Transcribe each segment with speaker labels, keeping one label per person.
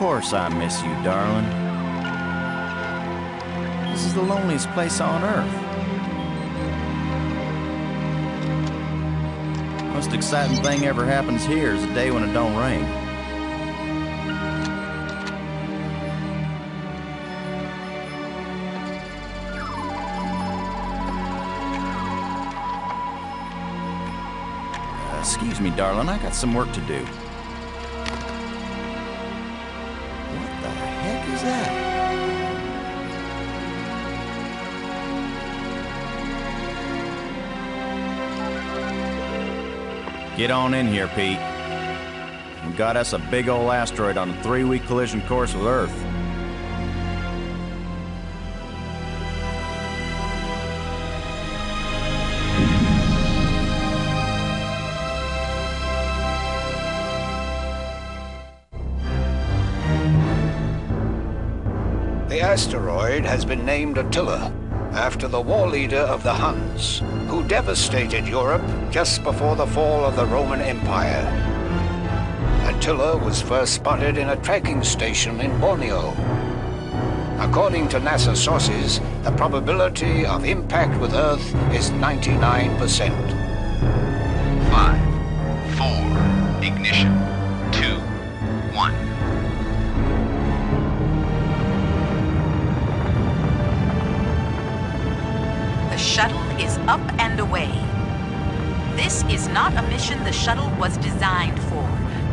Speaker 1: course I miss you, darling. This is the loneliest place on Earth. Most exciting thing ever happens here is the day when it don't rain. Excuse me, darling, I got some work to do. What the heck is that? Get on in here, Pete. We got us a big old asteroid on a 3-week collision course with Earth.
Speaker 2: The asteroid has been named Attila, after the war leader of the Huns, who devastated Europe just before the fall of the Roman Empire. Attila was first spotted in a tracking station in Borneo. According to NASA sources, the probability of impact with Earth is 99%.
Speaker 3: 5, 4, ignition, 2, 1.
Speaker 4: The shuttle is up and away. This is not a mission the shuttle was designed for,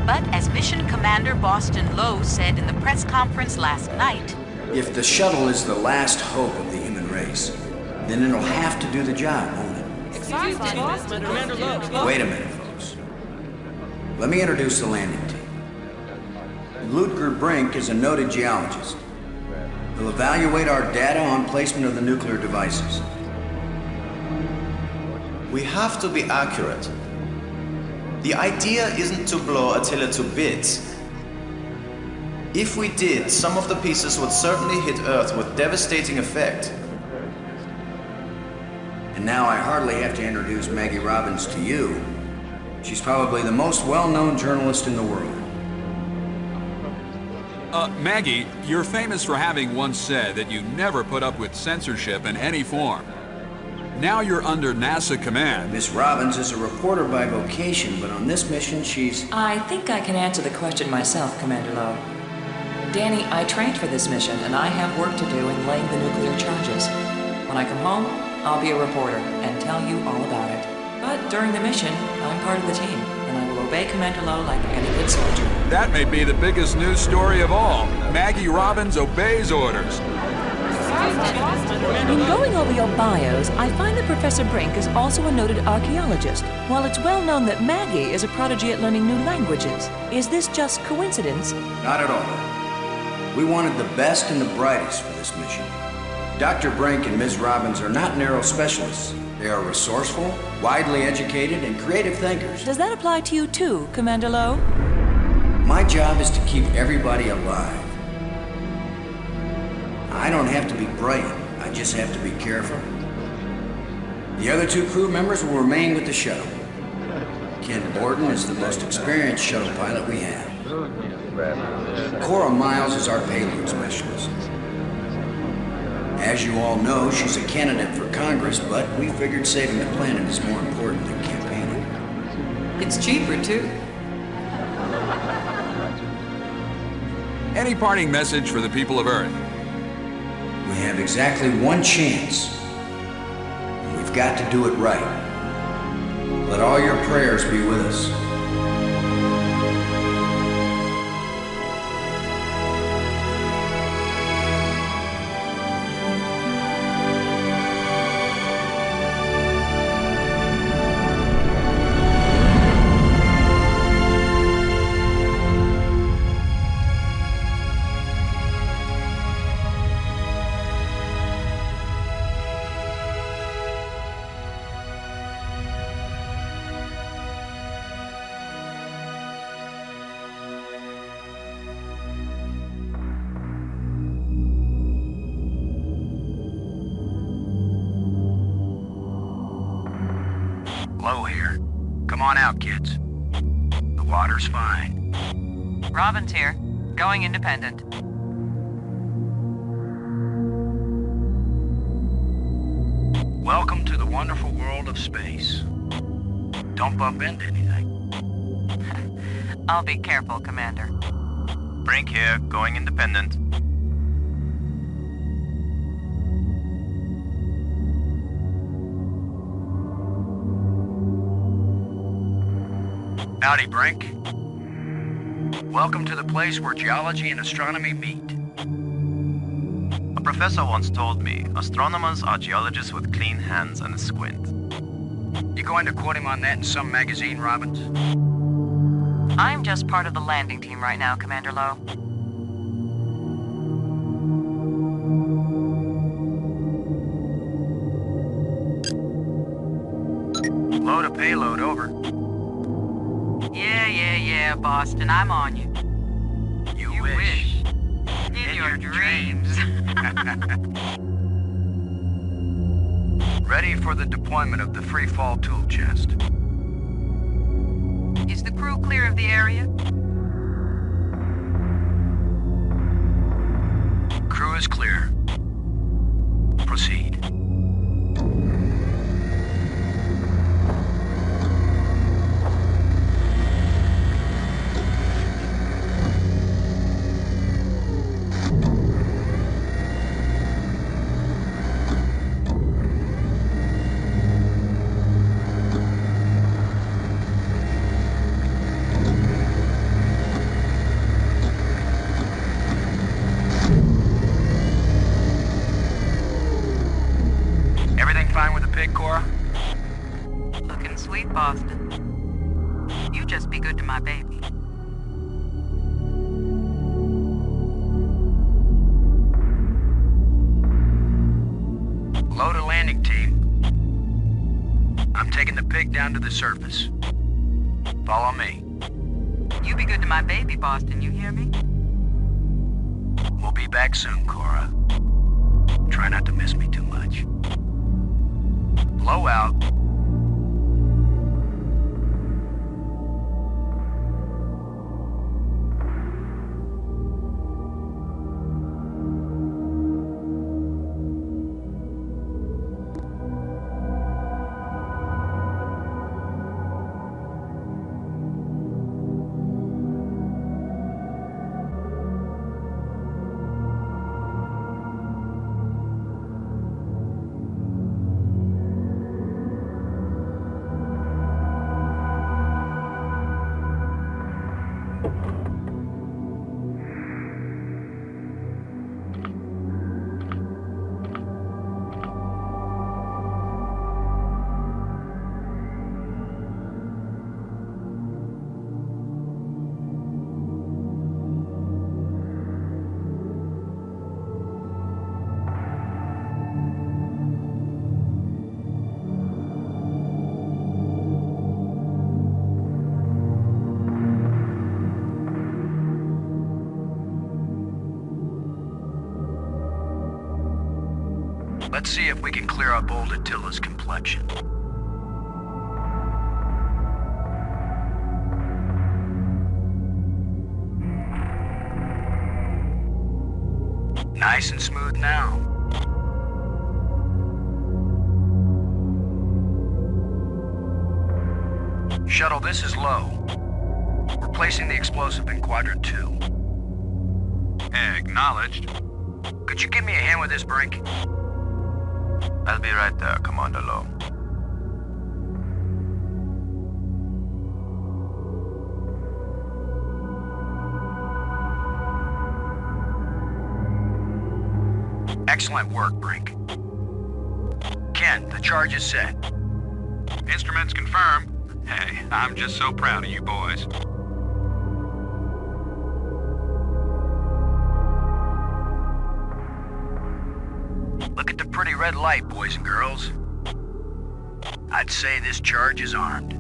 Speaker 4: but as Mission Commander Boston Lowe said in the press conference last night,
Speaker 5: if the shuttle is the last hope of the human race, then it'll have to do the job, won't it? Wait a minute, folks. Let me introduce the landing team. Ludger Brink is a noted geologist. He'll evaluate our data on placement of the nuclear devices.
Speaker 6: We have to be accurate. The idea isn't to blow Attila to bits. If we did, some of the pieces would certainly hit Earth with devastating effect.
Speaker 5: And now I hardly have to introduce Maggie Robbins to you. She's probably the most well-known journalist in the world.
Speaker 7: Maggie, you're famous for having once said that you never put up with censorship in any form. Now you're under NASA command.
Speaker 5: Miss Robbins is a reporter by vocation, but on this mission she's...
Speaker 8: I think I can answer the question myself, Commander Lowe. Danny, I trained for this mission, and I have work to do in laying the nuclear charges. When I come home, I'll be a reporter and tell you all about it. But during the mission, I'm part of the team, and I will obey Commander Lowe like any good soldier.
Speaker 7: That may be the biggest news story of all. Maggie Robbins obeys orders.
Speaker 9: In going over your bios, I find that Professor Brink is also a noted archaeologist, while it's well known that Maggie is a prodigy at learning new languages. Is this just coincidence?
Speaker 5: Not at all. We wanted the best and the brightest for this mission. Dr. Brink and Ms. Robbins are not narrow specialists. They are resourceful, widely educated, and creative thinkers.
Speaker 9: Does that apply to you too, Commander Lowe?
Speaker 5: My job is to keep everybody alive. I don't have to be bright, I just have to be careful. The other 2 crew members will remain with the shuttle. Ken Borden is the most experienced shuttle pilot we have. Cora Miles is our payload specialist. As you all know, she's a candidate for Congress, but we figured saving the planet is more important than campaigning.
Speaker 8: It's cheaper, too.
Speaker 7: Any parting message for the people of Earth?
Speaker 5: We have exactly one chance. And we've got to do it right. Let all your prayers be with us.
Speaker 3: Low here. Come on out, kids. The water's fine.
Speaker 4: Robbins here.
Speaker 8: Going independent.
Speaker 3: Welcome to the wonderful world of space. Don't bump into anything.
Speaker 8: I'll be careful, Commander.
Speaker 6: Brink here, going independent.
Speaker 3: Howdy, Brink. Welcome to the place where geology and astronomy meet.
Speaker 6: A professor once told me, astronomers are geologists with clean hands and a squint.
Speaker 3: You going to quote him on that in some magazine, Robbins?
Speaker 8: I'm just part of the landing team right now, Commander Lowe.
Speaker 3: Load a payload, over.
Speaker 4: Yeah, Boston, I'm on you.
Speaker 3: You wish.
Speaker 4: In your dreams.
Speaker 3: Ready for the deployment of the free fall tool chest.
Speaker 4: Is the crew clear of the area?
Speaker 3: Crew is clear. Proceed. Cora?
Speaker 4: Looking sweet, Boston. You just be good to my baby.
Speaker 3: Load a landing team. I'm taking the pig down to the surface. Follow me.
Speaker 4: You be good to my baby, Boston, you hear me?
Speaker 3: We'll be back soon, Cora. Try not to miss me too much. Blow out. Let's see if we can clear up old Attila's complexion. Nice and smooth now. Shuttle, this is low. We're placing the explosive in quadrant 2. Acknowledged. Could you give me a hand with this, Brink?
Speaker 6: I'll be right there, Commander Lowe.
Speaker 3: Excellent work, Brink. Ken, the charge is set. Instruments confirmed. Hey, I'm just so proud of you boys. Look at the pretty red light, boys and girls. I'd say this charge is armed.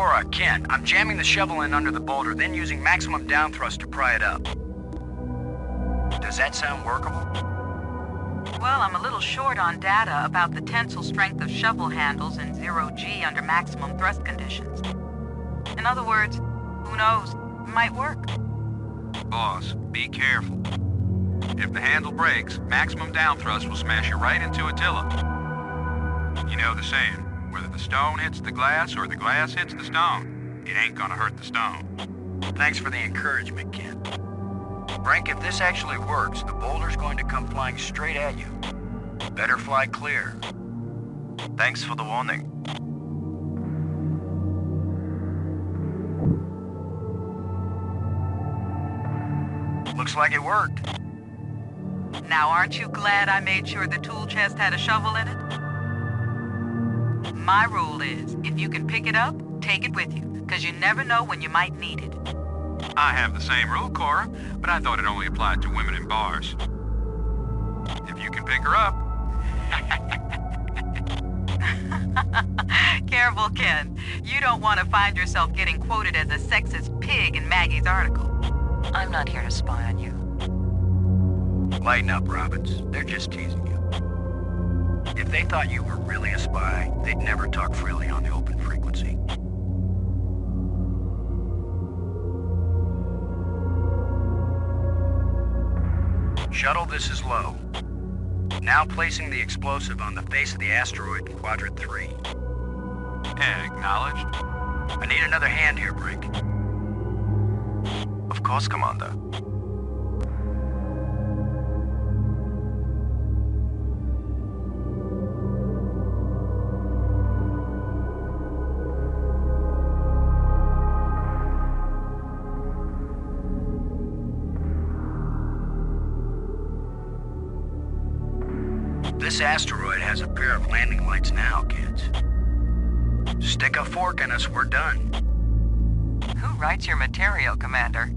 Speaker 3: Cora, Ken, I'm jamming the shovel in under the boulder, then using maximum down thrust to pry it up. Does that sound workable?
Speaker 4: Well, I'm a little short on data about the tensile strength of shovel handles in 0G under maximum thrust conditions. In other words, who knows? It might work.
Speaker 7: Boss, be careful. If the handle breaks, maximum down thrust will smash you right into Attila. You know the saying, whether the stone hits the glass or the glass hits the stone, it ain't gonna hurt the stone.
Speaker 3: Thanks for the encouragement, Ken. Brink, if this actually works, the boulder's going to come flying straight at you. Better fly clear.
Speaker 1: Thanks for the warning.
Speaker 3: Looks like it worked.
Speaker 4: Now, aren't you glad I made sure the tool chest had a shovel in it? My rule is, if you can pick it up, take it with you, because you never know when you might need it.
Speaker 7: I have the same rule, Cora, but I thought it only applied to women in bars. If you can pick her up.
Speaker 4: Careful, Ken. You don't want to find yourself getting quoted as a sexist pig in Maggie's article. I'm not here to spy on you.
Speaker 3: Lighten up, Robbins. They're just teasing you. If they thought you were really a spy, they'd never talk freely on the open frequency. Shuttle, this is low. Now placing the explosive on the face of the asteroid in quadrant 3.
Speaker 7: Acknowledged.
Speaker 3: I need another hand here, Brink.
Speaker 1: Of course, Commander.
Speaker 3: This asteroid has a pair of landing lights now, kids. Stick a fork in us, we're done.
Speaker 4: Who writes your material, Commander?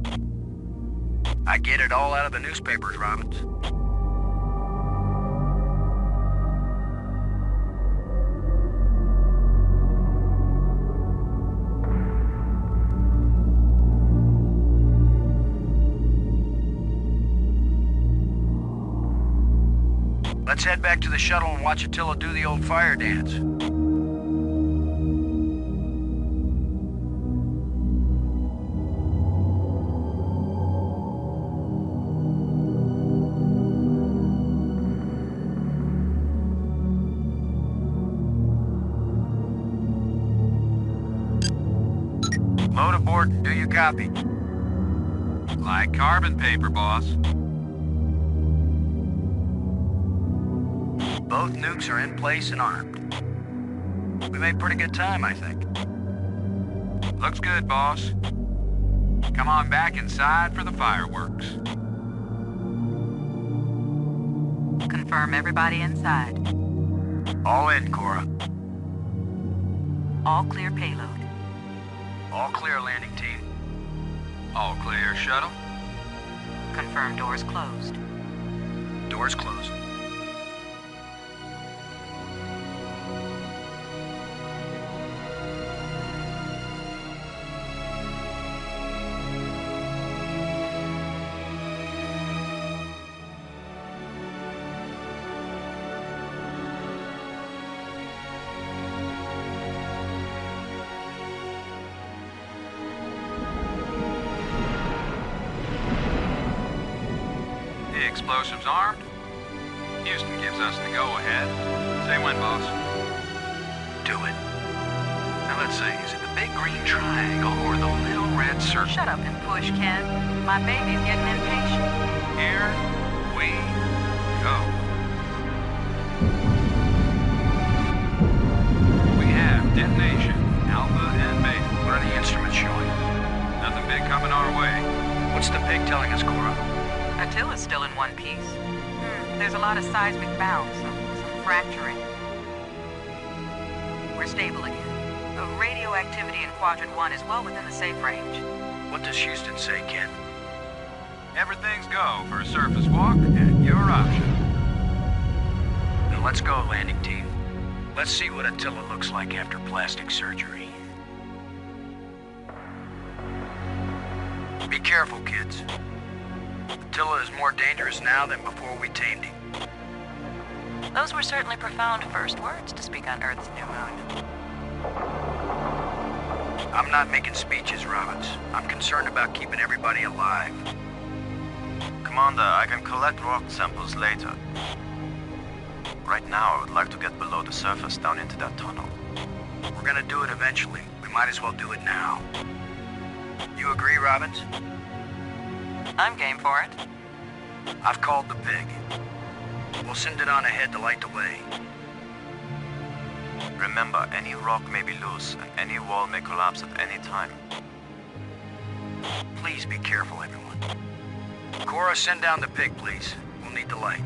Speaker 3: I get it all out of the newspapers, Robbins. Let's head back to the shuttle and watch Attila do the old fire dance. Load aboard, do you copy?
Speaker 7: Like carbon paper, boss.
Speaker 3: Both nukes are in place and armed. We made pretty good time, I think.
Speaker 7: Looks good, boss. Come on back inside for the fireworks.
Speaker 4: Confirm everybody inside.
Speaker 3: All in, Cora.
Speaker 4: All clear payload.
Speaker 3: All clear, landing team.
Speaker 7: All clear, shuttle.
Speaker 4: Confirm doors closed.
Speaker 3: Doors closed.
Speaker 7: Explosives armed. Houston gives us the go-ahead. Say when, boss.
Speaker 3: Do it. Now let's see, is it the big green triangle or the little red circle?
Speaker 4: Shut up and push, Ken. My baby's getting impatient.
Speaker 7: Here we go. We have detonation, alpha and beta.
Speaker 3: What are the instruments showing?
Speaker 7: Nothing big coming our way.
Speaker 3: What's the pig telling us, Cora?
Speaker 4: Attila's still in one piece. There's a lot of seismic bounce, some fracturing. We're stable again. Radioactivity in quadrant 1 is well within the safe range.
Speaker 3: What does Houston say, Ken?
Speaker 7: Everything's go for a surface walk at your option.
Speaker 3: Then let's go, landing team. Let's see what Attila looks like after plastic surgery. Be careful, kids. Attila is more dangerous now than before we tamed him.
Speaker 8: Those were certainly profound first words to speak on Earth's new moon.
Speaker 3: I'm not making speeches, Robbins. I'm concerned about keeping everybody alive.
Speaker 6: Commander, I can collect rock samples later. Right now, I would like to get below the surface down into that tunnel.
Speaker 3: We're gonna do it eventually. We might as well do it now. You agree, Robbins?
Speaker 8: I'm game for it.
Speaker 3: I've called the pig. We'll send it on ahead to light the way.
Speaker 6: Remember, any rock may be loose, and any wall may collapse at any time.
Speaker 3: Please be careful, everyone. Cora, send down the pig, please. We'll need the light.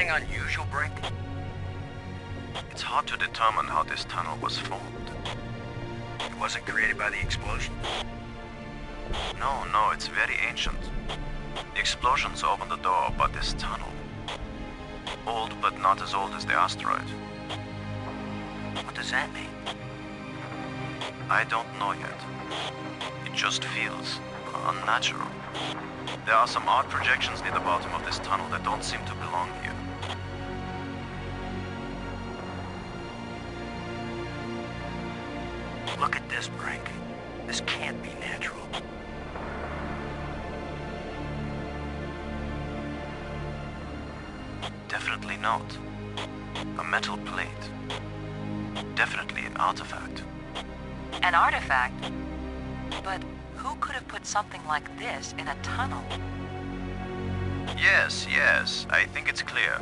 Speaker 3: Unusual, Brink?
Speaker 6: It's hard to determine how this tunnel was formed.
Speaker 3: It wasn't created by the explosion?
Speaker 6: No, it's very ancient. The explosions opened the door, but this tunnel... old, but not as old as the asteroid.
Speaker 3: What does that mean?
Speaker 6: I don't know yet. It just feels unnatural. There are some odd projections near the bottom of this tunnel that don't seem to belong here.
Speaker 3: Look at this, Brink. This can't be natural.
Speaker 6: Definitely not. A metal plate. Definitely an artifact.
Speaker 8: An artifact? But who could have put something like this in a tunnel?
Speaker 6: Yes, I think it's clear.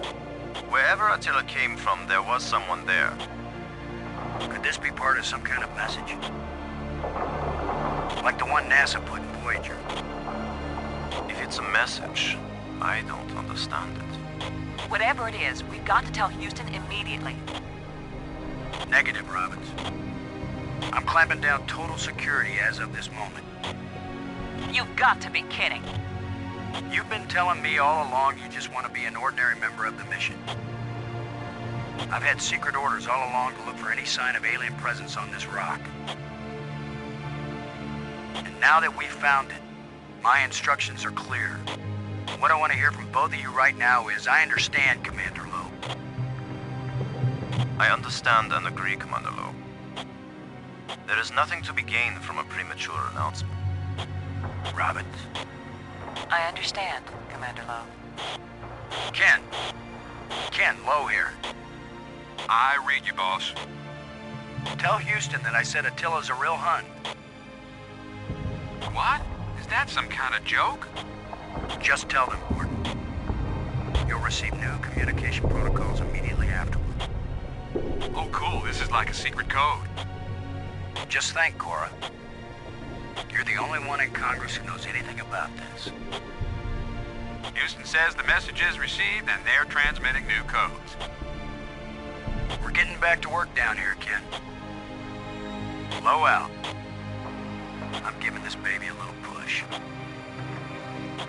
Speaker 6: Wherever Attila came from, there was someone there.
Speaker 3: Could this be part of some kind of message? Like the one NASA put in Voyager?
Speaker 6: If it's a message, I don't understand it.
Speaker 8: Whatever it is, we've got to tell Houston immediately.
Speaker 3: Negative, Robbins. I'm clamping down total security as of this moment.
Speaker 8: You've got to be kidding.
Speaker 3: You've been telling me all along you just want to be an ordinary member of the mission. I've had secret orders all along to look for any sign of alien presence on this rock. And now that we've found it, my instructions are clear. What I want to hear from both of you right now is, I understand, Commander Lowe.
Speaker 6: I understand and agree, Commander Lowe. There is nothing to be gained from a premature announcement.
Speaker 3: Robbins?
Speaker 8: I understand, Commander Lowe.
Speaker 3: Ken, Lowe here.
Speaker 7: I read you, boss.
Speaker 3: Tell Houston that I said Attila's a real Hun.
Speaker 7: What? Is that some kind of joke?
Speaker 3: Just tell them, Gordon. You'll receive new communication protocols immediately afterward.
Speaker 7: Oh, cool. This is like a secret code.
Speaker 3: Just think, Cora. You're the only one in Congress who knows anything about this.
Speaker 7: Houston says the message is received and they're transmitting new codes.
Speaker 3: We're getting back to work down here, Ken. Low out. I'm giving this baby a little push.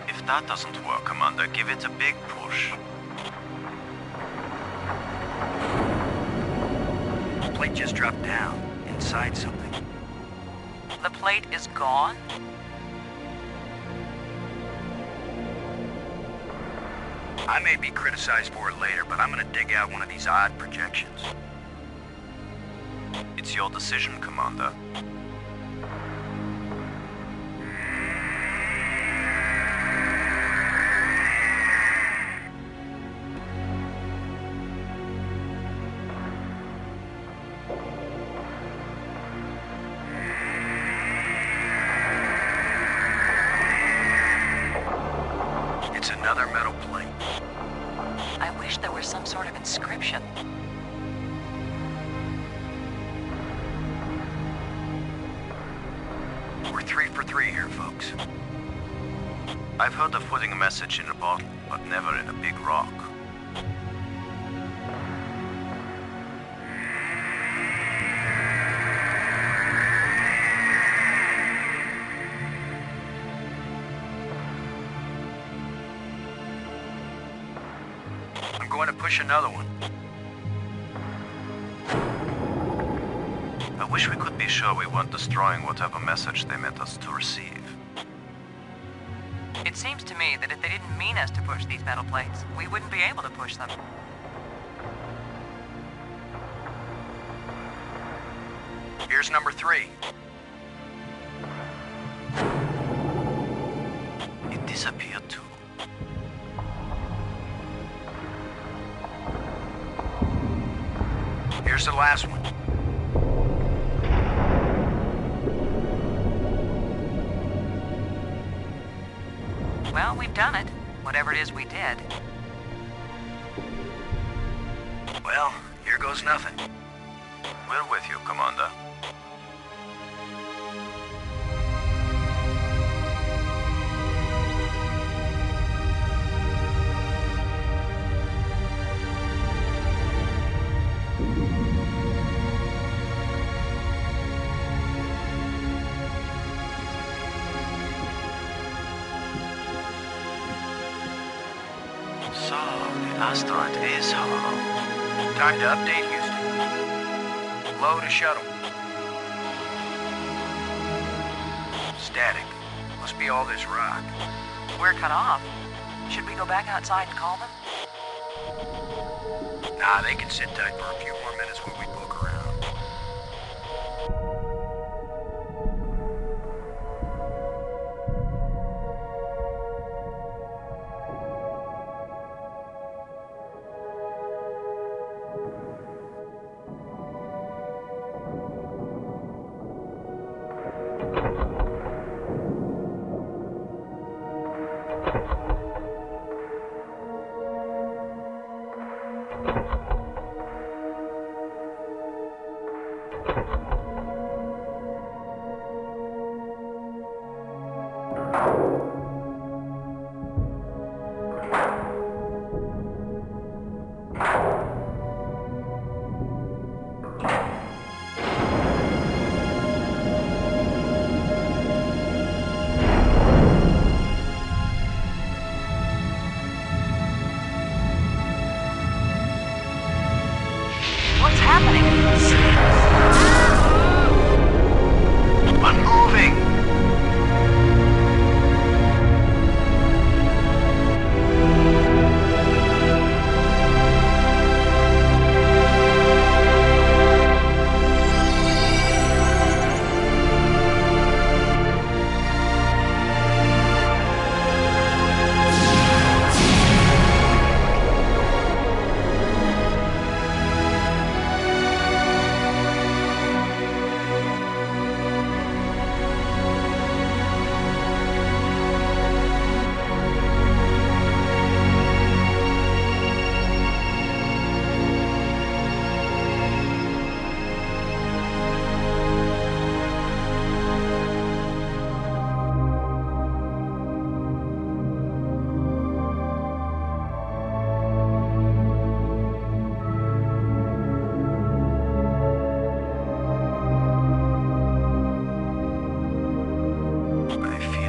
Speaker 6: If that doesn't work, Commander, give it a big push.
Speaker 3: The plate just dropped down, inside something.
Speaker 8: The plate is gone?
Speaker 3: I may be criticized for it later, but I'm gonna dig out one of these odd projections.
Speaker 6: It's your decision, Commander.
Speaker 3: It's another metal plate.
Speaker 8: I wish there were some sort of inscription.
Speaker 3: 3 here, folks.
Speaker 6: I've heard of putting a message in a bottle, but never in a big rock.
Speaker 3: I'm going to push another one.
Speaker 6: I wish we could be sure we weren't destroying whatever message they meant us to receive.
Speaker 8: It seems to me that if they didn't mean us to push these metal plates, we wouldn't be able to push them.
Speaker 3: Here's number 3.
Speaker 6: It disappeared too.
Speaker 3: Here's the last one.
Speaker 8: Well, we've done it. Whatever it is we did.
Speaker 3: Well, here goes nothing.
Speaker 6: We're with you, Commander. So, the asteroid is home.
Speaker 3: Time to update Houston. Load a shuttle. Static. Must be all this rock.
Speaker 8: We're cut off. Should we go back outside and call them?
Speaker 3: Nah, they can sit tight for a few more minutes while we poke around.
Speaker 8: What's happening?
Speaker 3: Unmoving!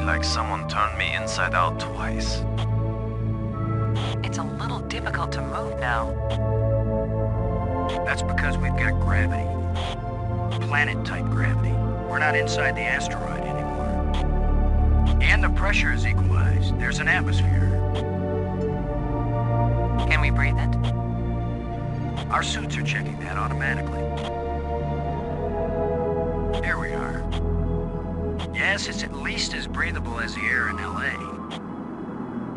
Speaker 6: Like someone turned me inside out twice.
Speaker 8: It's a little difficult to move now.
Speaker 3: That's because we've got gravity. Planet-type gravity. We're not inside the asteroid anymore. And the pressure is equalized. There's an atmosphere.
Speaker 8: Can we breathe it?
Speaker 3: Our suits are checking that automatically. Here we are. Yes, it's at least as breathable as the air in LA.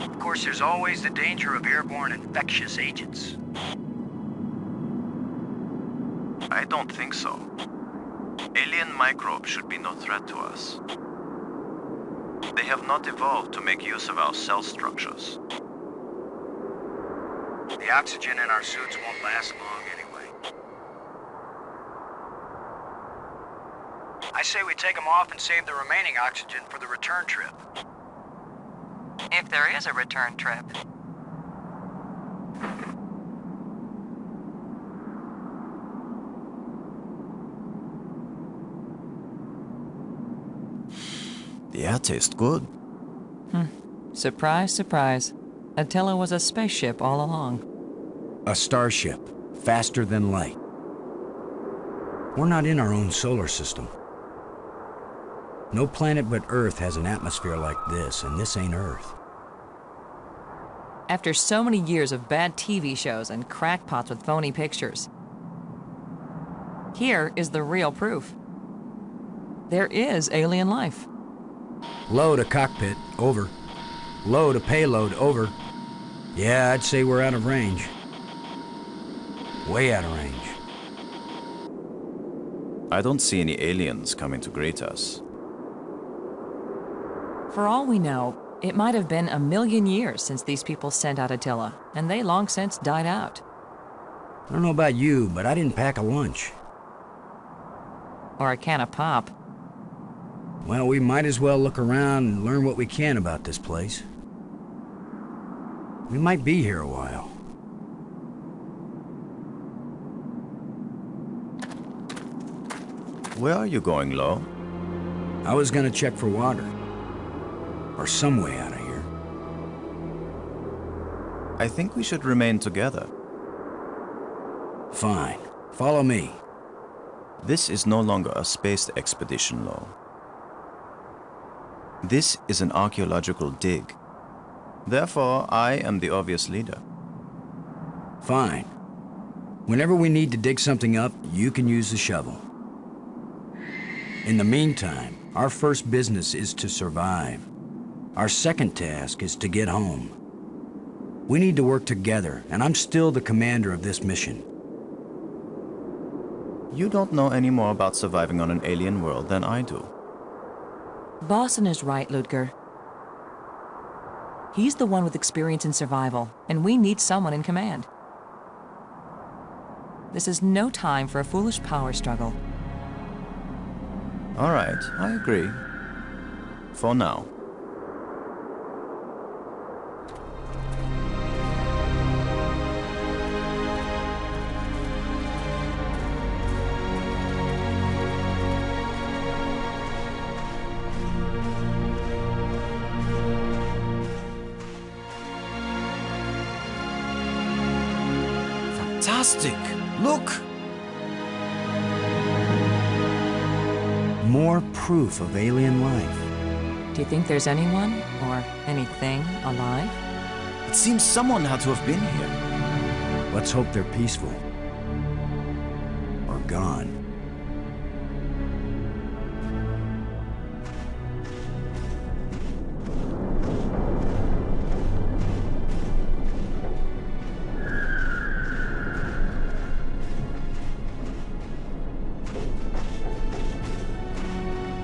Speaker 3: Of course, there's always the danger of airborne infectious agents.
Speaker 6: I don't think so. Alien microbes should be no threat to us. They have not evolved to make use of our cell structures.
Speaker 3: The oxygen in our suits won't last long anyway. I say we take them off and save the remaining oxygen for the return trip.
Speaker 8: If there is a return trip.
Speaker 1: The air tastes good.
Speaker 8: Surprise, surprise. Attila was a spaceship all along.
Speaker 5: A starship, faster than light. We're not in our own solar system. No planet but Earth has an atmosphere like this, and this ain't Earth.
Speaker 8: After so many years of bad TV shows and crackpots with phony pictures, here is the real proof. There is alien life.
Speaker 5: Load a cockpit, over. Load a payload, over. Yeah, I'd say we're out of range. Way out of range.
Speaker 1: I don't see any aliens coming to greet us.
Speaker 8: For all we know, it might have been 1,000,000 years since these people sent out Attila, and they long since died out.
Speaker 5: I don't know about you, but I didn't pack a lunch.
Speaker 8: Or a can of pop.
Speaker 5: Well, we might as well look around and learn what we can about this place. We might be here a while.
Speaker 1: Where are you going, Lo?
Speaker 5: I was gonna check for water. Or some way out of here.
Speaker 1: I think we should remain together.
Speaker 5: Fine. Follow me.
Speaker 1: This is no longer a space expedition, Lo. This is an archaeological dig. Therefore, I am the obvious leader.
Speaker 5: Fine. Whenever we need to dig something up, you can use the shovel. In the meantime, our first business is to survive. Our second task is to get home. We need to work together, and I'm still the commander of this mission.
Speaker 1: You don't know any more about surviving on an alien world than I do.
Speaker 8: Boston is right, Ludger. He's the one with experience in survival, and we need someone in command. This is no time for a foolish power struggle.
Speaker 1: All right, I agree. For now. Fantastic! Look!
Speaker 5: More proof of alien life.
Speaker 8: Do you think there's anyone, or anything, alive?
Speaker 1: It seems someone had to have been here.
Speaker 5: Let's hope they're peaceful. Or gone.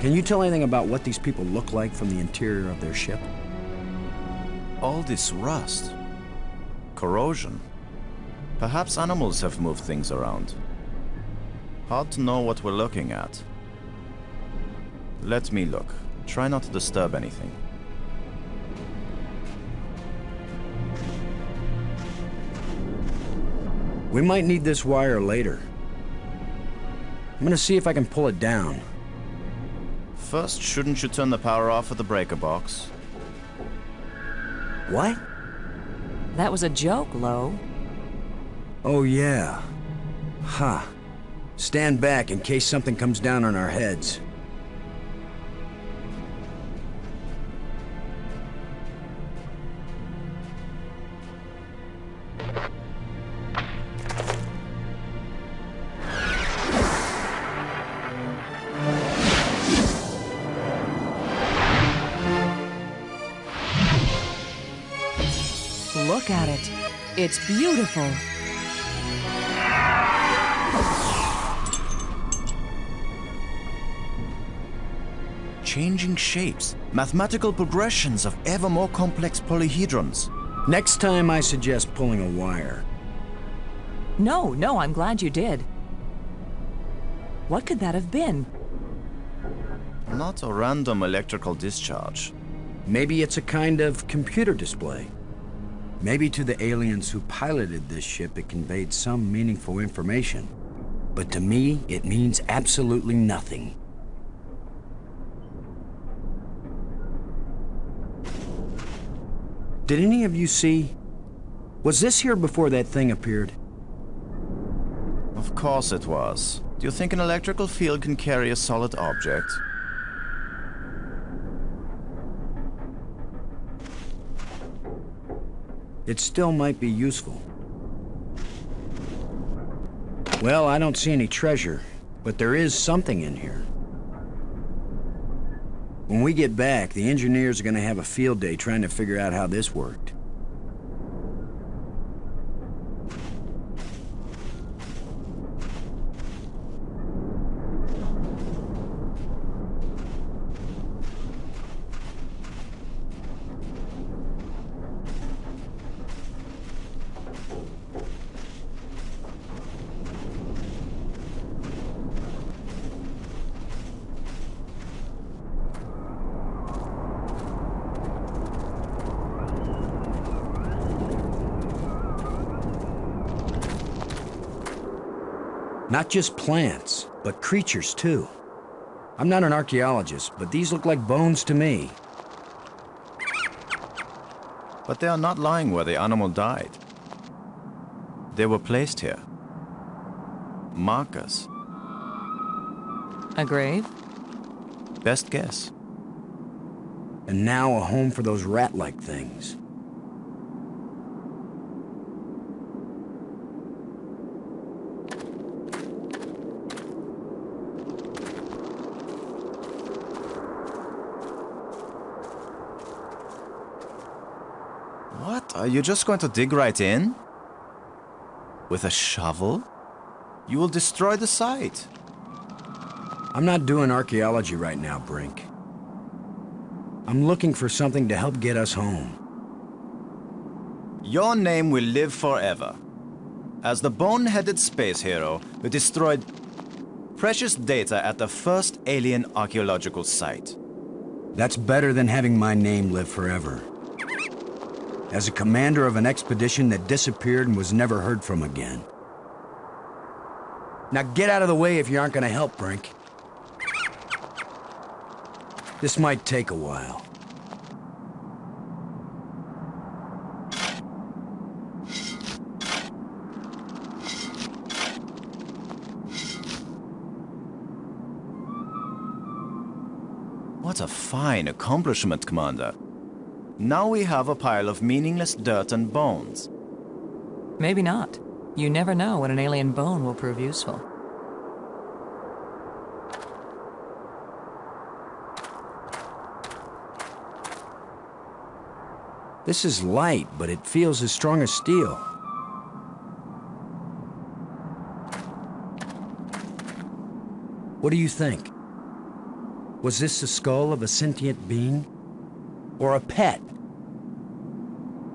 Speaker 5: Can you tell anything about what these people look like from the interior of their ship?
Speaker 1: All this rust. Corrosion. Perhaps animals have moved things around. Hard to know what we're looking at. Let me look. Try not to disturb anything.
Speaker 5: We might need this wire later. I'm gonna see if I can pull it down.
Speaker 1: First, shouldn't you turn the power off at the breaker box?
Speaker 5: What?
Speaker 8: That was a joke, Lo.
Speaker 5: Oh, yeah. Ha. Stand back in case something comes down on our heads.
Speaker 8: Look at it. It's beautiful.
Speaker 1: Changing shapes, mathematical progressions of ever more complex polyhedrons.
Speaker 5: Next time I suggest pulling a wire.
Speaker 8: No, I'm glad you did. What could that have been?
Speaker 1: Not a random electrical discharge.
Speaker 5: Maybe it's a kind of computer display. Maybe to the aliens who piloted this ship it conveyed some meaningful information. But to me, it means absolutely nothing. Did any of you see? Was this here before that thing appeared?
Speaker 1: Of course it was. Do you think an electrical field can carry a solid object?
Speaker 5: It still might be useful. Well, I don't see any treasure, but there is something in here. When we get back, the engineers are gonna have a field day trying to figure out how this worked. Not just plants, but creatures too. I'm not an archaeologist, but these look like bones to me.
Speaker 1: But they are not lying where the animal died. They were placed here. Markers.
Speaker 9: A grave?
Speaker 1: Best guess.
Speaker 5: And now a home for those rat-like things.
Speaker 1: What? Are you just going to dig right in? With a shovel? You will destroy the site.
Speaker 5: I'm not doing archaeology right now, Brink. I'm looking for something to help get us home.
Speaker 1: Your name will live forever. As the bone-headed space hero who destroyed precious data at the first alien archaeological site.
Speaker 5: That's better than having my name live forever. As a commander of an expedition that disappeared and was never heard from again. Now get out of the way if you aren't gonna help, Brink. This might take a while.
Speaker 1: What a fine accomplishment, Commander. Now we have a pile of meaningless dirt and bones.
Speaker 9: Maybe not. You never know when an alien bone will prove useful.
Speaker 5: This is light, but it feels as strong as steel. What do you think? Was this the skull of a sentient being? Or a pet?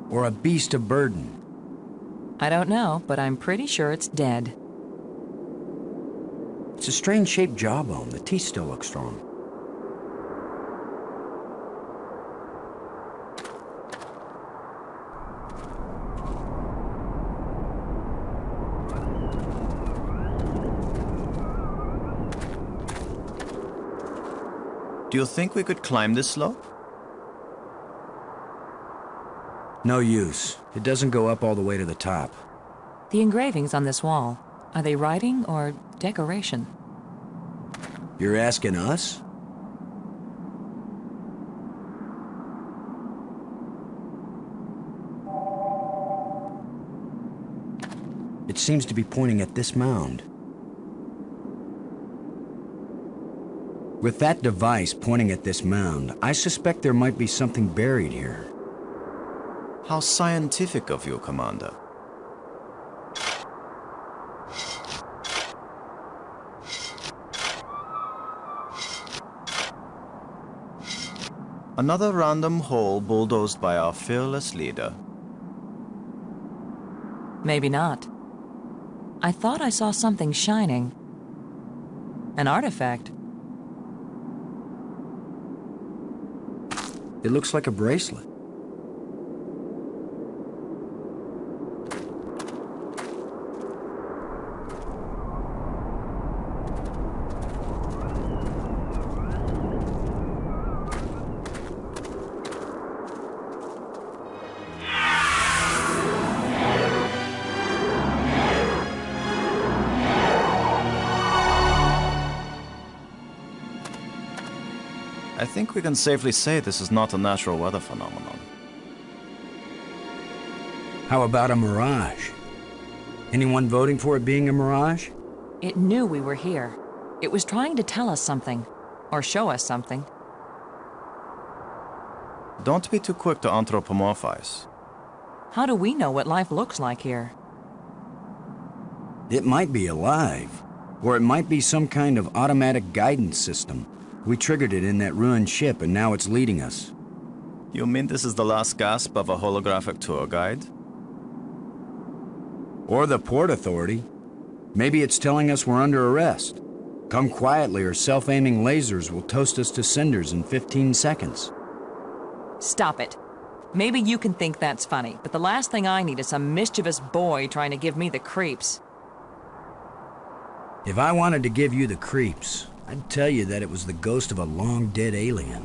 Speaker 5: Or a beast of burden?
Speaker 9: I don't know, but I'm pretty sure it's dead.
Speaker 5: It's a strange-shaped jawbone. The teeth still look strong.
Speaker 1: Do you think we could climb this slope?
Speaker 5: No use. It doesn't go up all the way to the top.
Speaker 9: The engravings on this wall, are they writing or decoration?
Speaker 5: You're asking us? It seems to be pointing at this mound. With that device pointing at this mound, I suspect there might be something buried here.
Speaker 1: How scientific of you, Commander. Another random hole bulldozed by our fearless leader.
Speaker 9: Maybe not. I thought I saw something shining. An artifact.
Speaker 5: It looks like a bracelet.
Speaker 1: I think we can safely say this is not a natural weather phenomenon.
Speaker 5: How about a mirage? Anyone voting for it being a mirage?
Speaker 8: It knew we were here. It was trying to tell us something, or show us something.
Speaker 1: Don't be too quick to anthropomorphize.
Speaker 8: How do we know what life looks like here?
Speaker 5: It might be alive, or it might be some kind of automatic guidance system. We triggered it in that ruined ship, and now it's leading us.
Speaker 1: You mean this is the last gasp of a holographic tour guide?
Speaker 5: Or the Port Authority. Maybe it's telling us we're under arrest. Come quietly, or self-aiming lasers will toast us to cinders in 15 seconds.
Speaker 8: Stop it. Maybe you can think that's funny, but the last thing I need is some mischievous boy trying to give me the creeps.
Speaker 5: If I wanted to give you the creeps, I'd tell you that it was the ghost of a long-dead alien.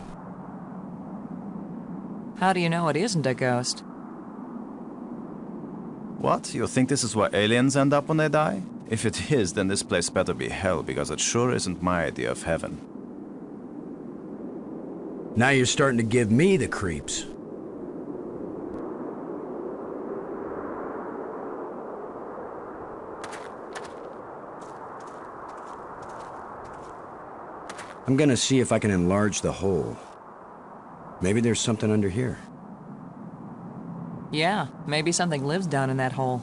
Speaker 8: How do you know it isn't a ghost?
Speaker 1: What? You think this is where aliens end up when they die? If it is, then this place better be hell, because it sure isn't my idea of heaven.
Speaker 5: Now you're starting to give me the creeps. I'm gonna see if I can enlarge the hole. Maybe there's something under here.
Speaker 8: Yeah, maybe something lives down in that hole.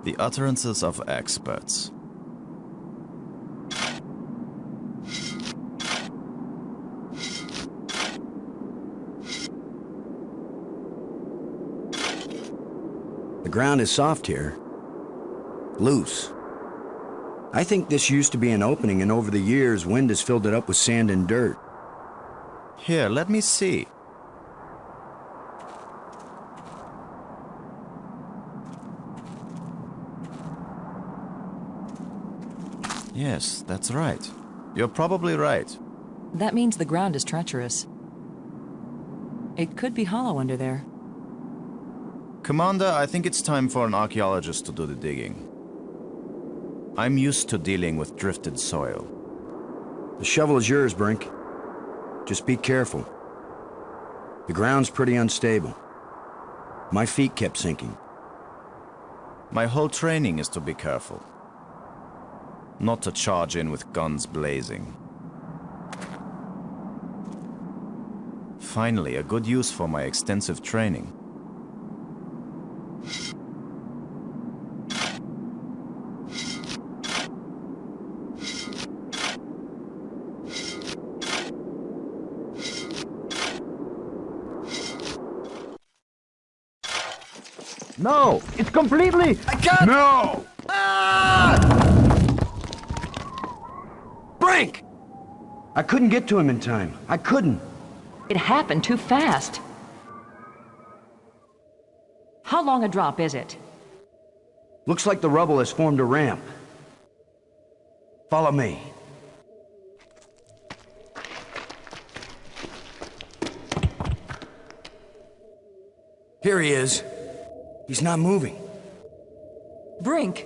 Speaker 1: The utterances of experts.
Speaker 5: The ground is soft here. Loose. I think this used to be an opening, and over the years, wind has filled it up with sand and dirt.
Speaker 1: Here, let me see. Yes, that's right. You're probably right.
Speaker 8: That means the ground is treacherous. It could be hollow under there.
Speaker 1: Commander, I think it's time for an archaeologist to do the digging. I'm used to dealing with drifted soil.
Speaker 5: The shovel is yours, Brink. Just be careful. The ground's pretty unstable. My feet kept sinking.
Speaker 1: My whole training is to be careful. Not to charge in with guns blazing. Finally, a good use for my extensive training.
Speaker 10: No! It's completely...
Speaker 5: I can't...
Speaker 10: No!
Speaker 5: Ah! Brink! I couldn't get to him in time. I couldn't.
Speaker 8: It happened too fast. How long a drop is it?
Speaker 5: Looks like the rubble has formed a ramp. Follow me. Here he is. He's not moving.
Speaker 8: Brink!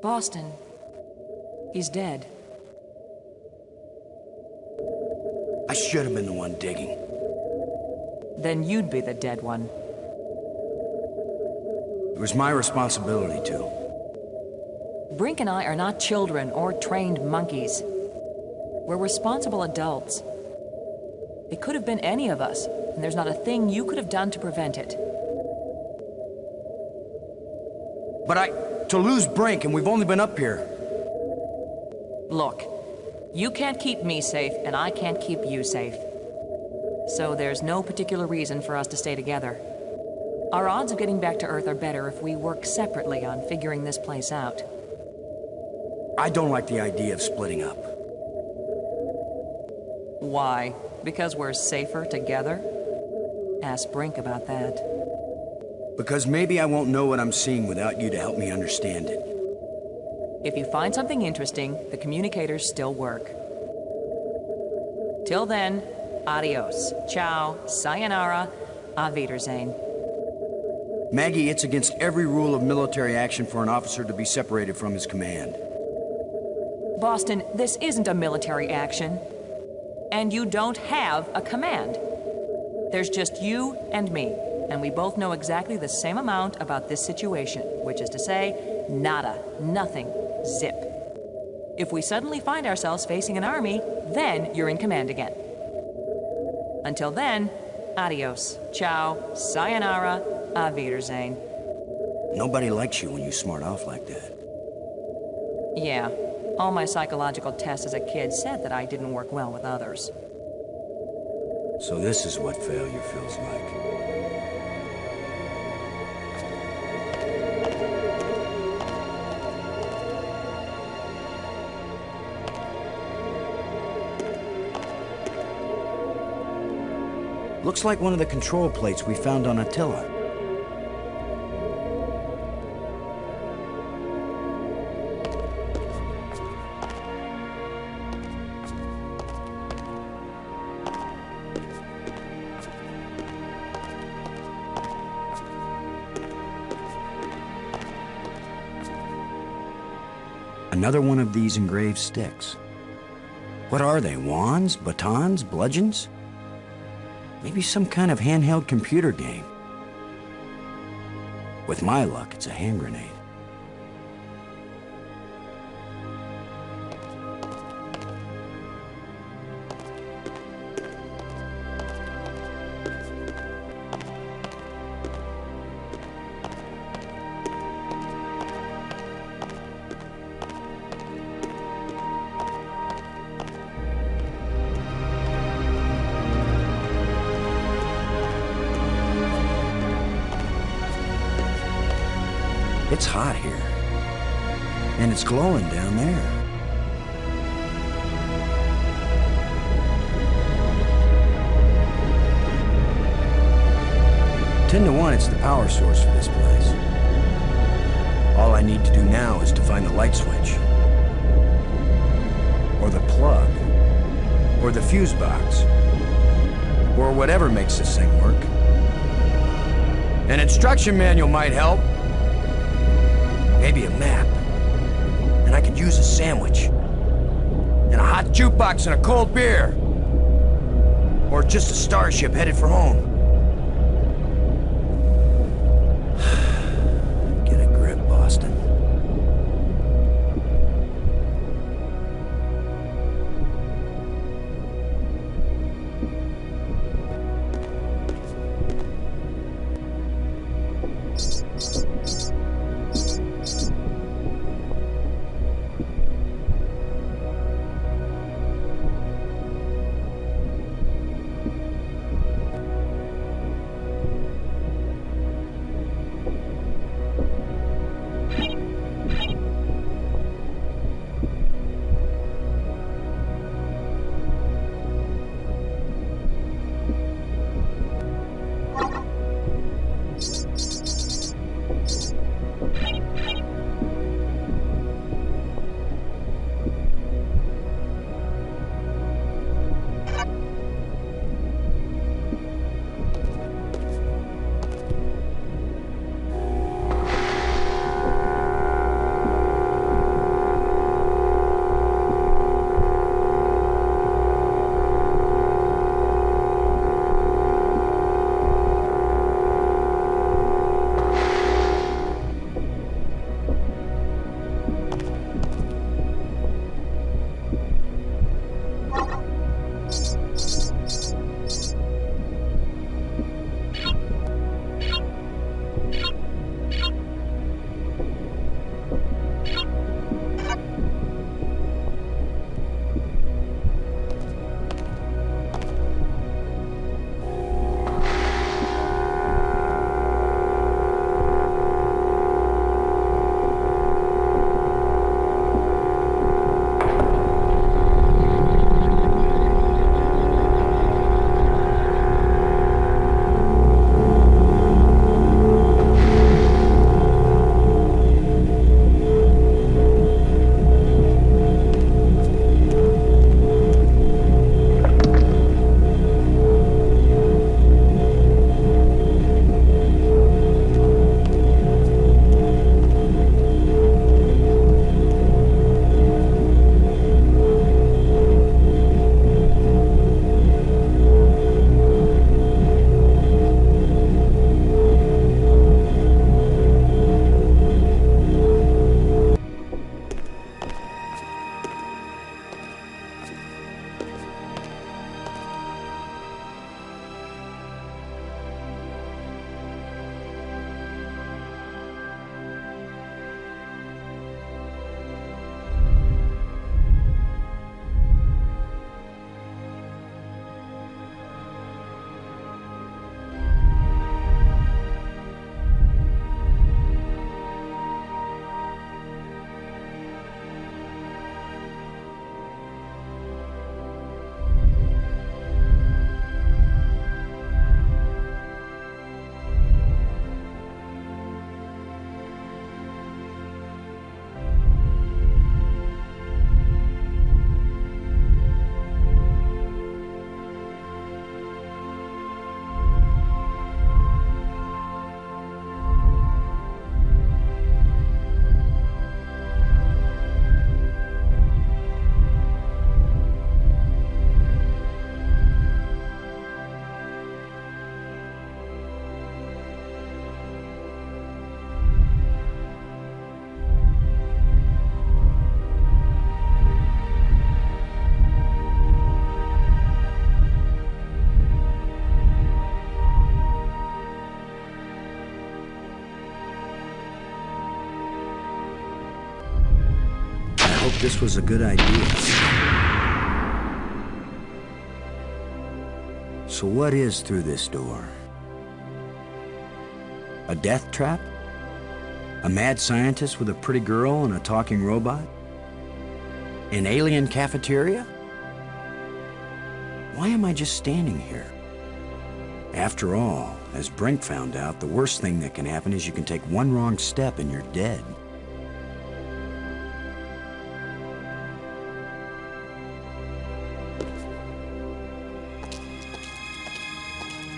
Speaker 8: Boston. He's dead.
Speaker 5: I should have been the one digging.
Speaker 8: Then you'd be the dead one.
Speaker 5: It was my responsibility to.
Speaker 8: Brink and I are not children or trained monkeys. We're responsible adults. It could have been any of us, and there's not a thing you could have done to prevent it.
Speaker 5: But to lose Brink, and we've only been up here.
Speaker 8: Look, you can't keep me safe, and I can't keep you safe. So there's no particular reason for us to stay together. Our odds of getting back to Earth are better if we work separately on figuring this place out.
Speaker 5: I don't like the idea of splitting up.
Speaker 8: Why? Because we're safer together? Ask Brink about that.
Speaker 5: Because maybe I won't know what I'm seeing without you to help me understand it.
Speaker 8: If you find something interesting, the communicators still work. Till then, adios, ciao, sayonara, auf Wiedersehen.
Speaker 5: Maggie, it's against every rule of military action for an officer to be separated from his command.
Speaker 8: Boston, this isn't a military action. And you don't have a command. There's just you and me, and we both know exactly the same amount about this situation, which is to say, nada, nothing, zip. If we suddenly find ourselves facing an army, then you're in command again. Until then, adios, ciao, sayonara, auf Wiedersehen.
Speaker 5: Nobody likes you when you smart off like that.
Speaker 8: Yeah, all my psychological tests as a kid said that I didn't work well with others.
Speaker 5: So this is what failure feels like. Looks like one of the control plates we found on Attila. Another one of these engraved sticks. What are they, wands, batons, bludgeons? Maybe some kind of handheld computer game. With my luck, it's a hand grenade. It's hot here, and it's glowing down there. 10 to 1, it's the power source for this place. All I need to do now is to find the light switch, or the plug, or the fuse box, or whatever makes this thing work. An instruction manual might help. Maybe a map. And I could use a sandwich. And a hot jukebox and a cold beer. Or just a starship headed for home. Get a grip, Boston. hope this was a good idea. So what is through this door? A death trap? A mad scientist with a pretty girl and a talking robot? An alien cafeteria? Why am I just standing here? After all, as Brink found out, the worst thing that can happen is you can take one wrong step and you're dead.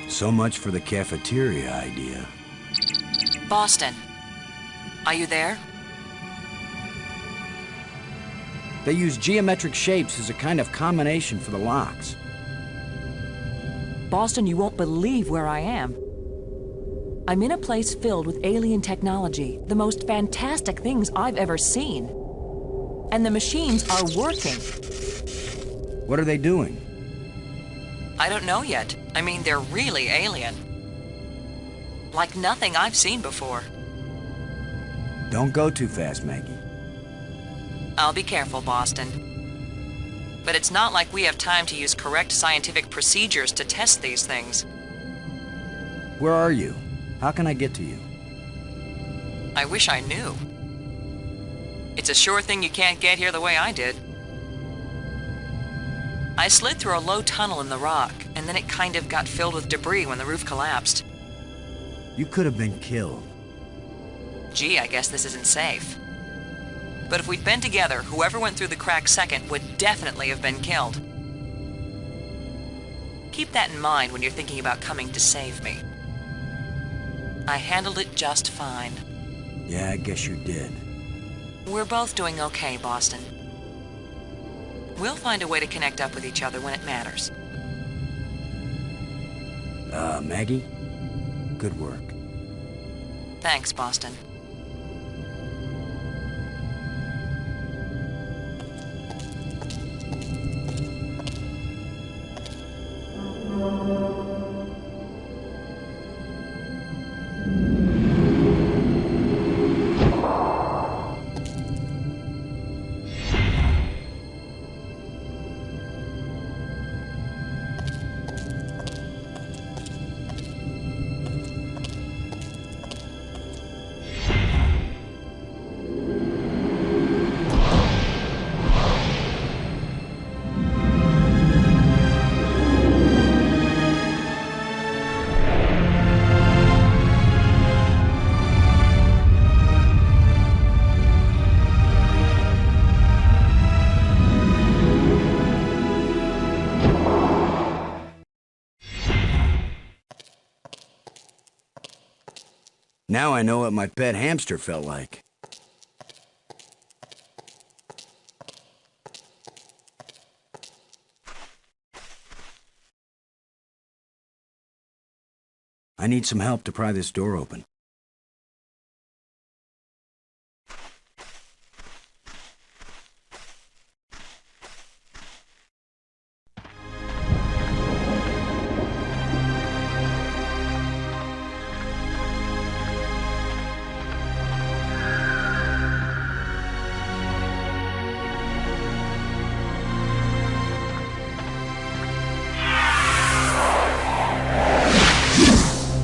Speaker 5: So much for the cafeteria idea.
Speaker 8: Boston, are you there?
Speaker 5: They use geometric shapes as a kind of combination for the locks.
Speaker 9: Boston, you won't believe where I am. I'm in a place filled with alien technology, the most fantastic things I've ever seen. And the machines are working.
Speaker 5: What are they doing?
Speaker 8: I don't know yet. I mean, they're really alien. Like nothing I've seen before.
Speaker 5: Don't go too fast, Maggie.
Speaker 8: I'll be careful, Boston. But it's not like we have time to use correct scientific procedures to test these things.
Speaker 5: Where are you? How can I get to you?
Speaker 8: I wish I knew. It's a sure thing you can't get here the way I did. I slid through a low tunnel in the rock, and then it kind of got filled with debris when the roof collapsed.
Speaker 5: You could have been killed.
Speaker 8: Gee, I guess this isn't safe. But if we'd been together, whoever went through the crack second would definitely have been killed. Keep that in mind when you're thinking about coming to save me. I handled it just fine.
Speaker 5: Yeah, I guess you did.
Speaker 8: We're both doing okay, Boston. We'll find a way to connect up with each other when it matters.
Speaker 5: Maggie? Good work.
Speaker 8: Thanks, Boston.
Speaker 5: Now I know what my pet hamster felt like. I need some help to pry this door open.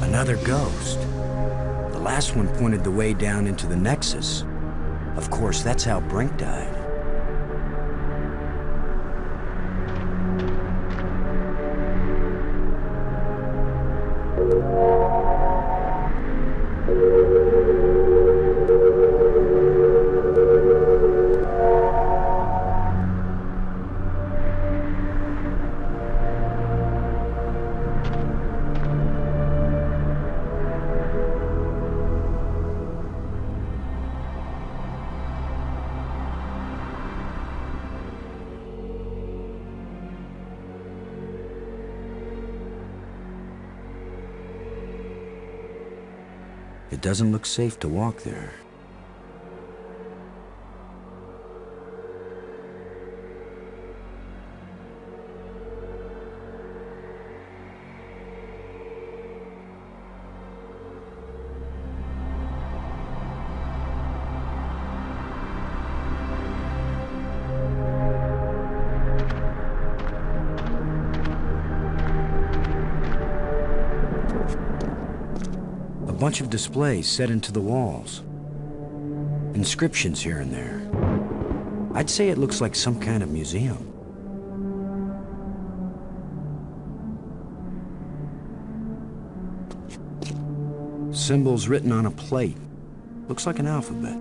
Speaker 5: Another ghost. The last one pointed the way down into the Nexus. Of course, that's how Brink died. It doesn't look safe to walk there. bunch of displays set into the walls. Inscriptions here and there. I'd say it looks like some kind of museum. Symbols written on a plate. Looks like an alphabet.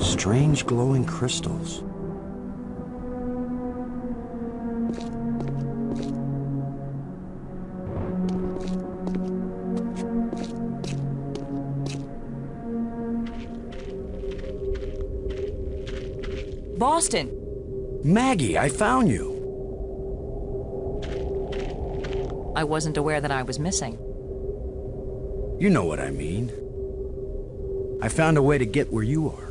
Speaker 5: Strange glowing crystals.
Speaker 9: Boston!
Speaker 5: Maggie, I found you!
Speaker 9: I wasn't aware that I was missing.
Speaker 5: You know what I mean. I found a way to get where you are.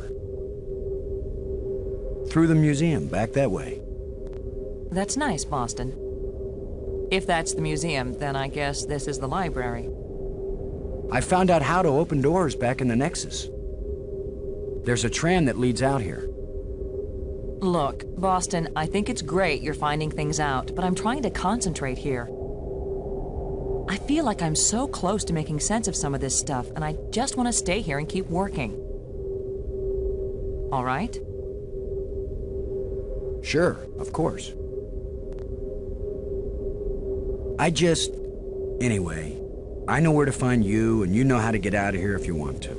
Speaker 5: Through the museum, back that way.
Speaker 9: That's nice, Boston. If that's the museum, then I guess this is the library.
Speaker 5: I found out how to open doors back in the Nexus. There's a tram that leads out here.
Speaker 9: Look, Boston, I think it's great you're finding things out, but I'm trying to concentrate here. I feel like I'm so close to making sense of some of this stuff, and I just want to stay here and keep working. All right?
Speaker 5: Sure, of course. Anyway, I know where to find you, and you know how to get out of here if you want to.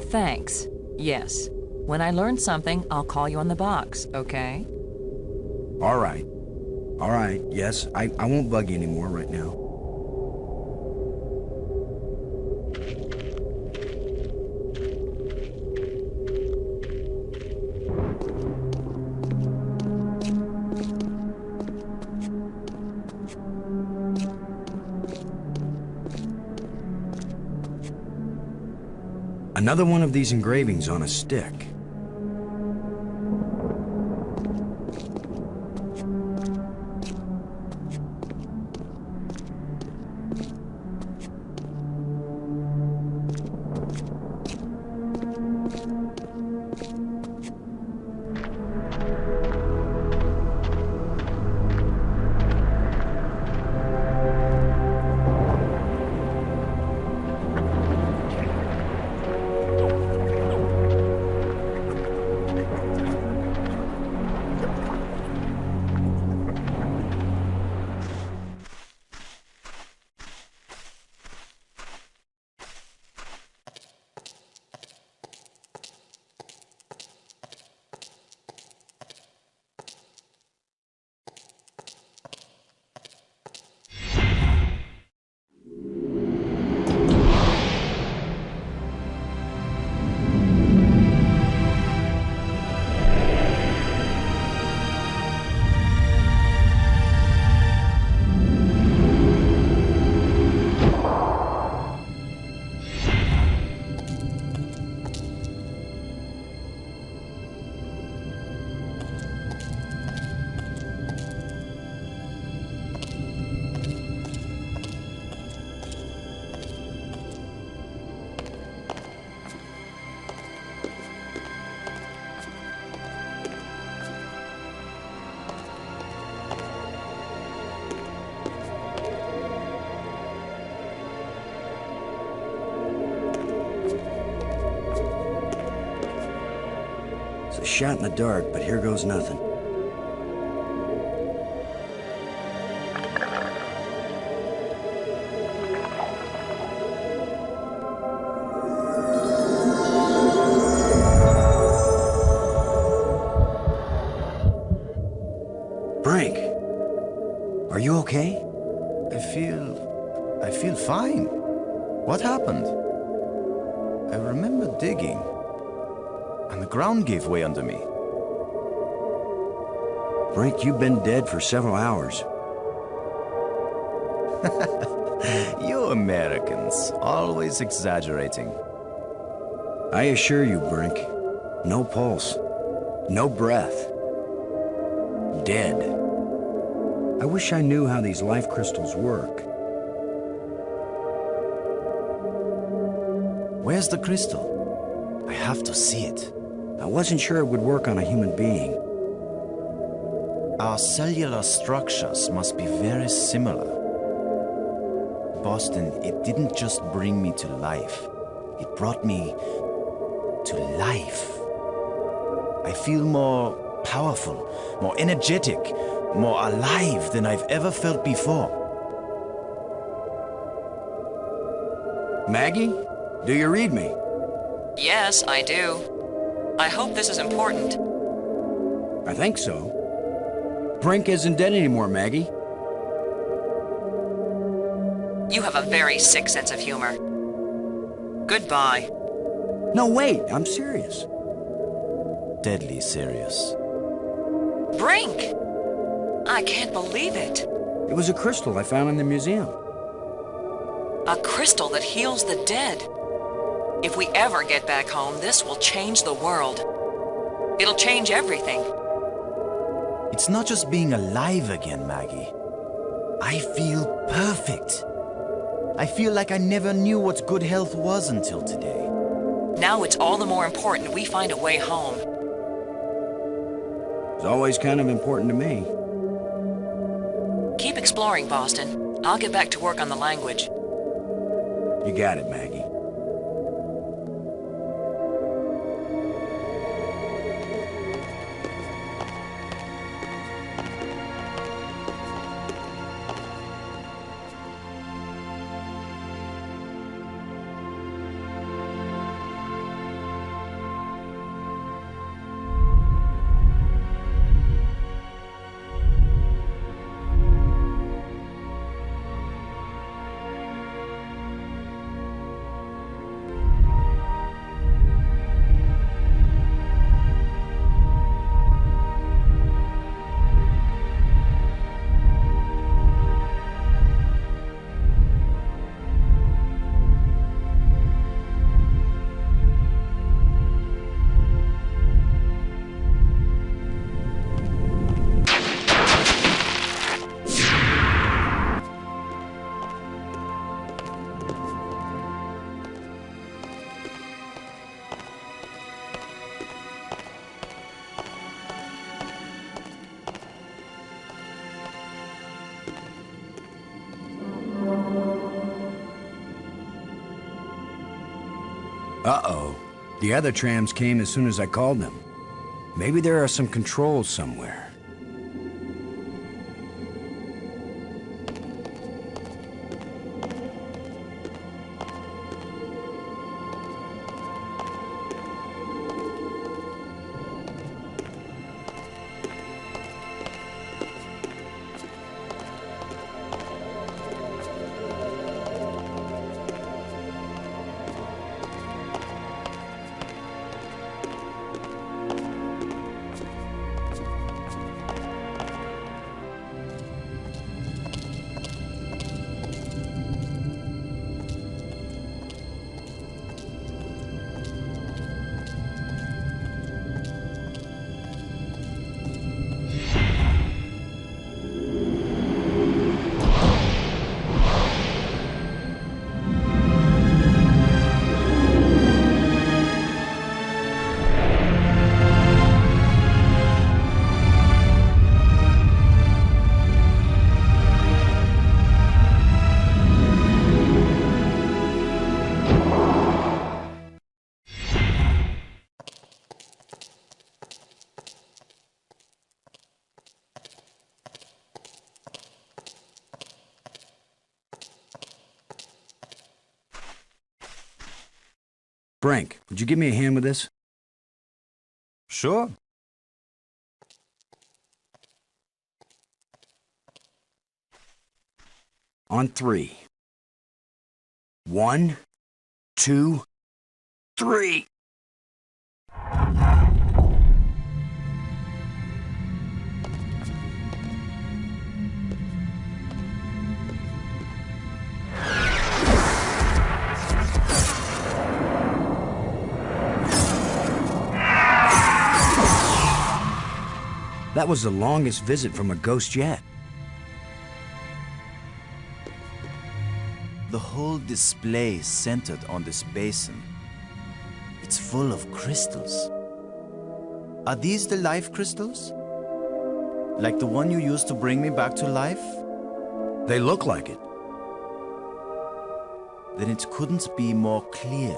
Speaker 9: Thanks. Yes. When I learn something, I'll call you on the box, okay?
Speaker 5: All right. All right, yes, I won't bug you anymore right now. Another one of these engravings on a stick. It's a shot in the dark, but here goes nothing. Brink, are you okay?
Speaker 1: I feel fine. What happened? I remember digging, and the ground gave way under me.
Speaker 5: Brink, you've been dead for several hours.
Speaker 1: You Americans, always exaggerating.
Speaker 5: I assure you, Brink, no pulse, no breath. Dead. I wish I knew how these life crystals work.
Speaker 1: Where's the crystal? I have to see it.
Speaker 5: I wasn't sure it would work on a human being.
Speaker 1: Our cellular structures must be very similar. Boston, it didn't just bring me to life. It brought me to life. I feel more powerful, more energetic, more alive than I've ever felt before.
Speaker 5: Maggie, do you read me?
Speaker 8: Yes, I do. I hope this is important.
Speaker 5: I think so. Brink isn't dead anymore, Maggie.
Speaker 8: You have a very sick sense of humor. Goodbye.
Speaker 5: No, wait, I'm serious.
Speaker 1: Deadly serious.
Speaker 8: Brink! I can't believe it.
Speaker 5: It was a crystal I found in the museum.
Speaker 8: A crystal that heals the dead. If we ever get back home, this will change the world. It'll change everything.
Speaker 1: It's not just being alive again, Maggie. I feel perfect. I feel like I never knew what good health was until today.
Speaker 8: Now it's all the more important we find a way home.
Speaker 5: It's always kind of important to me.
Speaker 8: Keep exploring, Boston. I'll get back to work on the language.
Speaker 5: You got it, Maggie. Uh-oh. The other trams came as soon as I called them. Maybe there are some controls somewhere. Brink, would you give me a hand with this?
Speaker 1: Sure.
Speaker 5: On 3. 1, 2, 3. That was the longest visit from a ghost yet.
Speaker 1: The whole display centered on this basin. It's full of crystals. Are these the life crystals? Like the one you used to bring me back to life?
Speaker 5: They look like it.
Speaker 1: Then it couldn't be more clear.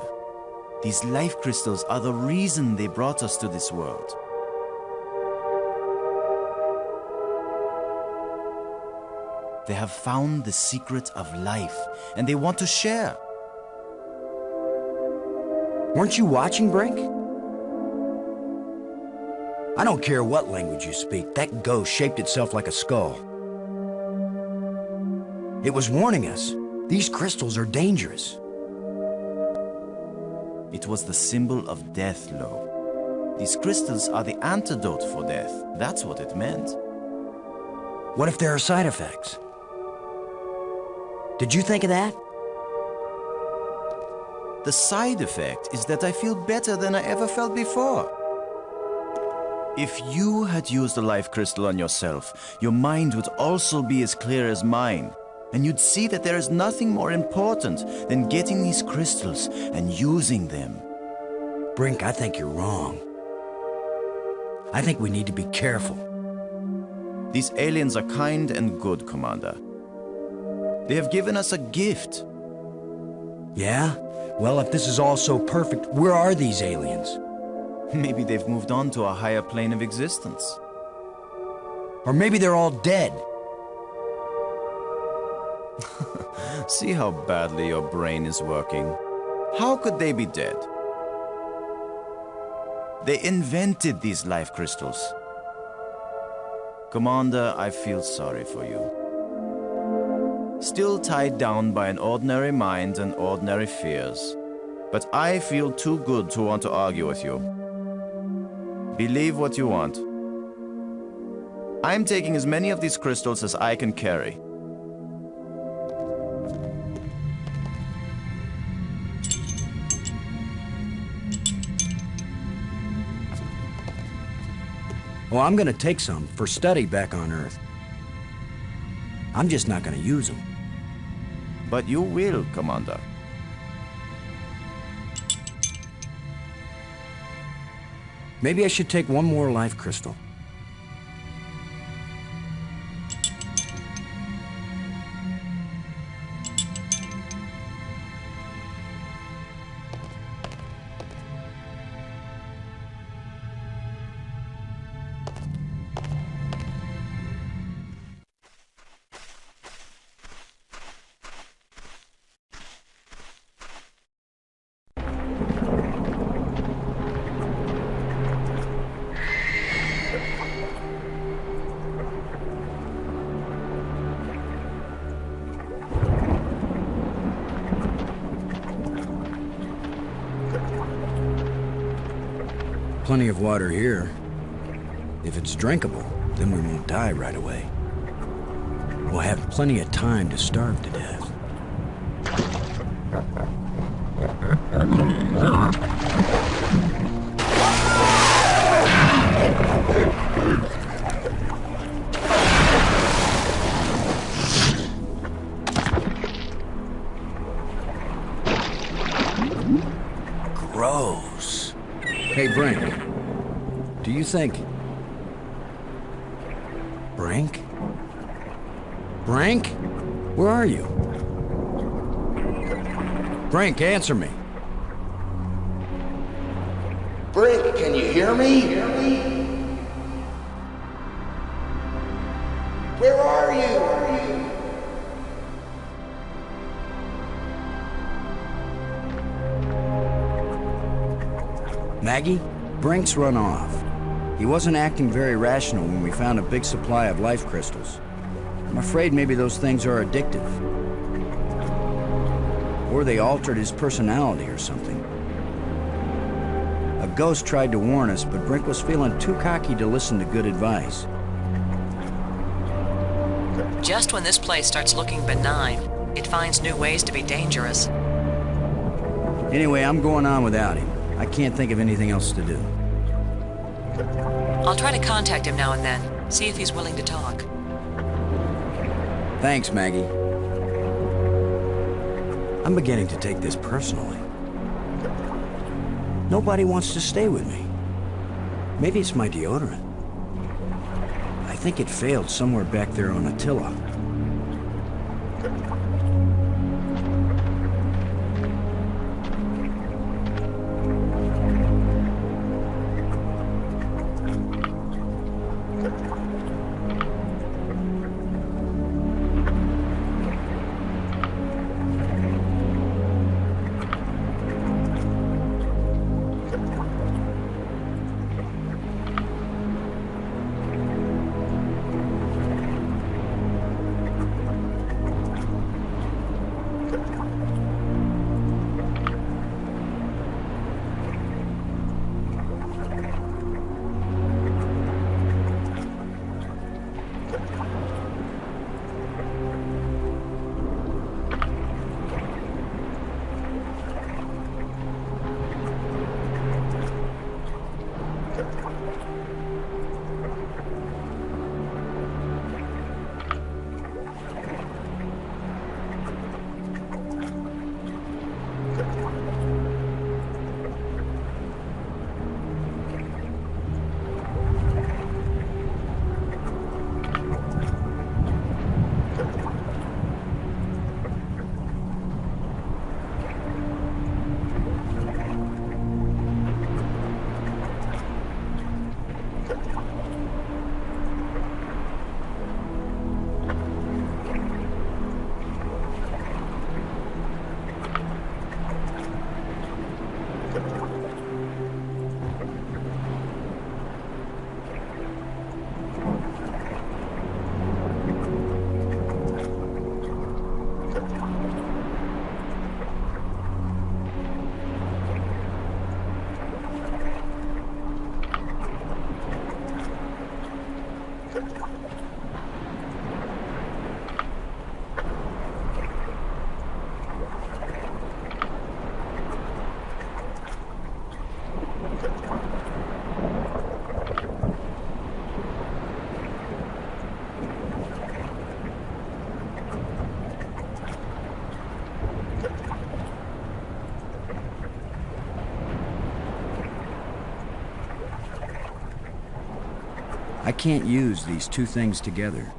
Speaker 1: These life crystals are the reason they brought us to this world. They have found the secret of life, and they want to share.
Speaker 5: Weren't you watching, Brink? I don't care what language you speak, that ghost shaped itself like a skull. It was warning us. These crystals are dangerous.
Speaker 1: It was the symbol of death, Lo. These crystals are the antidote for death. That's what it meant.
Speaker 5: What if there are side effects? Did you think of that?
Speaker 1: The side effect is that I feel better than I ever felt before. If you had used a life crystal on yourself, your mind would also be as clear as mine. And you'd see that there is nothing more important than getting these crystals and using them.
Speaker 5: Brink, I think you're wrong. I think we need to be careful.
Speaker 1: These aliens are kind and good, Commander. They have given us a gift.
Speaker 5: Yeah? Well, if this is all so perfect, where are these aliens?
Speaker 1: Maybe they've moved on to a higher plane of existence.
Speaker 5: Or maybe they're all dead.
Speaker 1: See how badly your brain is working. How could they be dead? They invented these life crystals. Commander, I feel sorry for you. Still tied down by an ordinary mind and ordinary fears. But I feel too good to want to argue with you. Believe what you want. I'm taking as many of these crystals as I can carry.
Speaker 5: Well, I'm gonna take some for study back on Earth. I'm just not gonna use them.
Speaker 1: But you will, Commander.
Speaker 5: Maybe I should take one more life crystal. Plenty of water here. If it's drinkable, then we won't die right away. We'll have plenty of time to starve to death. Gross. Hey, Brink. Do you think... Brink? Brink? Where are you? Brink, answer me.
Speaker 11: Brink, can you hear me? Where are you?
Speaker 5: Maggie? Brink's run off. He wasn't acting very rational when we found a big supply of life crystals. I'm afraid maybe those things are addictive. Or they altered his personality or something. A ghost tried to warn us, but Brink was feeling too cocky to listen to good advice.
Speaker 9: Just when this place starts looking benign, it finds new ways to be dangerous.
Speaker 5: Anyway, I'm going on without him. I can't think of anything else to do.
Speaker 9: I'll try to contact him now and then, see if he's willing to talk.
Speaker 5: Thanks, Maggie. I'm beginning to take this personally. Nobody wants to stay with me. Maybe it's my deodorant. I think it failed somewhere back there on Attila. I can't use these two things together.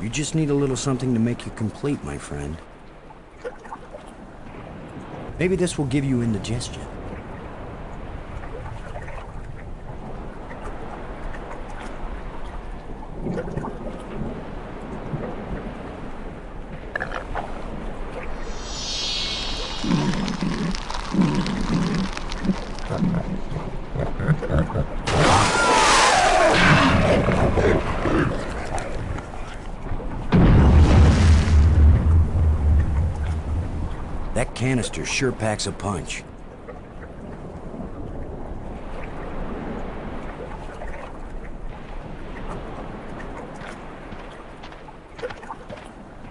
Speaker 5: You just need a little something to make you complete, my friend. Maybe this will give you indigestion. That canister sure packs a punch.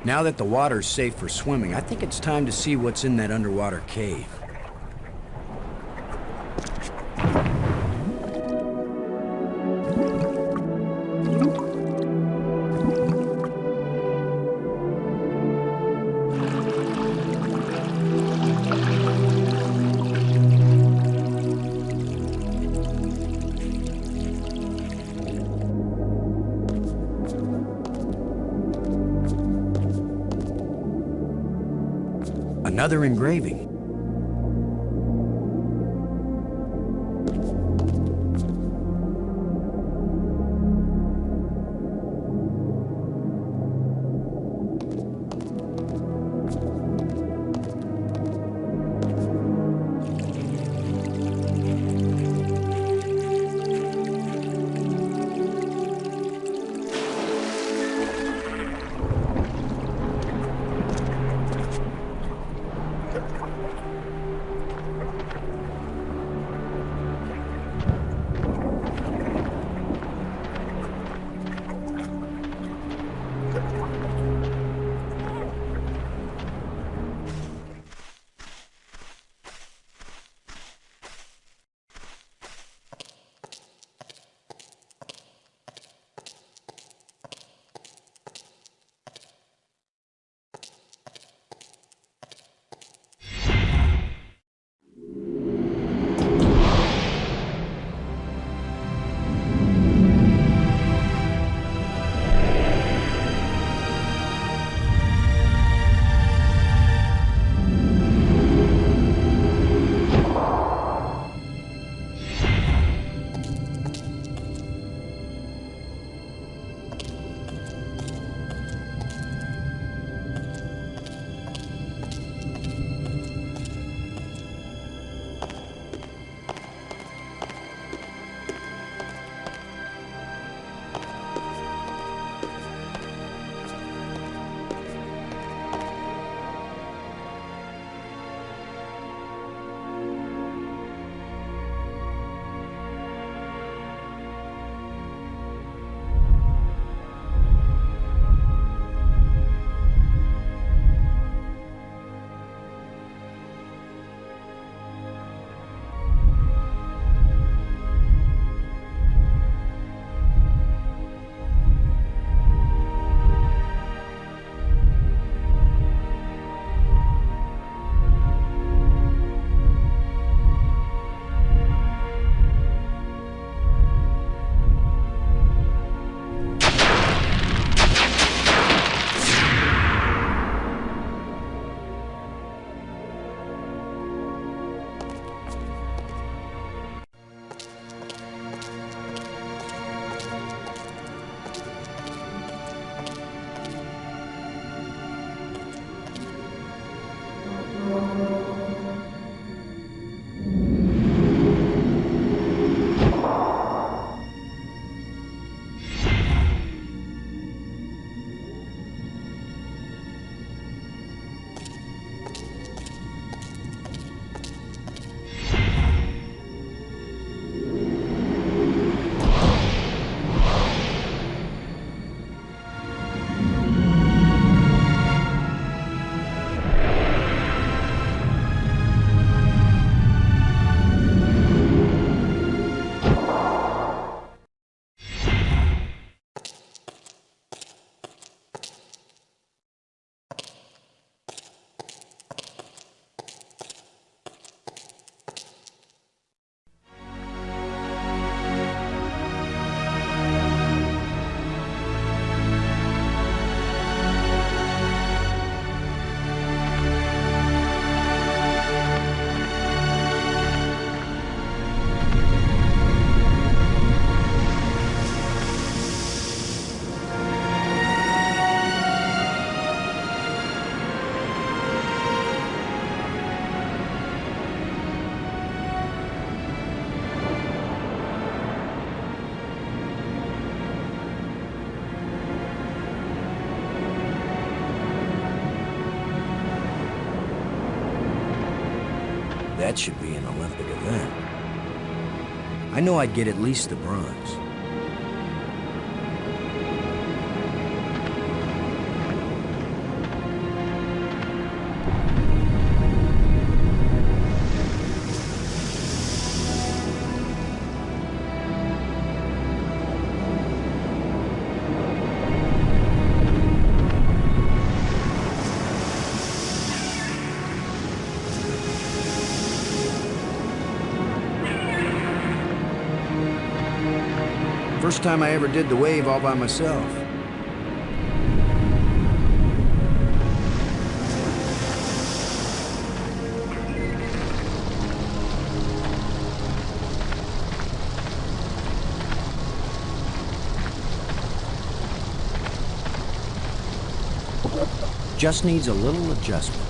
Speaker 5: Now that the water's safe for swimming, I think it's time to see what's in that underwater cave. Another engraving. That should be an Olympic event. I know I'd get at least the bronze. First time I ever did the wave all by myself. Just needs a little adjustment.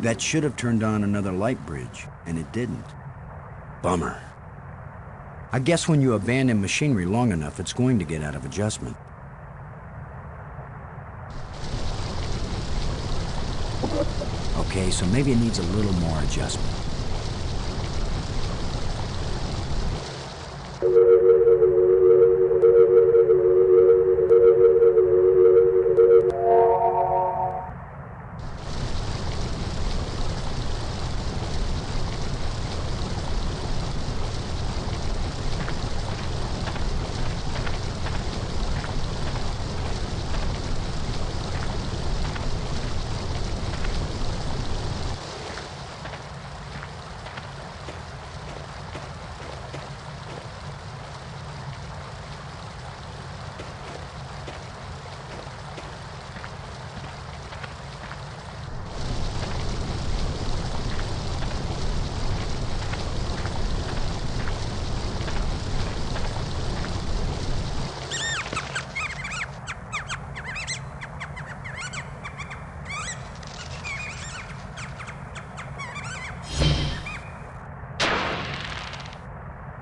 Speaker 5: That should have turned on another light bridge, and it didn't. Bummer. I guess when you abandon machinery long enough, it's going to get out of adjustment. Okay, so maybe it needs a little more adjustment.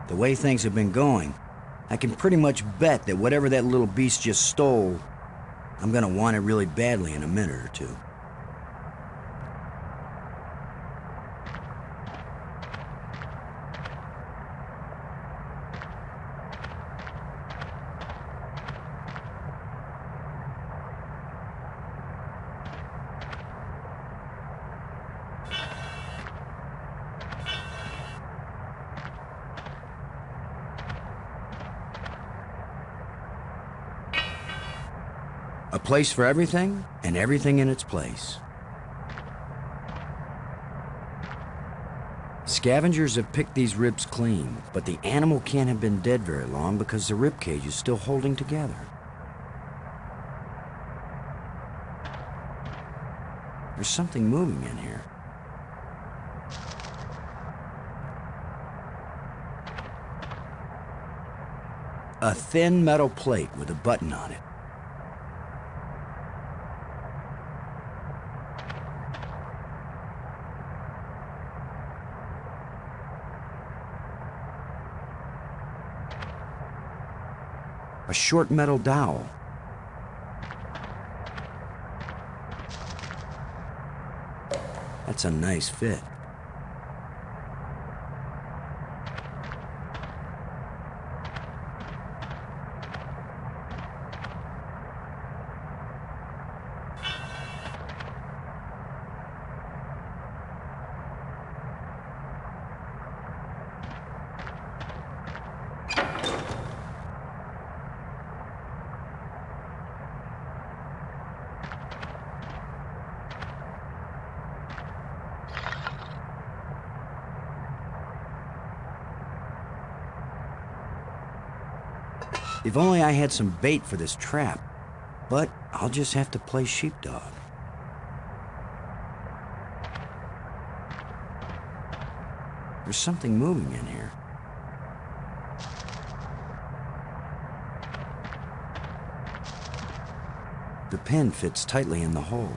Speaker 5: The way things have been going, I can pretty much bet that whatever that little beast just stole, I'm gonna want it really badly in a minute or two. A place for everything, and everything in its place. Scavengers have picked these ribs clean, but the animal can't have been dead very long because the rib cage is still holding together. There's something moving in here. A thin metal plate with a button on it. A short metal dowel. That's a nice fit. If only I had some bait for this trap, but I'll just have to play sheepdog. There's something moving in here. The pin fits tightly in the hole.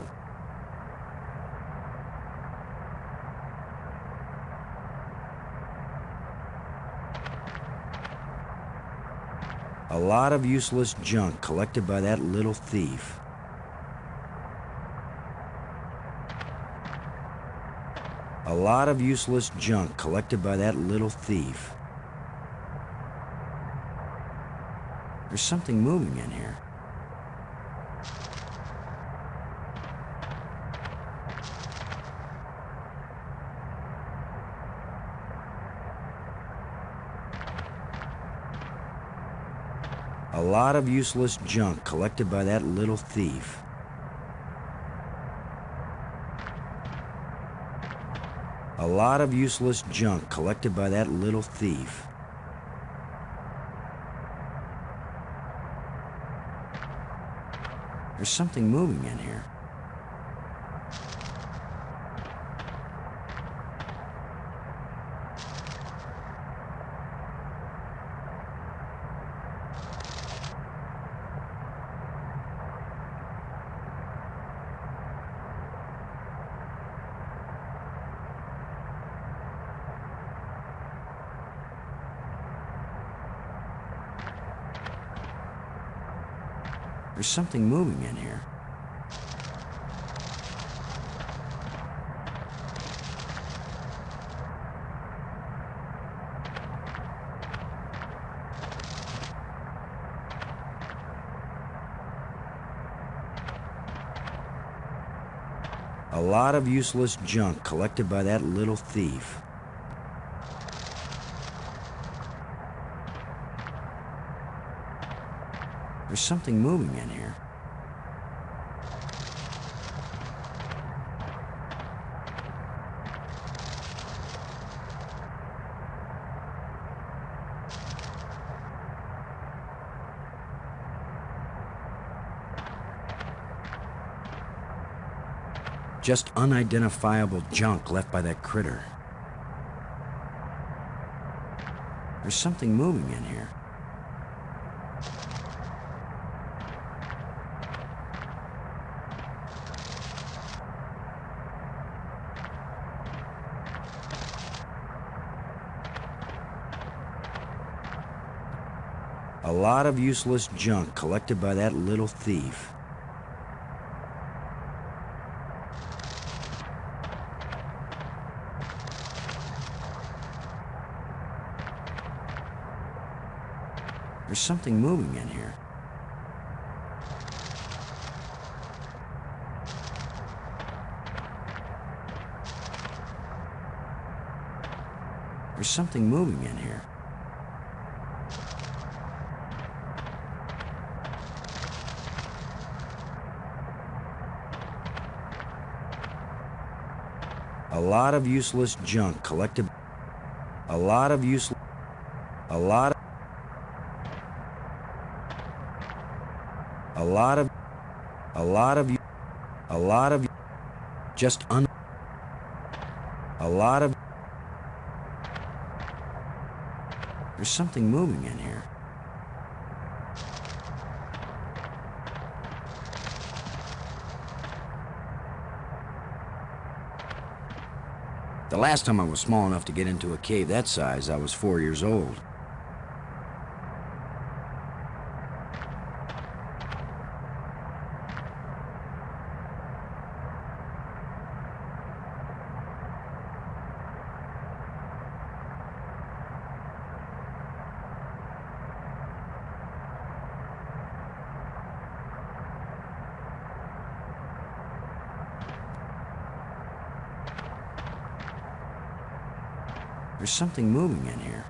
Speaker 5: A lot of useless junk collected by that little thief. A lot of useless junk collected by that little thief. There's something moving in here. A lot of useless junk collected by that little thief. A lot of useless junk collected by that little thief. There's something moving in here. There's something moving in here. A lot of useless junk collected by that little thief. There's something moving in here. Just unidentifiable junk left by that critter. There's something moving in here. A lot of useless junk collected by that little thief. There's something moving in here. There's something moving in here. A lot of useless junk collected. A lot of useless. A lot of. A lot of. A lot of. A lot of. Just un. A lot of. There's something moving in here. The last time I was small enough to get into a cave that size, I was 4 years old. There's something moving in here.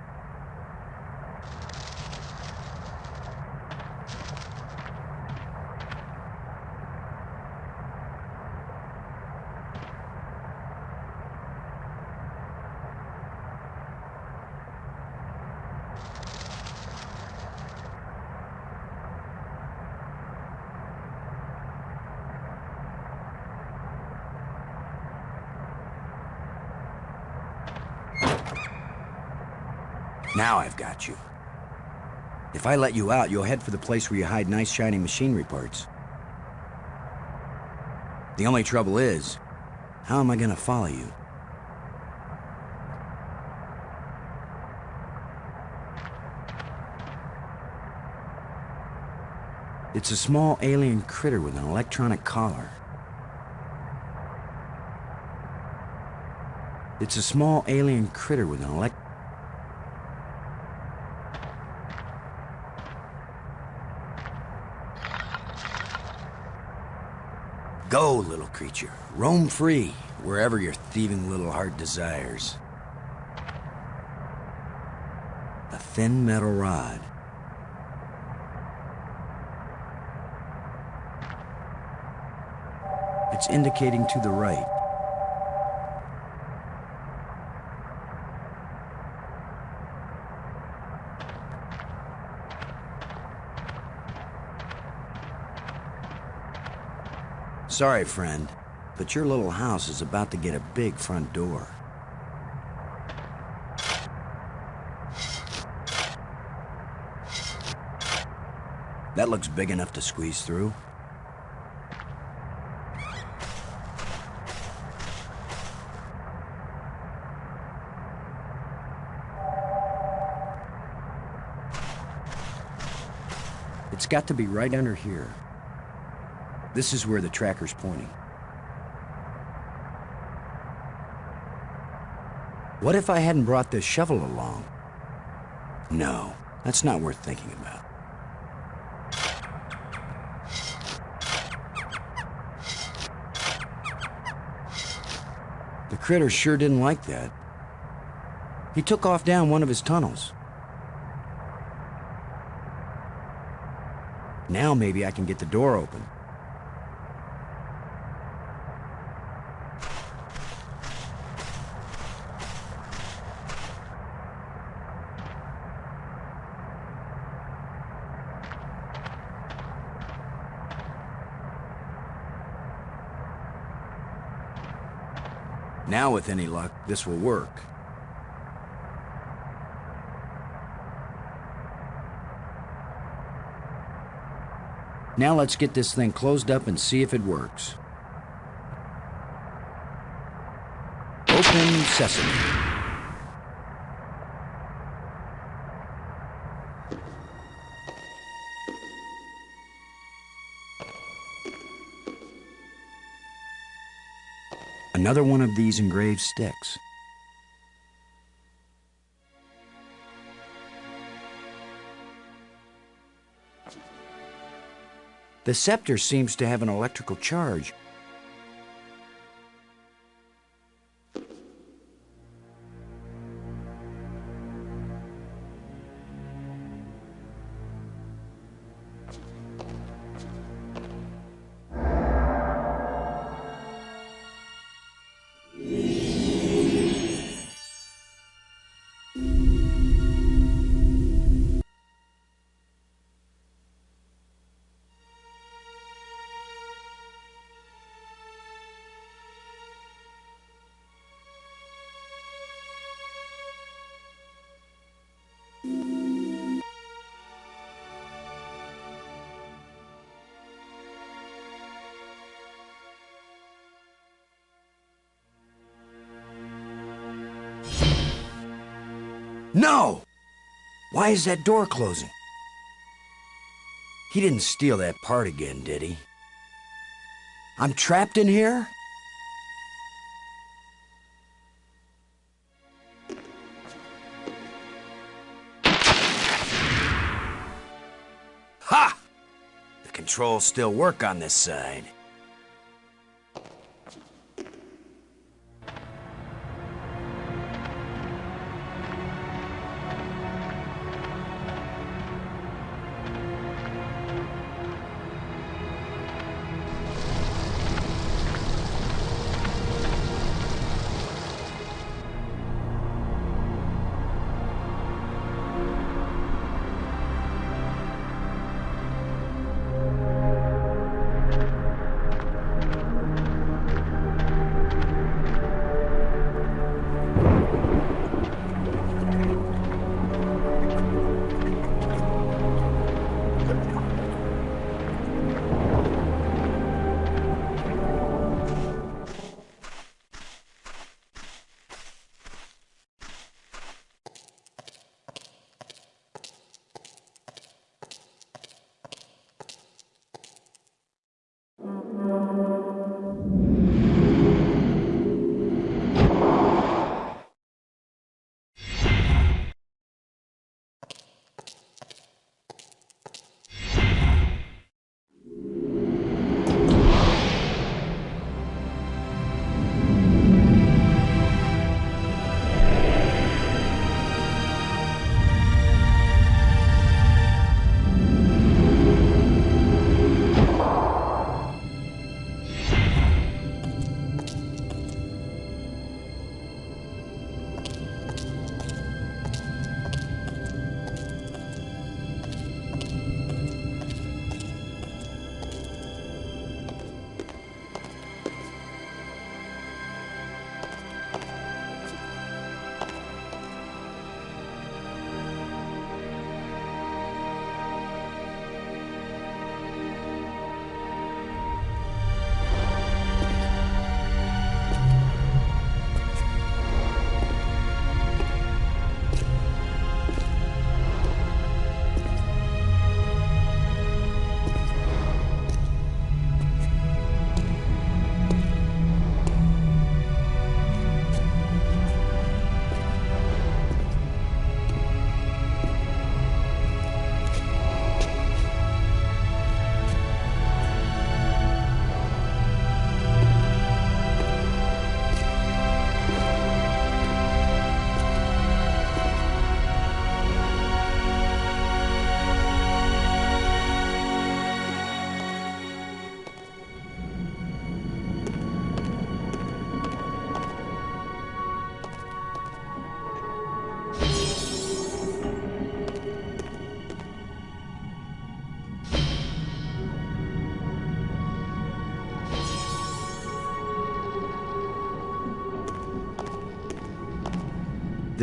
Speaker 5: Now I've got you. If I let you out, you'll head for the place where you hide nice shiny machinery parts. The only trouble is, how am I gonna follow you? It's a small alien critter with an electronic collar. It's a small alien critter with an Go, little creature. Roam free, wherever your thieving little heart desires. A thin metal rod. It's indicating to the right. Sorry, friend, but your little house is about to get a big front door. That looks big enough to squeeze through. It's got to be right under here. This is where the tracker's pointing. What if I hadn't brought this shovel along? No, that's not worth thinking about. The critter sure didn't like that. He took off down one of his tunnels. Now maybe I can get the door open. Now, with any luck, this will work. Now let's get this thing closed up and see if it works. Open sesame. Another one of these engraved sticks. The scepter seems to have an electrical charge. No! Why is that door closing? He didn't steal that part again, did he? I'm trapped in here? Ha! The controls still work on this side.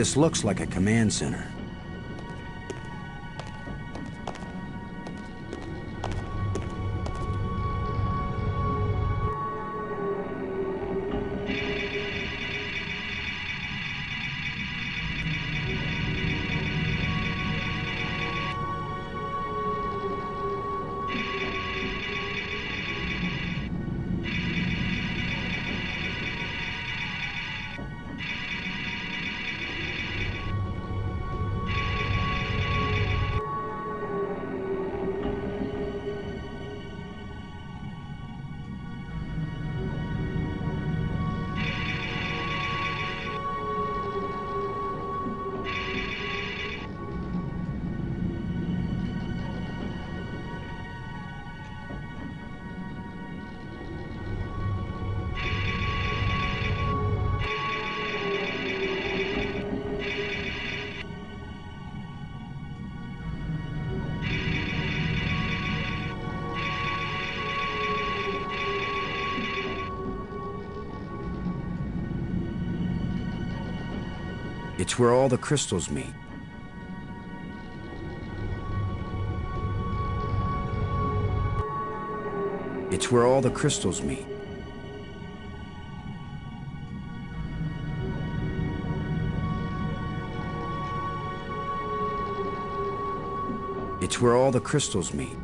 Speaker 5: This looks like a command center. It's where all the crystals meet. It's where all the crystals meet. It's where all the crystals meet.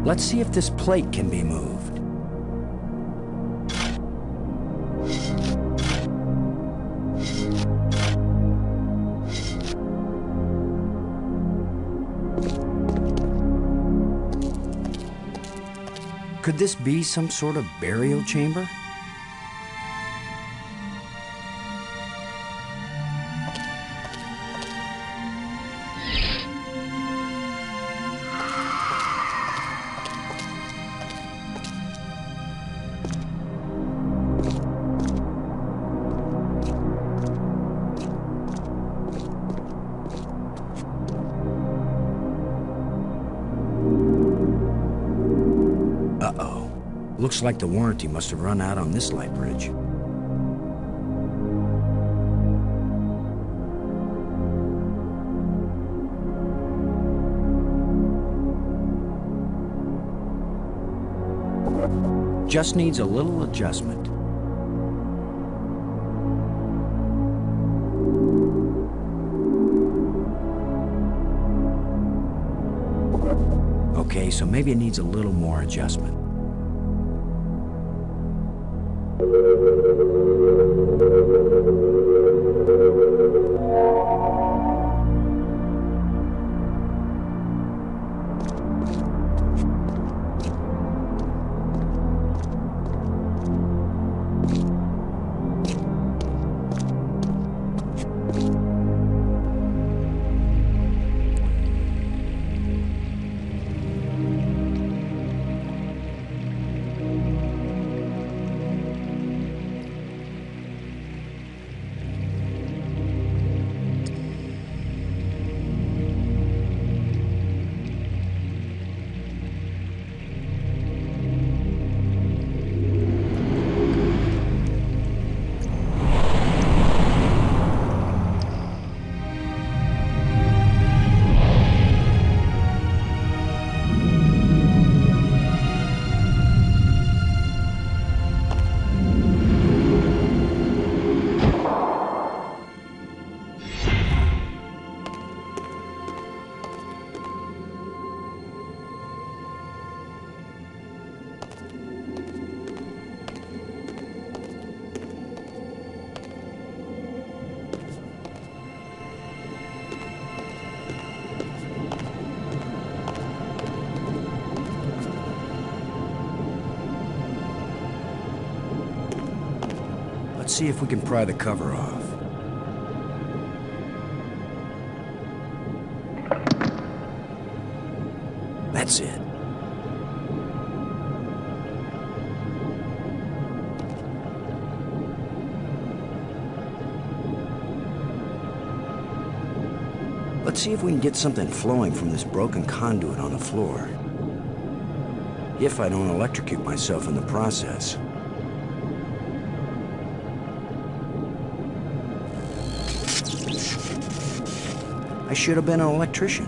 Speaker 5: Let's see if this plate can be moved. Could this be some sort of burial chamber? Looks like the warranty must have run out on this light bridge. Just needs a little adjustment. Okay, so maybe it needs a little more adjustment. Let's see if we can pry the cover off. That's it. Let's see if we can get something flowing from this broken conduit on the floor. If I don't electrocute myself in the process. I should have been an electrician.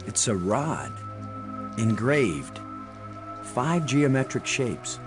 Speaker 5: It's a rod, engraved, 5 geometric shapes.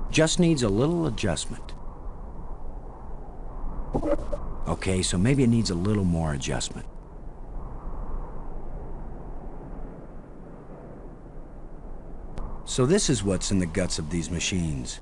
Speaker 5: Just needs a little adjustment. Okay, so maybe it needs a little more adjustment. So this is what's in the guts of these machines.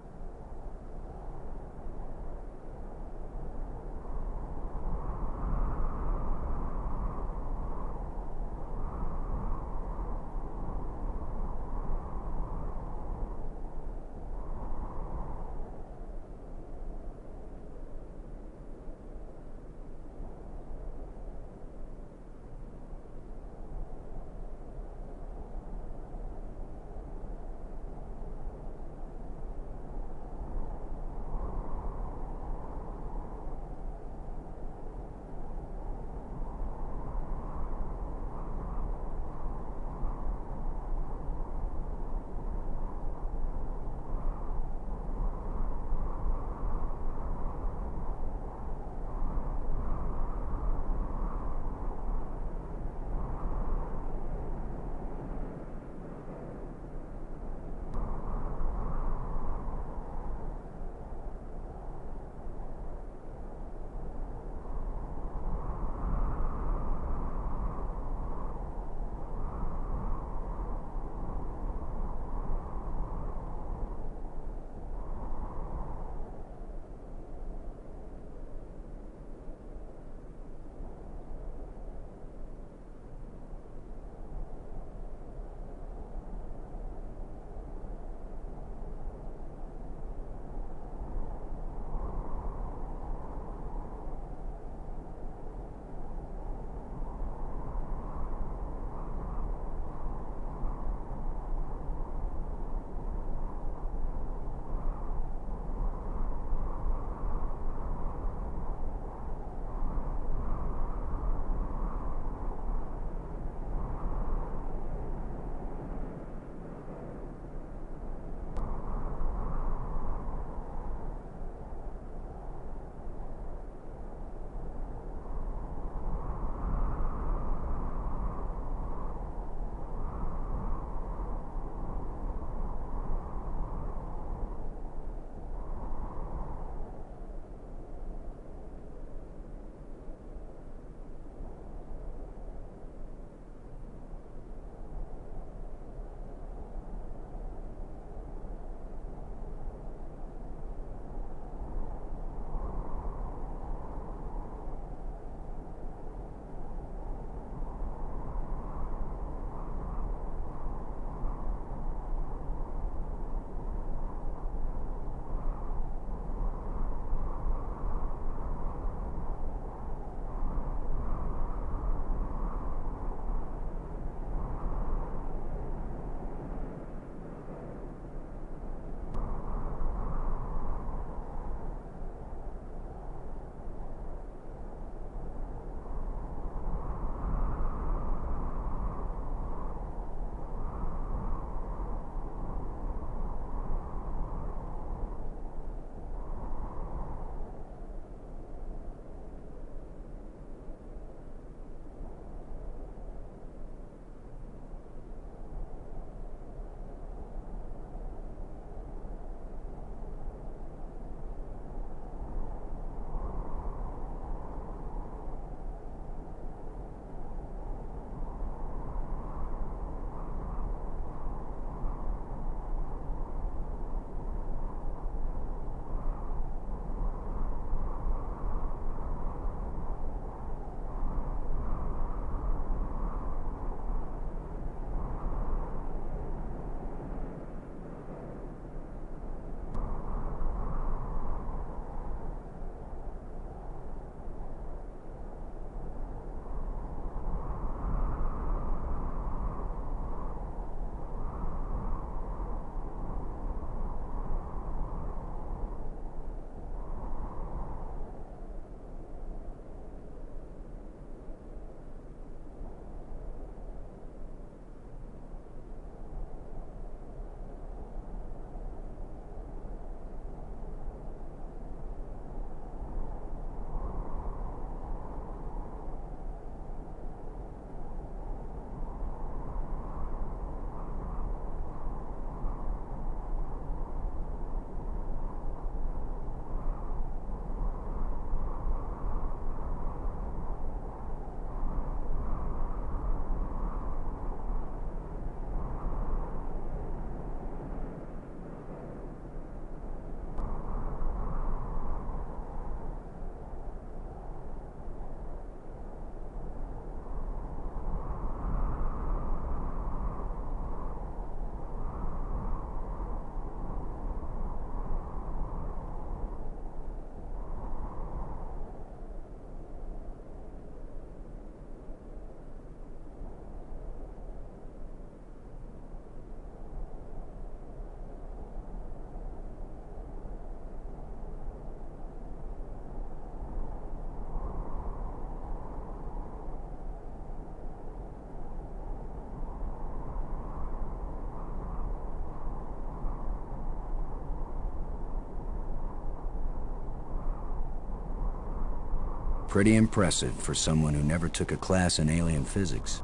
Speaker 5: pretty impressive for someone who never took a class in alien physics.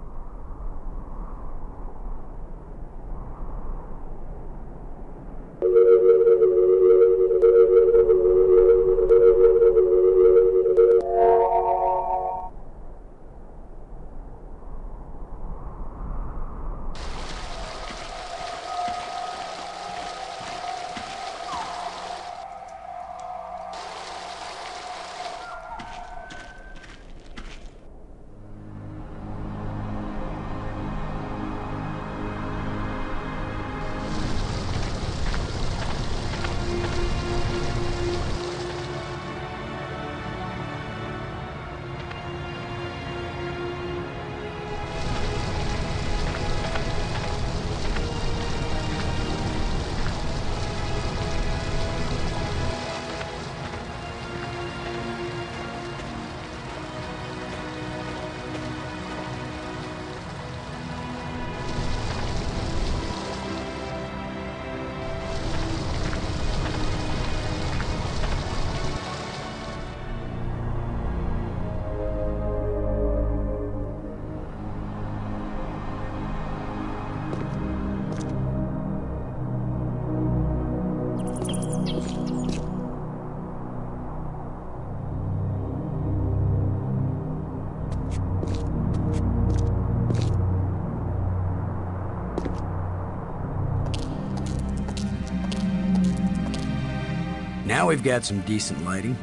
Speaker 5: Now we've got some decent lighting.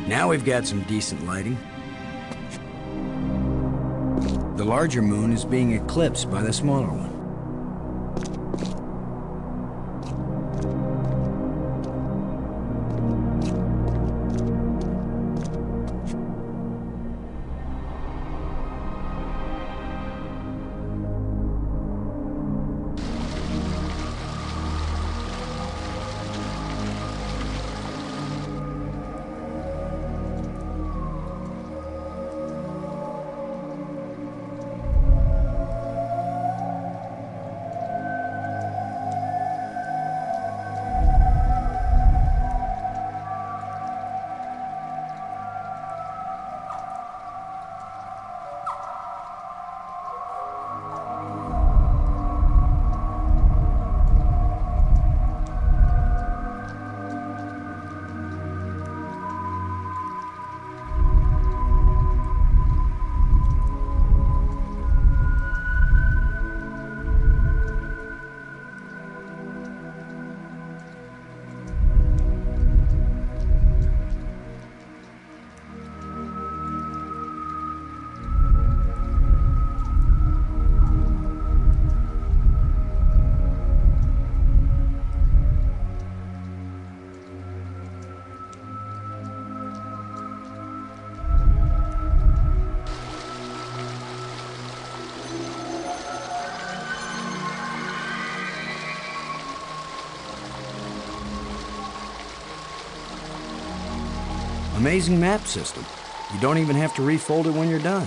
Speaker 5: Now we've got some decent lighting. The larger moon is being eclipsed by the smaller one. Amazing map system. You don't even have to refold it when you're done.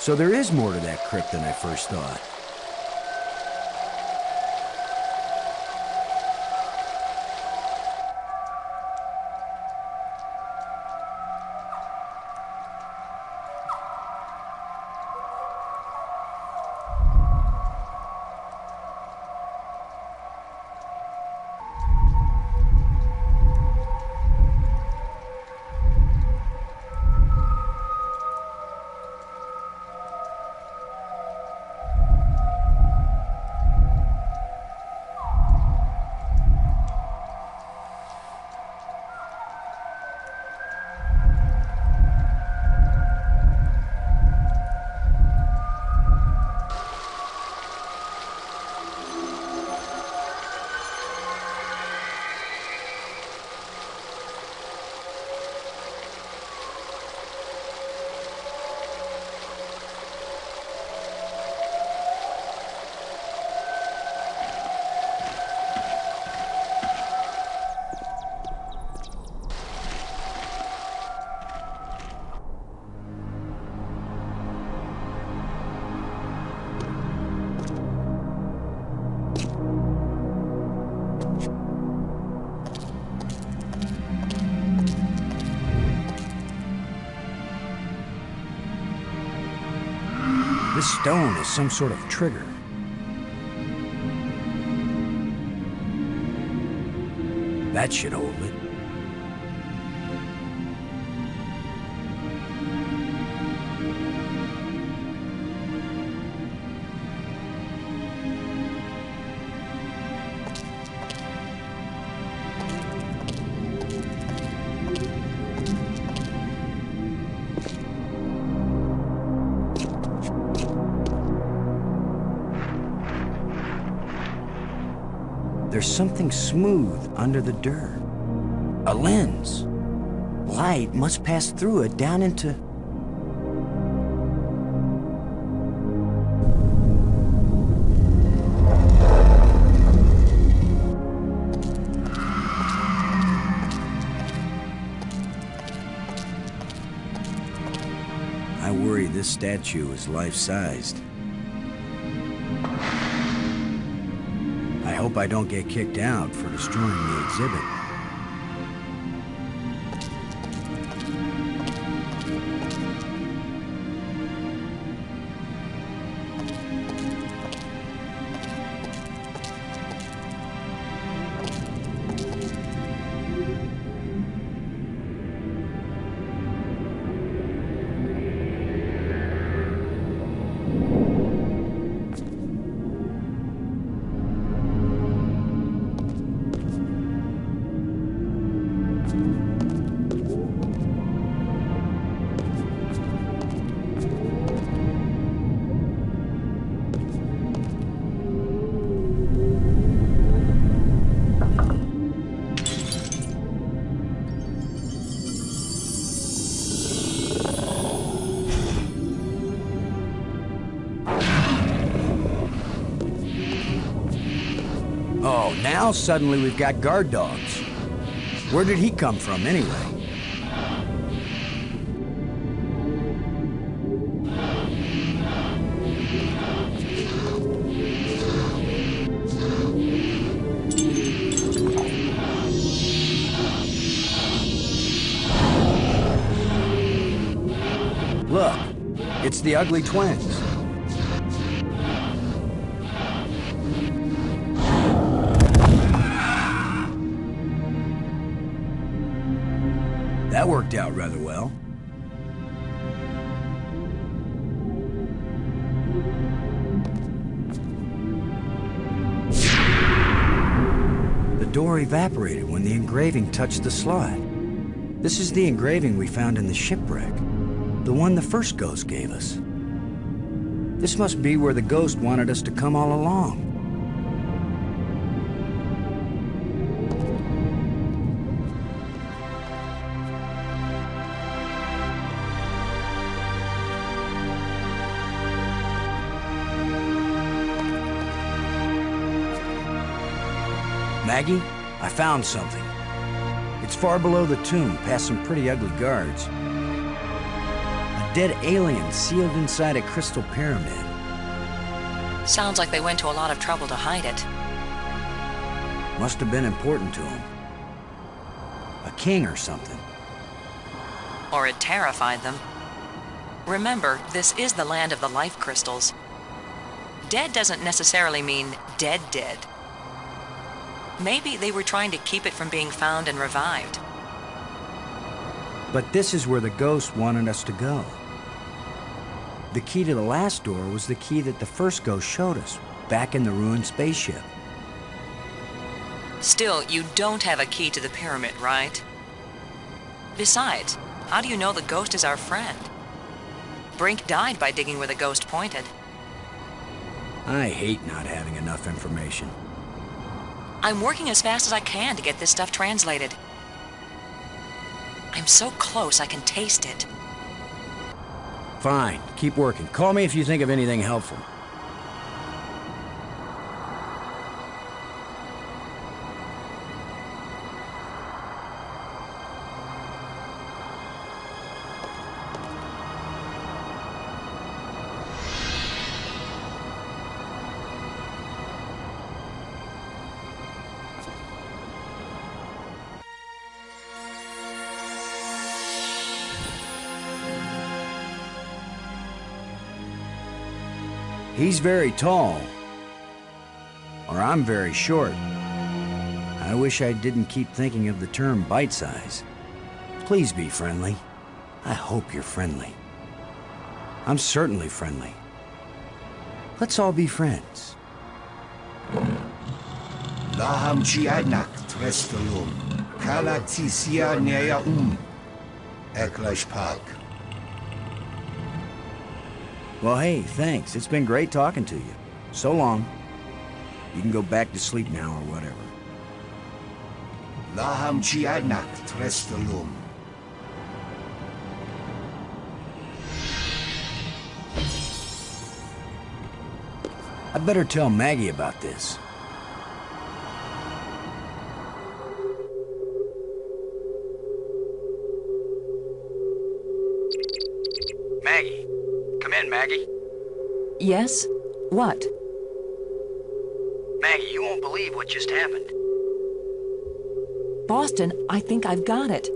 Speaker 5: So there is more to that crypt than I first thought. This stone is some sort of trigger. That should hold it. There's something smooth under the dirt. A lens. Light must pass through it down into... I worry this statue is life-sized. I hope I don't get kicked out for destroying the exhibit. Oh, now suddenly we've got guard dogs. Where did he come from, anyway? Look, it's the ugly twins. That worked out rather well. The door evaporated when the engraving touched the slot. This is the engraving we found in the shipwreck. The one the first ghost gave us. This must be where the ghost wanted us to come all along. Maggie, I found something. It's far below the tomb, past some pretty ugly guards. A dead alien sealed inside a crystal pyramid.
Speaker 8: Sounds like they went to a lot of trouble to hide it.
Speaker 5: Must have been important to him. A king or something.
Speaker 8: Or it terrified them. Remember, this is the land of the life crystals. Dead doesn't necessarily mean dead dead. Maybe they were trying to keep it from being found and revived.
Speaker 5: But this is where the ghost wanted us to go. The key to the last door was the key that the first ghost showed us, back in the ruined spaceship.
Speaker 8: Still, you don't have a key to the pyramid, right? Besides, how do you know the ghost is our friend? Brink died by digging where the ghost pointed.
Speaker 5: I hate not having enough information.
Speaker 8: I'm working as fast as I can to get this stuff translated. I'm so close I can taste it.
Speaker 5: Fine, keep working. Call me if you think of anything helpful. He's very tall. Or I'm very short. I wish I didn't keep thinking of the term bite size. Please be friendly. I hope you're friendly. I'm certainly friendly. Let's all be friends.
Speaker 11: Laham Chianak Trestelum, Kalatisia Nea Eklash Park.
Speaker 5: Well, hey, thanks. It's been great talking to you. So long. You can go back to sleep now or whatever.
Speaker 11: Laham Chianak Trestelum.
Speaker 5: I'd better tell Maggie about this.
Speaker 3: Maggie. Come in, Maggie.
Speaker 9: Yes? What?
Speaker 3: Maggie, you won't believe what just happened.
Speaker 9: Boston, I think I've got it.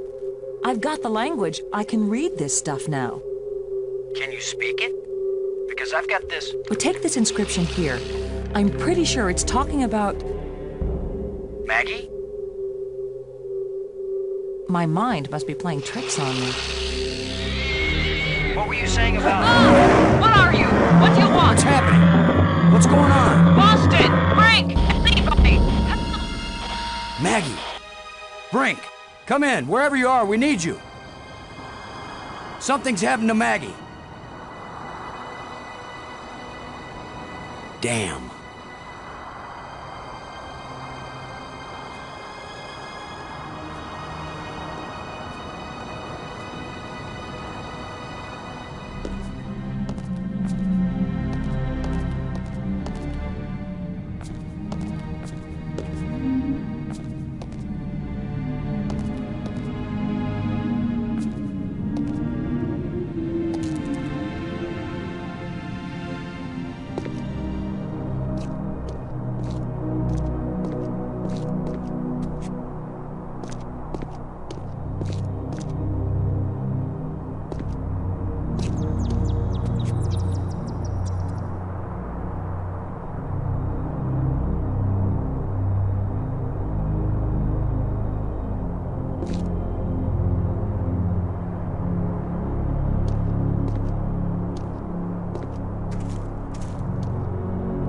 Speaker 9: I've got the language. I can read this stuff now.
Speaker 3: Can you speak it? Because I've got this...
Speaker 9: But take this inscription here. I'm pretty sure it's talking about...
Speaker 3: Maggie?
Speaker 9: My mind must be playing tricks on me.
Speaker 3: What were you saying about...
Speaker 8: Ah! What are you? What do you want?
Speaker 5: What's happening? What's going on?
Speaker 8: Boston! Brink! Anybody!
Speaker 5: Maggie! Brink! Come in! Wherever you are, we need you! Something's happened to Maggie. Damn.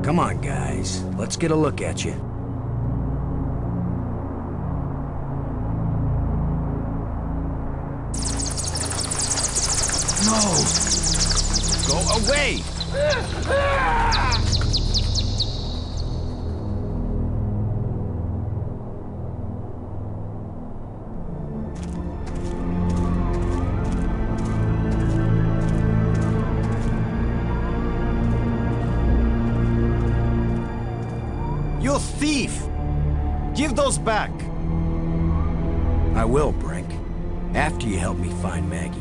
Speaker 5: Come on, guys. Let's get a look at you.
Speaker 1: No! Go away! You thief! Give those back!
Speaker 5: I will, Brink. After you help me find Maggie.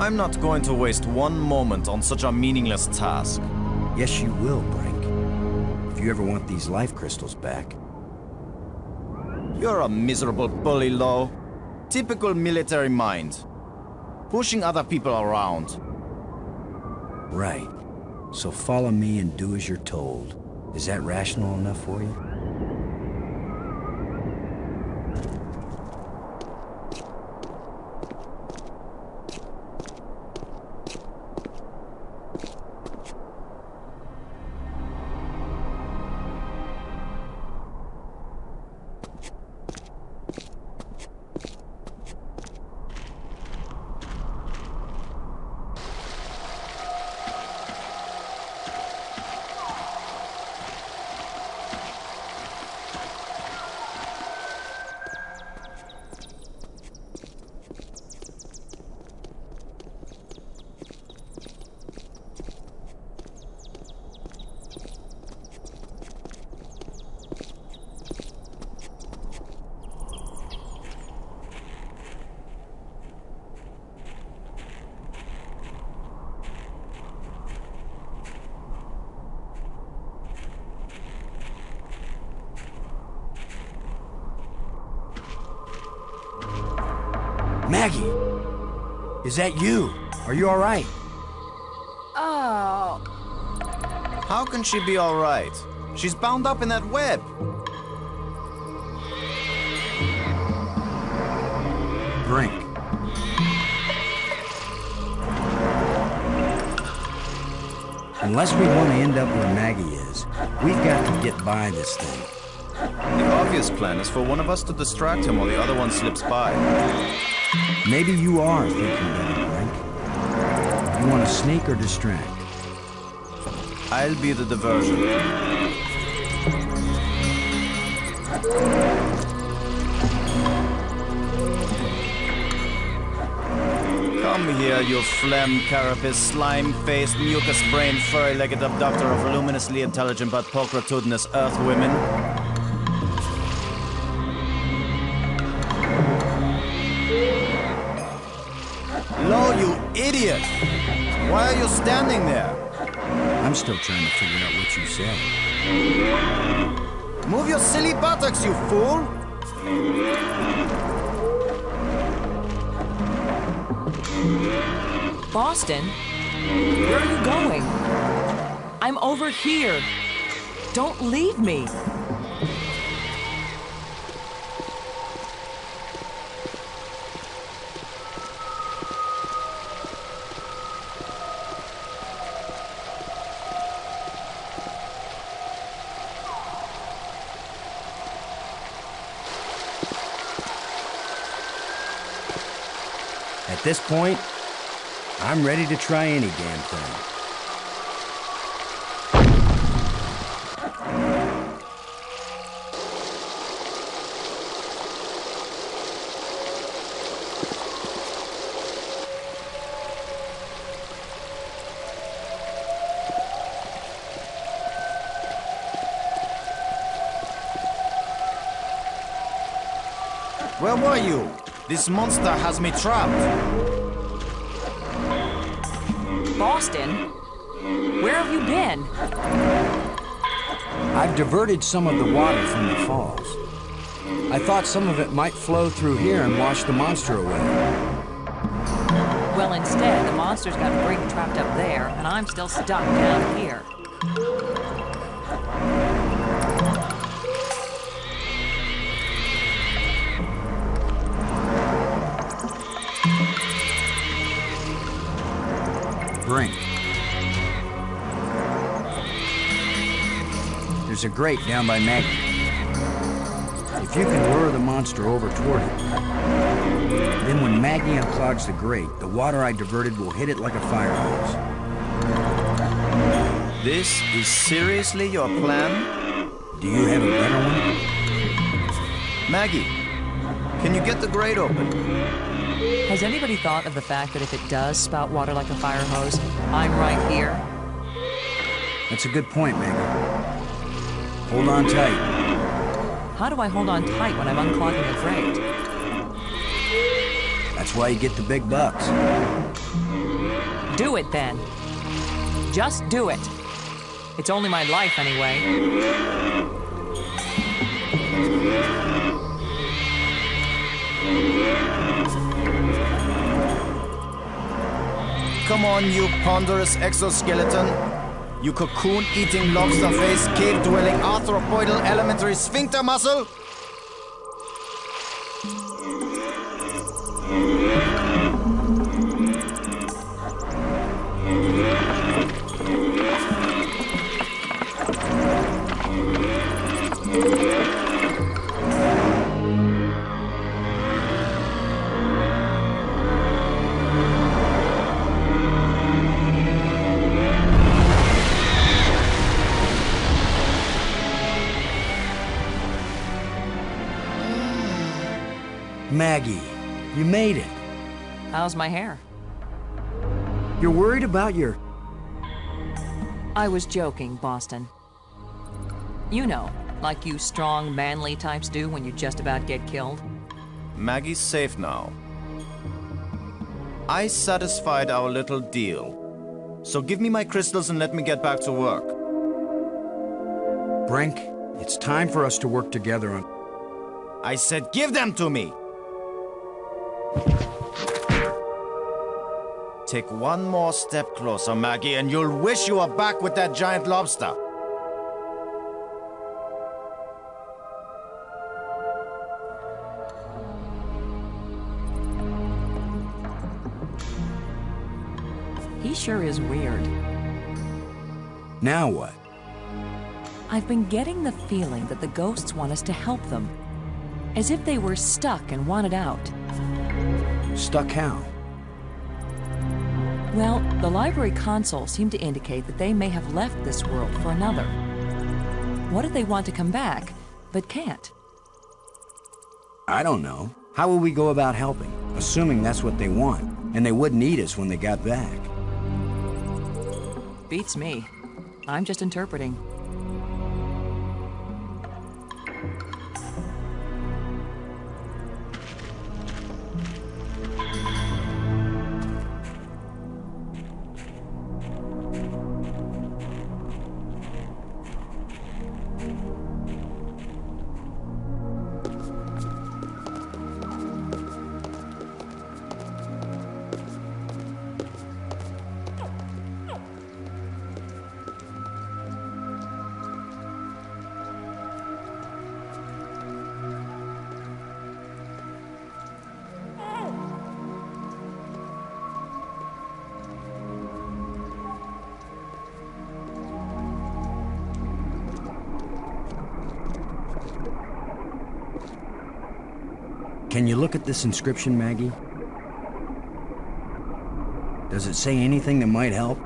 Speaker 1: I'm not going to waste one moment on such a meaningless task.
Speaker 5: Yes, you will, Brink. If you ever want these life crystals back.
Speaker 1: You're a miserable bully, Lo. Typical military mind. Pushing other people around.
Speaker 5: Right. So follow me and do as you're told. Is that rational enough for you? Maggie! Is that you? Are you all right?
Speaker 9: Oh.
Speaker 1: How can she be all right? She's bound up in that web.
Speaker 5: Brink. Unless we want to end up where Maggie is, we've got to get by this thing.
Speaker 1: The obvious plan is for one of us to distract him while the other one slips by.
Speaker 5: Maybe you are thinking better, Brink. You want to sneak or distract?
Speaker 1: I'll be the diversion. Come here, you phlegm, carapace, slime-faced, mucus-brained, furry-legged abductor of voluminously intelligent but pulchritudinous earthwomen. Lo, you idiot! Why are you standing there?
Speaker 5: I'm still trying to figure out what you said.
Speaker 1: Move your silly buttocks, you fool!
Speaker 9: Boston? Where are you going? I'm over here. Don't leave me.
Speaker 5: At this point, I'm ready to try any damn thing.
Speaker 1: Where were you? This monster has me trapped.
Speaker 9: Boston? Where have you been?
Speaker 5: I've diverted some of the water from the falls. I thought some of it might flow through here and wash the monster away.
Speaker 9: Well, instead, the monster's got Brink trapped up there, and I'm still stuck down here.
Speaker 5: Brink. There's a grate down by Maggie. If you can lure the monster over toward it, then when Maggie unclogs the grate, the water I diverted will hit it like a fire hose.
Speaker 1: This is seriously your plan?
Speaker 5: Do you have a better one?
Speaker 1: Maggie, can you get the grate open?
Speaker 9: Has anybody thought of the fact that if it does spout water like a fire hose, I'm right here?
Speaker 5: That's a good point, Maggie. Hold on tight.
Speaker 9: How do I hold on tight when I'm unclogging a grate?
Speaker 5: That's why you get the big bucks.
Speaker 9: Do it then. Just do it. It's only my life anyway.
Speaker 1: Come on, you ponderous exoskeleton. You cocoon-eating lobster face, cave-dwelling arthropoidal elementary sphincter muscle.
Speaker 5: Maggie, you made it.
Speaker 9: How's my hair?
Speaker 5: You're worried about your...
Speaker 9: I was joking, Boston. You know, like you strong, manly types do when you just about get killed.
Speaker 1: Maggie's safe now. I satisfied our little deal. So give me my crystals and let me get back to work.
Speaker 5: Brink, it's time for us to work together on...
Speaker 1: I said give them to me! Take one more step closer, Maggie, and you'll wish you were back with that giant lobster.
Speaker 9: He sure is weird.
Speaker 5: Now what?
Speaker 9: I've been getting the feeling that the ghosts want us to help them. As if they were stuck and wanted out.
Speaker 5: Stuck how?
Speaker 9: Well, the library console seemed to indicate that they may have left this world for another. What if they want to come back, but can't?
Speaker 5: I don't know. How will we go about helping, assuming that's what they want, and they wouldn't eat us when they got back?
Speaker 9: Beats me. I'm just interpreting.
Speaker 5: Can you look at this inscription, Maggie? Does it say anything that might help?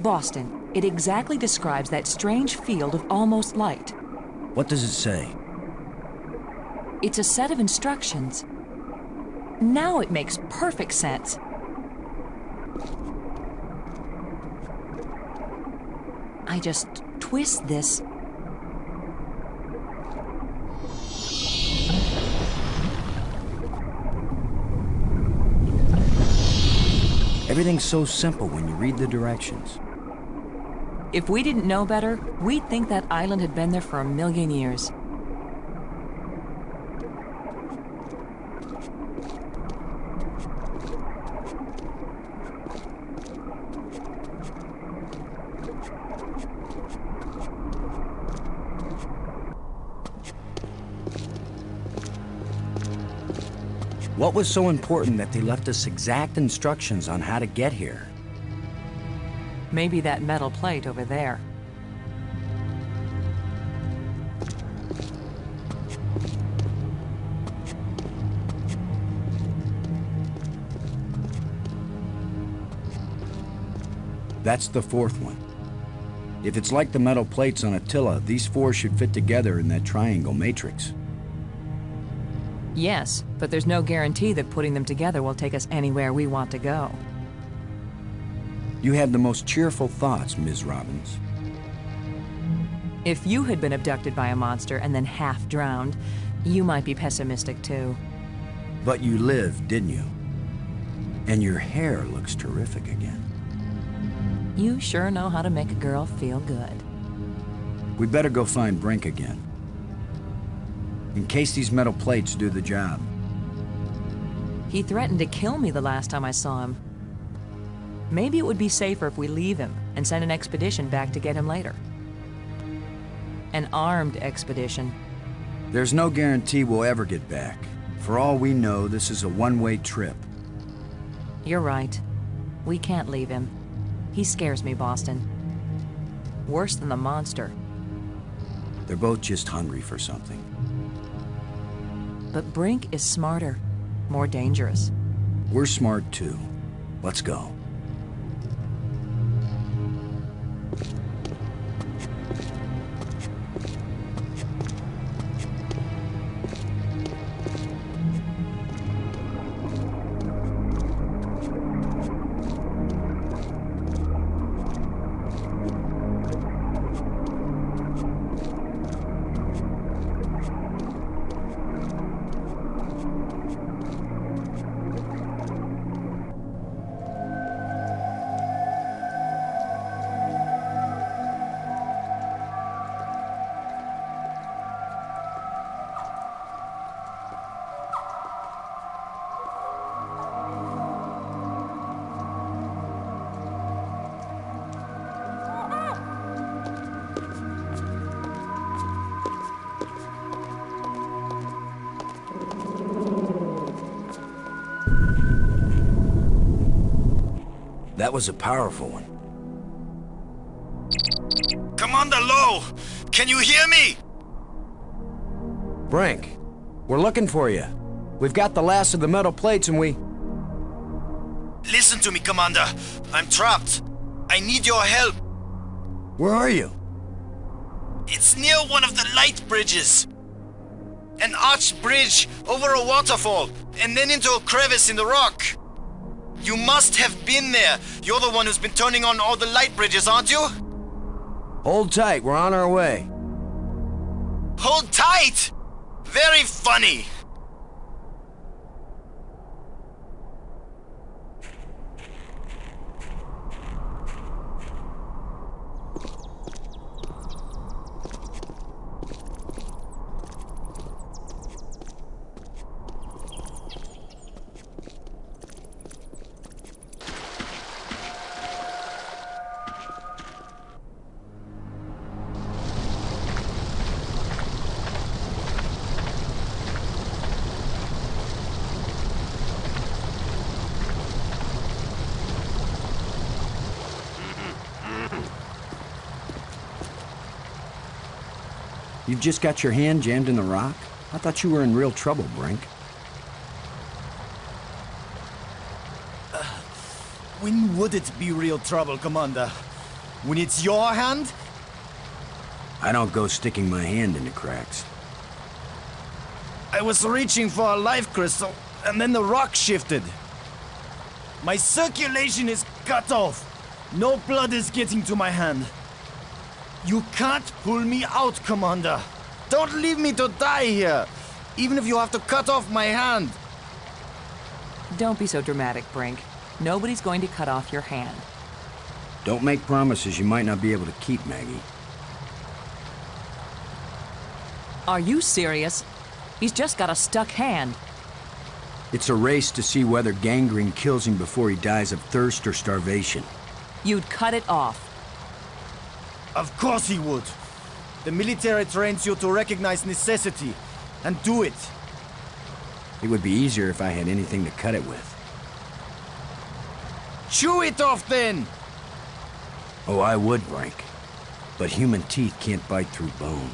Speaker 9: Boston, it exactly describes that strange field of almost light.
Speaker 5: What does it say?
Speaker 9: It's a set of instructions. Now it makes perfect sense. I just twist this.
Speaker 5: Everything's so simple when you read the directions.
Speaker 9: If we didn't know better, we'd think that island had been there for 1,000,000 years.
Speaker 5: What was so important that they left us exact instructions on how to get here?
Speaker 9: Maybe that metal plate over there.
Speaker 5: That's the fourth one. If it's like the metal plates on Attila, these four should fit together in that triangle matrix.
Speaker 9: Yes, but there's no guarantee that putting them together will take us anywhere we want to go.
Speaker 5: You have the most cheerful thoughts, Ms. Robbins.
Speaker 9: If you had been abducted by a monster and then half drowned, you might be pessimistic too.
Speaker 5: But you lived, didn't you? And your hair looks terrific again.
Speaker 9: You sure know how to make a girl feel good.
Speaker 5: We better go find Brink again. In case these metal plates do the job.
Speaker 9: He threatened to kill me the last time I saw him. Maybe it would be safer if we leave him and send an expedition back to get him later. An armed expedition.
Speaker 5: There's no guarantee we'll ever get back. For all we know, this is a one-way trip.
Speaker 9: You're right. We can't leave him. He scares me, Boston. Worse than the monster.
Speaker 5: They're both just hungry for something.
Speaker 9: But Brink is smarter, more dangerous.
Speaker 5: We're smart too. Let's go. That was a powerful one.
Speaker 1: Commander Lowe! Can you hear me?
Speaker 10: Brink, we're looking for you. We've got the last of the metal plates and we...
Speaker 1: Listen to me, Commander. I'm trapped. I need your help.
Speaker 10: Where are you?
Speaker 1: It's near one of the light bridges. An arched bridge over a waterfall, and then into a crevice in the rock. You must have been there. You're the one who's been turning on all the light bridges, aren't you?
Speaker 10: Hold tight, we're on our way.
Speaker 1: Hold tight! Very funny.
Speaker 5: You've just got your hand jammed in the rock? I thought you were in real trouble, Brink.
Speaker 1: When would it be real trouble, Commander? When it's your hand?
Speaker 5: I don't go sticking my hand in the cracks.
Speaker 1: I was reaching for a life crystal, and then the rock shifted. My circulation is cut off. No blood is getting to my hand. You can't pull me out, Commander. Don't leave me to die here, even if you have to cut off my hand.
Speaker 9: Don't be so dramatic, Brink. Nobody's going to cut off your hand.
Speaker 5: Don't make promises you might not be able to keep, Maggie.
Speaker 9: Are you serious? He's just got a stuck hand.
Speaker 5: It's a race to see whether gangrene kills him before he dies of thirst or starvation.
Speaker 9: You'd cut it off.
Speaker 1: Of course he would. The military trains you to recognize necessity and do it.
Speaker 5: It would be easier if I had anything to cut it with.
Speaker 1: Chew it off then!
Speaker 5: Oh, I would, Brink. But human teeth can't bite through bone.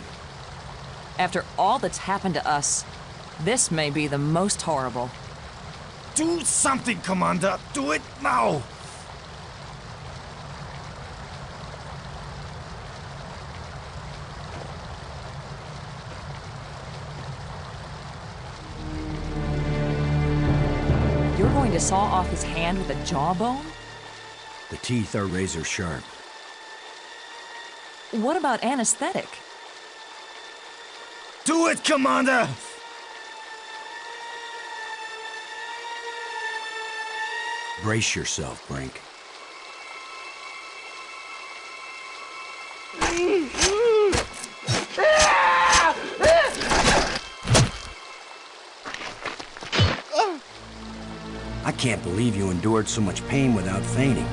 Speaker 9: After all that's happened to us, this may be the most horrible.
Speaker 1: Do something, Commander! Do it now!
Speaker 9: You're going to saw off his hand with a jawbone?
Speaker 10: The teeth are razor sharp.
Speaker 9: What about anesthetic?
Speaker 1: Do it, Commander!
Speaker 10: Brace yourself, Brink. I can't believe you endured so much pain without fainting.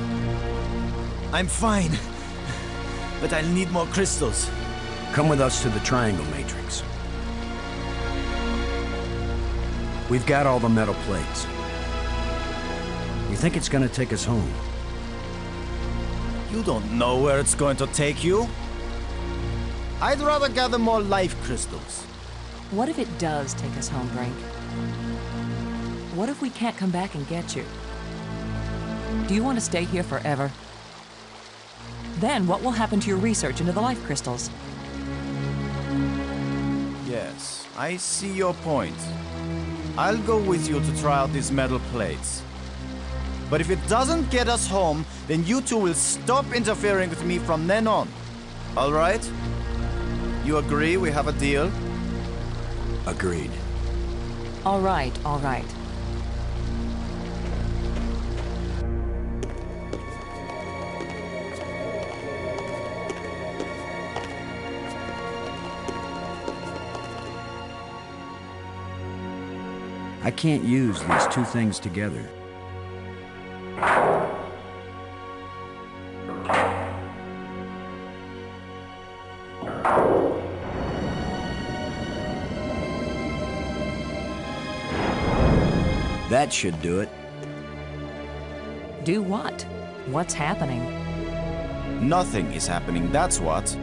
Speaker 1: I'm fine. But I'll need more crystals.
Speaker 10: Come with us to the triangle matrix. We've got all the metal plates. We think it's gonna take us home.
Speaker 1: You don't know where it's going to take you. I'd rather gather more life crystals.
Speaker 9: What if it does take us home, Brink? What if we can't come back and get you? Do you want to stay here forever? Then what will happen to your research into the life crystals?
Speaker 1: Yes, I see your point. I'll go with you to try out these metal plates. But if it doesn't get us home, then you two will stop interfering with me from then on. All right? You agree we have a deal?
Speaker 10: Agreed.
Speaker 9: All right, all right.
Speaker 10: I can't use these two things together. That should do it.
Speaker 9: Do what? What's happening?
Speaker 1: Nothing is happening, that's what.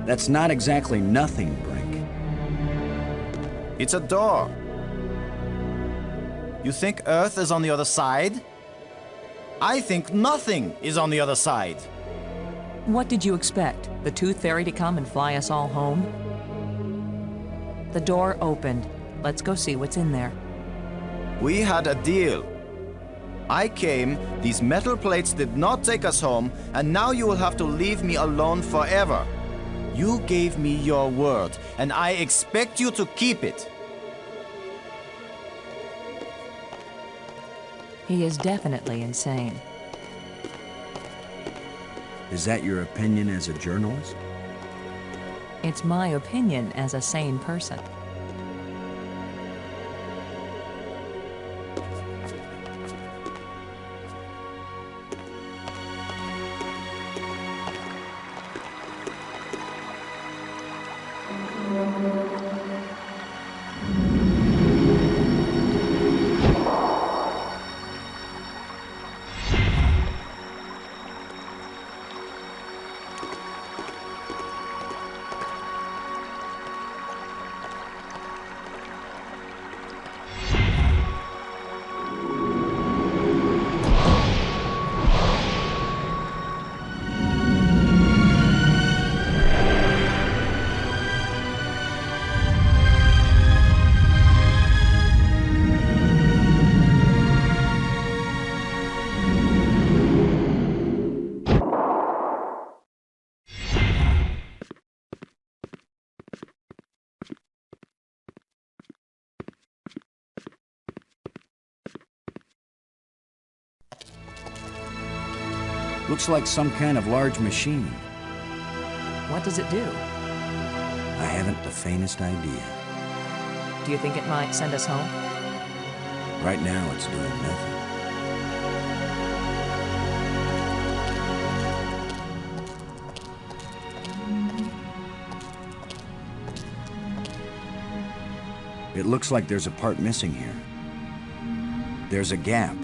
Speaker 10: That's not exactly nothing, Brink.
Speaker 1: It's a door. You think Earth is on the other side? I think nothing is on the other side.
Speaker 9: What did you expect? The Tooth Fairy to come and fly us all home? The door opened. Let's go see what's in there.
Speaker 1: We had a deal. I came, these metal plates did not take us home, and now you will have to leave me alone forever. You gave me your word, and I expect you to keep it.
Speaker 9: He is definitely insane.
Speaker 10: Is that your opinion as a journalist?
Speaker 9: It's my opinion as a sane person.
Speaker 10: Looks like some kind of large machine.
Speaker 9: What does it do?
Speaker 10: I haven't the faintest idea.
Speaker 9: Do you think it might send us home?
Speaker 10: Right now, it's doing nothing. It looks like there's a part missing here. There's a gap.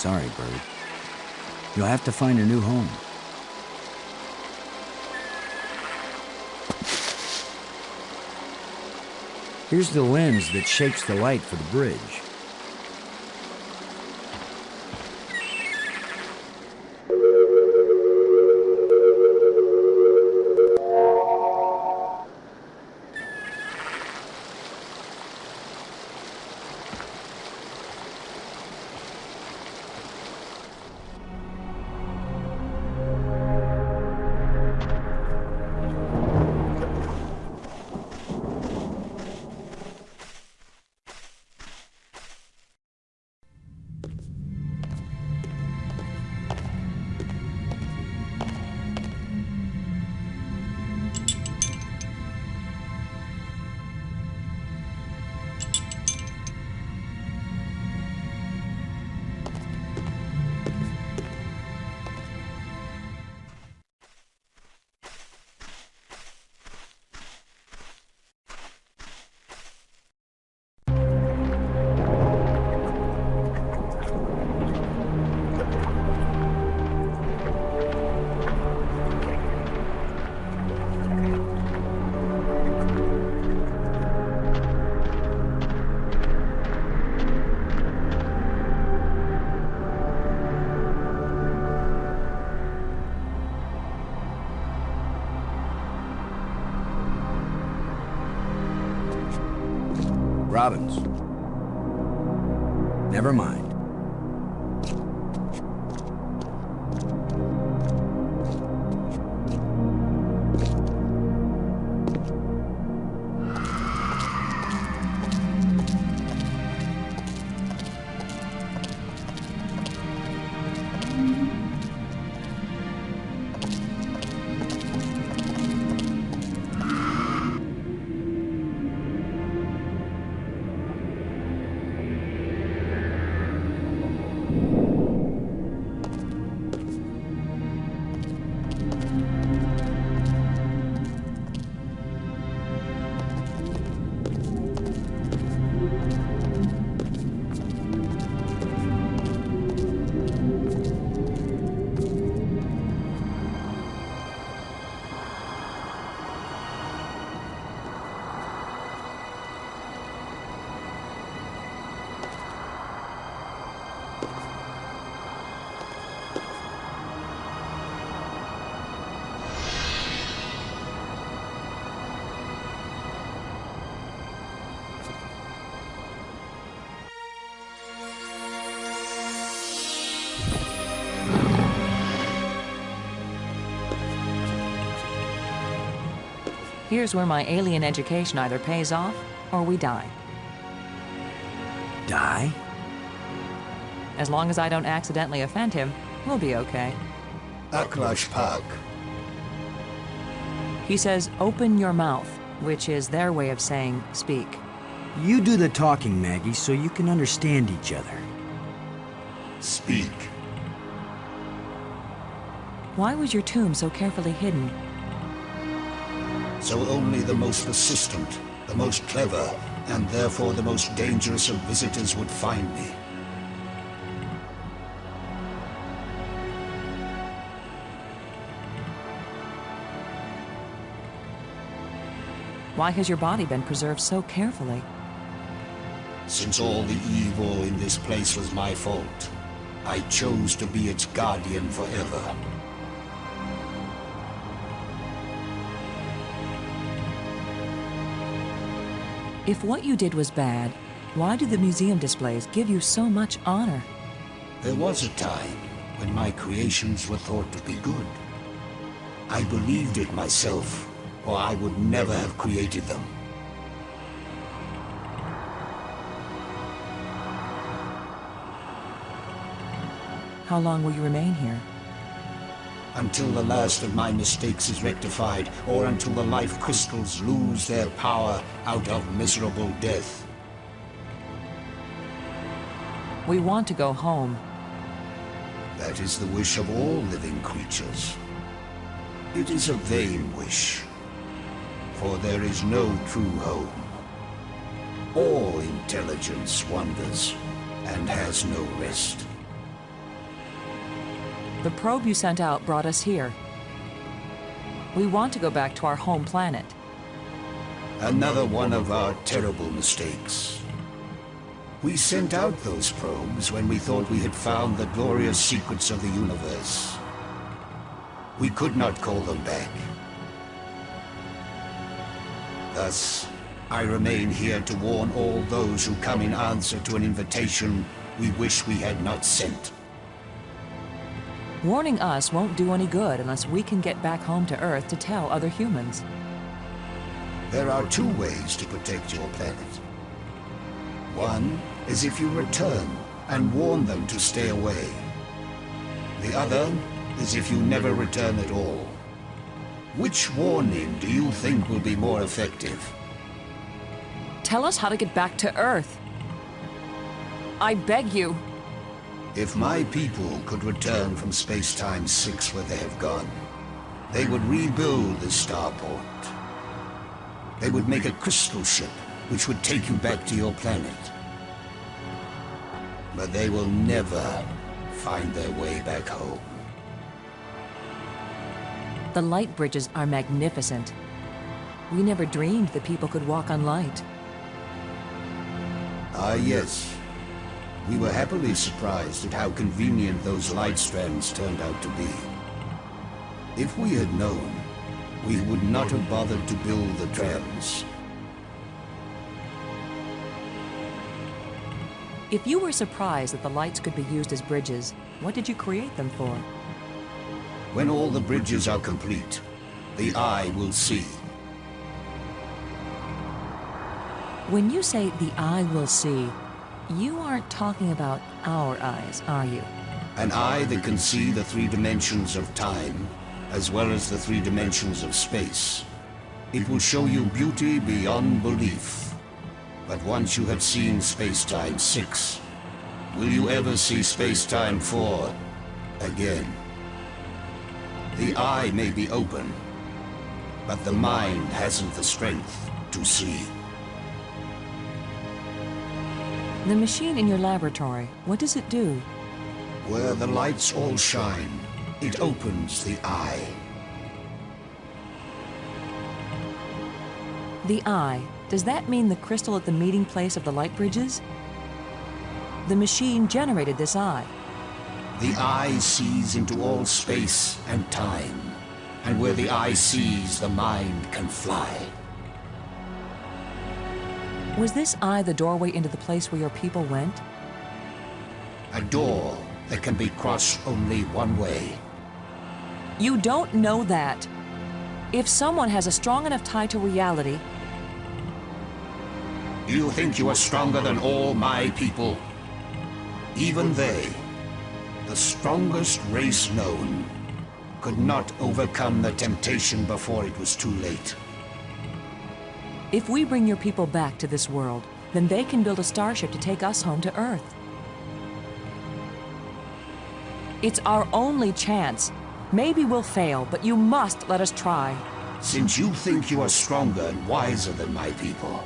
Speaker 10: Sorry, Bird. You'll have to find a new home. Here's the lens that shapes the light for the bridge. Robbins. Never mind.
Speaker 9: Here's where my alien education either pays off or we die.
Speaker 10: Die?
Speaker 9: As long as I don't accidentally offend him, we'll be okay.
Speaker 11: Aklash Park.
Speaker 9: He says, open your mouth, which is their way of saying speak.
Speaker 10: You do the talking, Maggie, so you can understand each other.
Speaker 11: Speak.
Speaker 9: Why was your tomb so carefully hidden?
Speaker 11: So only the most persistent, the most clever, and therefore the most dangerous of visitors would find me.
Speaker 9: Why has your body been preserved so carefully?
Speaker 11: Since all the evil in this place was my fault, I chose to be its guardian forever.
Speaker 9: If what you did was bad, why do the museum displays give you so much honor?
Speaker 11: There was a time when my creations were thought to be good. I believed it myself, or I would never have created them.
Speaker 9: How long will you remain here?
Speaker 11: Until the last of my mistakes is rectified, or until the life crystals lose their power out of miserable death.
Speaker 9: We want to go home.
Speaker 11: That is the wish of all living creatures. It is a vain wish, for there is no true home. All intelligence wanders and has no rest.
Speaker 9: The probe you sent out brought us here. We want to go back to our home planet.
Speaker 11: Another one of our terrible mistakes. We sent out those probes when we thought we had found the glorious secrets of the universe. We could not call them back. Thus, I remain here to warn all those who come in answer to an invitation we wish we had not sent.
Speaker 9: Warning us won't do any good unless we can get back home to Earth to tell other humans.
Speaker 11: There are two ways to protect your planet. One is if you return and warn them to stay away. The other is if you never return at all. Which warning do you think will be more effective?
Speaker 9: Tell us how to get back to Earth. I beg you.
Speaker 11: If my people could return from space-time 6 where they have gone, they would rebuild the starport. They would make a crystal ship which would take you back to your planet. But they will never find their way back home.
Speaker 9: The light bridges are magnificent. We never dreamed that people could walk on light.
Speaker 11: Ah, yes. We were happily surprised at how convenient those light strands turned out to be. If we had known, we would not have bothered to build the trams.
Speaker 9: If you were surprised that the lights could be used as bridges, what did you create them for?
Speaker 11: When all the bridges are complete, the eye will see.
Speaker 9: When you say the eye will see, you aren't talking about our eyes, are you?
Speaker 11: An eye that can see the 3 dimensions of time, as well as the 3 dimensions of space. It will show you beauty beyond belief. But once you have seen Space-Time 6, will you ever see Space-Time 4 again? The eye may be open, but the mind hasn't the strength to see.
Speaker 9: The machine in your laboratory, what does it do?
Speaker 11: Where the lights all shine, it opens the eye.
Speaker 9: The eye, does that mean the crystal at the meeting place of the light bridges? The machine generated this eye.
Speaker 11: The eye sees into all space and time, and where the eye sees, the mind can fly.
Speaker 9: Was this eye the doorway into the place where your people went?
Speaker 11: A door that can be crossed only one way.
Speaker 9: You don't know that. If someone has a strong enough tie to reality...
Speaker 11: You think you are stronger than all my people? Even they, the strongest race known, could not overcome the temptation before it was too late.
Speaker 9: If we bring your people back to this world, then they can build a starship to take us home to Earth. It's our only chance. Maybe we'll fail, but you must let us try.
Speaker 11: Since you think you are stronger and wiser than my people,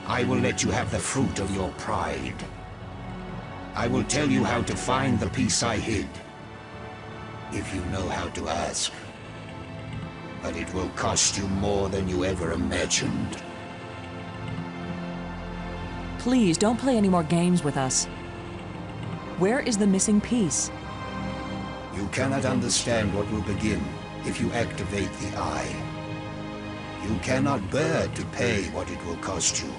Speaker 11: I will let you have the fruit of your pride. I will tell you how to find the piece I hid, if you know how to ask. But it will cost you more than you ever imagined.
Speaker 9: Please, don't play any more games with us. Where is the missing piece?
Speaker 11: You cannot understand what will begin if you activate the eye. You cannot bear to pay what it will cost you.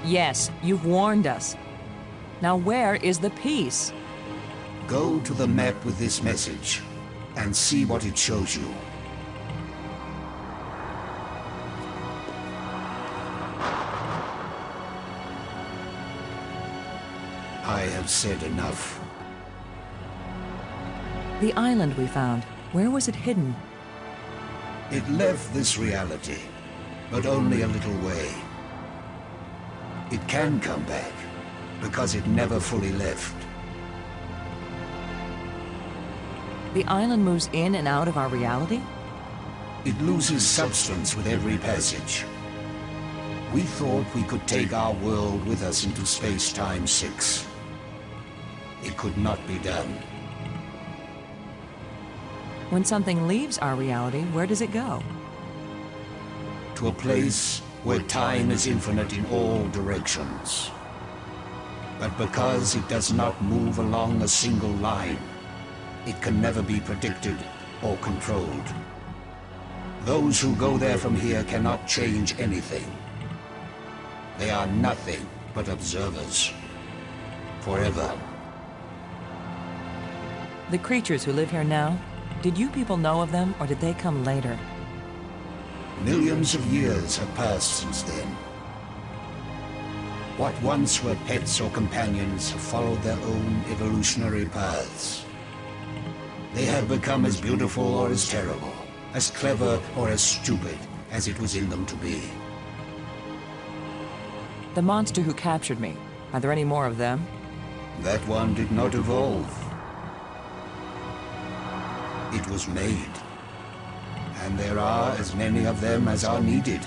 Speaker 9: Yes, you've warned us. Now where is the piece?
Speaker 11: Go to the map with this message and see what it shows you. I have said enough.
Speaker 9: The island we found, where was it hidden?
Speaker 11: It left this reality, but only a little way. It can come back, because it never fully left.
Speaker 9: The island moves in and out of our reality?
Speaker 11: It loses substance with every passage. We thought we could take our world with us into Space-Time 6. It could not be done.
Speaker 9: When something leaves our reality, where does it go?
Speaker 11: To a place where time is infinite in all directions. But because it does not move along a single line, it can never be predicted or controlled. Those who go there from here cannot change anything. They are nothing but observers. Forever.
Speaker 9: The creatures who live here now, did you people know of them, or did they come later?
Speaker 11: Millions of years have passed since then. What once were pets or companions have followed their own evolutionary paths. They have become as beautiful or as terrible, as clever or as stupid as it was in them to be.
Speaker 9: The monster who captured me, are there any more of them?
Speaker 11: That one did not evolve. It was made. And there are as many of them as are needed.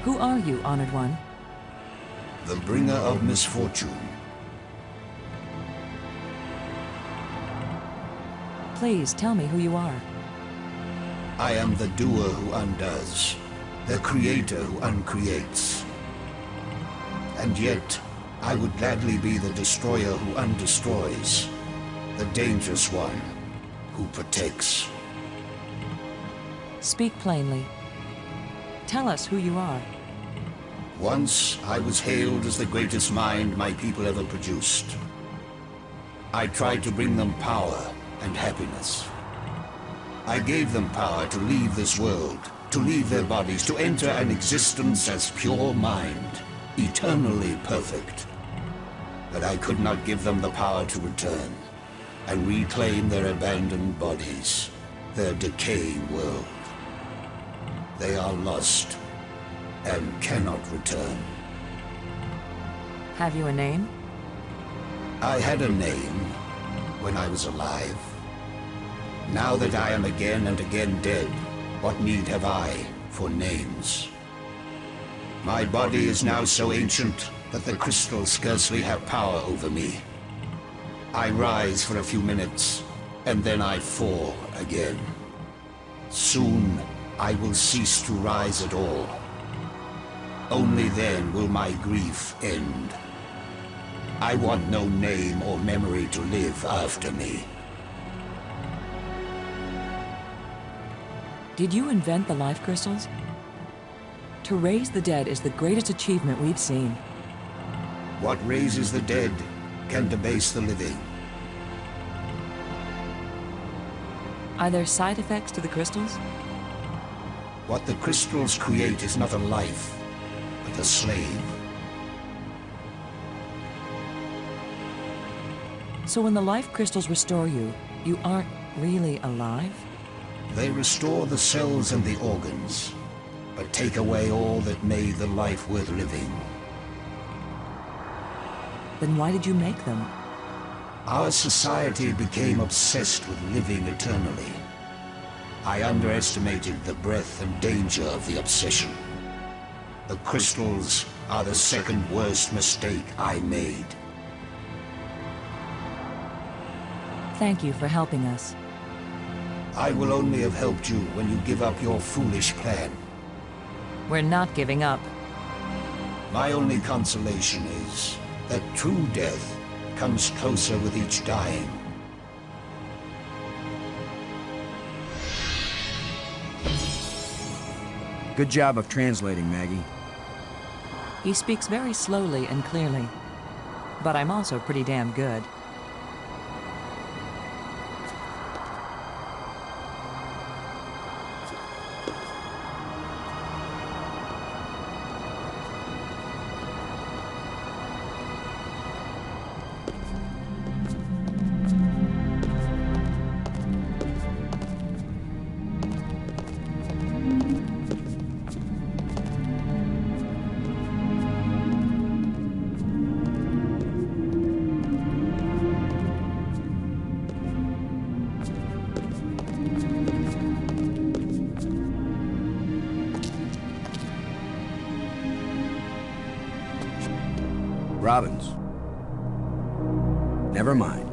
Speaker 9: Who are you, Honored One?
Speaker 11: The bringer of misfortune.
Speaker 9: Please, tell me who you are.
Speaker 11: I am the doer who undoes, the creator who uncreates. And yet, I would gladly be the destroyer who undestroys, the dangerous one who protects.
Speaker 9: Speak plainly. Tell us who you are.
Speaker 11: Once, I was hailed as the greatest mind my people ever produced. I tried to bring them power and happiness. I gave them power to leave this world, to leave their bodies, to enter an existence as pure mind, eternally perfect. But I could not give them the power to return and reclaim their abandoned bodies, their decaying world. They are lost and cannot return.
Speaker 9: Have you a name?
Speaker 11: I had a name when I was alive. Now that I am again and again dead, what need have I for names? My body is now so ancient that the crystals scarcely have power over me. I rise for a few minutes, and then I fall again. Soon, I will cease to rise at all. Only then will my grief end. I want no name or memory to live after me.
Speaker 9: Did you invent the life crystals? To raise the dead is the greatest achievement we've seen.
Speaker 11: What raises the dead can debase the living.
Speaker 9: Are there side effects to the crystals?
Speaker 11: What the crystals create is not a life, but a slave.
Speaker 9: So when the life crystals restore you, you aren't really alive?
Speaker 11: They restore the cells and the organs, but take away all that made the life worth living.
Speaker 9: Then why did you make them?
Speaker 11: Our society became obsessed with living eternally. I underestimated the breadth and danger of the obsession. The crystals are the second worst mistake I made.
Speaker 9: Thank you for helping us.
Speaker 11: I will only have helped you when you give up your foolish plan.
Speaker 9: We're not giving up.
Speaker 11: My only consolation is that true death comes closer with each dying.
Speaker 10: Good job of translating, Maggie.
Speaker 9: He speaks very slowly and clearly. But I'm also pretty damn good.
Speaker 10: Robbins. Never mind.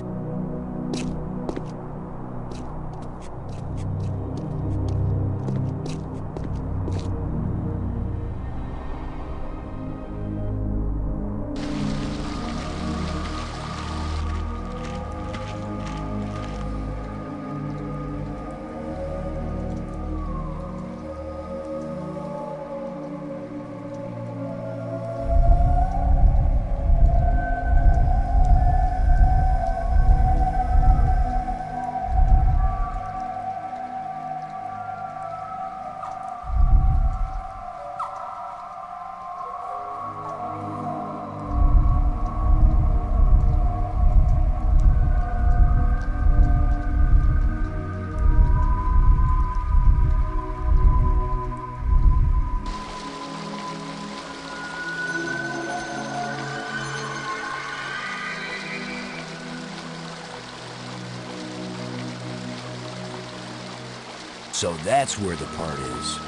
Speaker 10: So that's where the part is.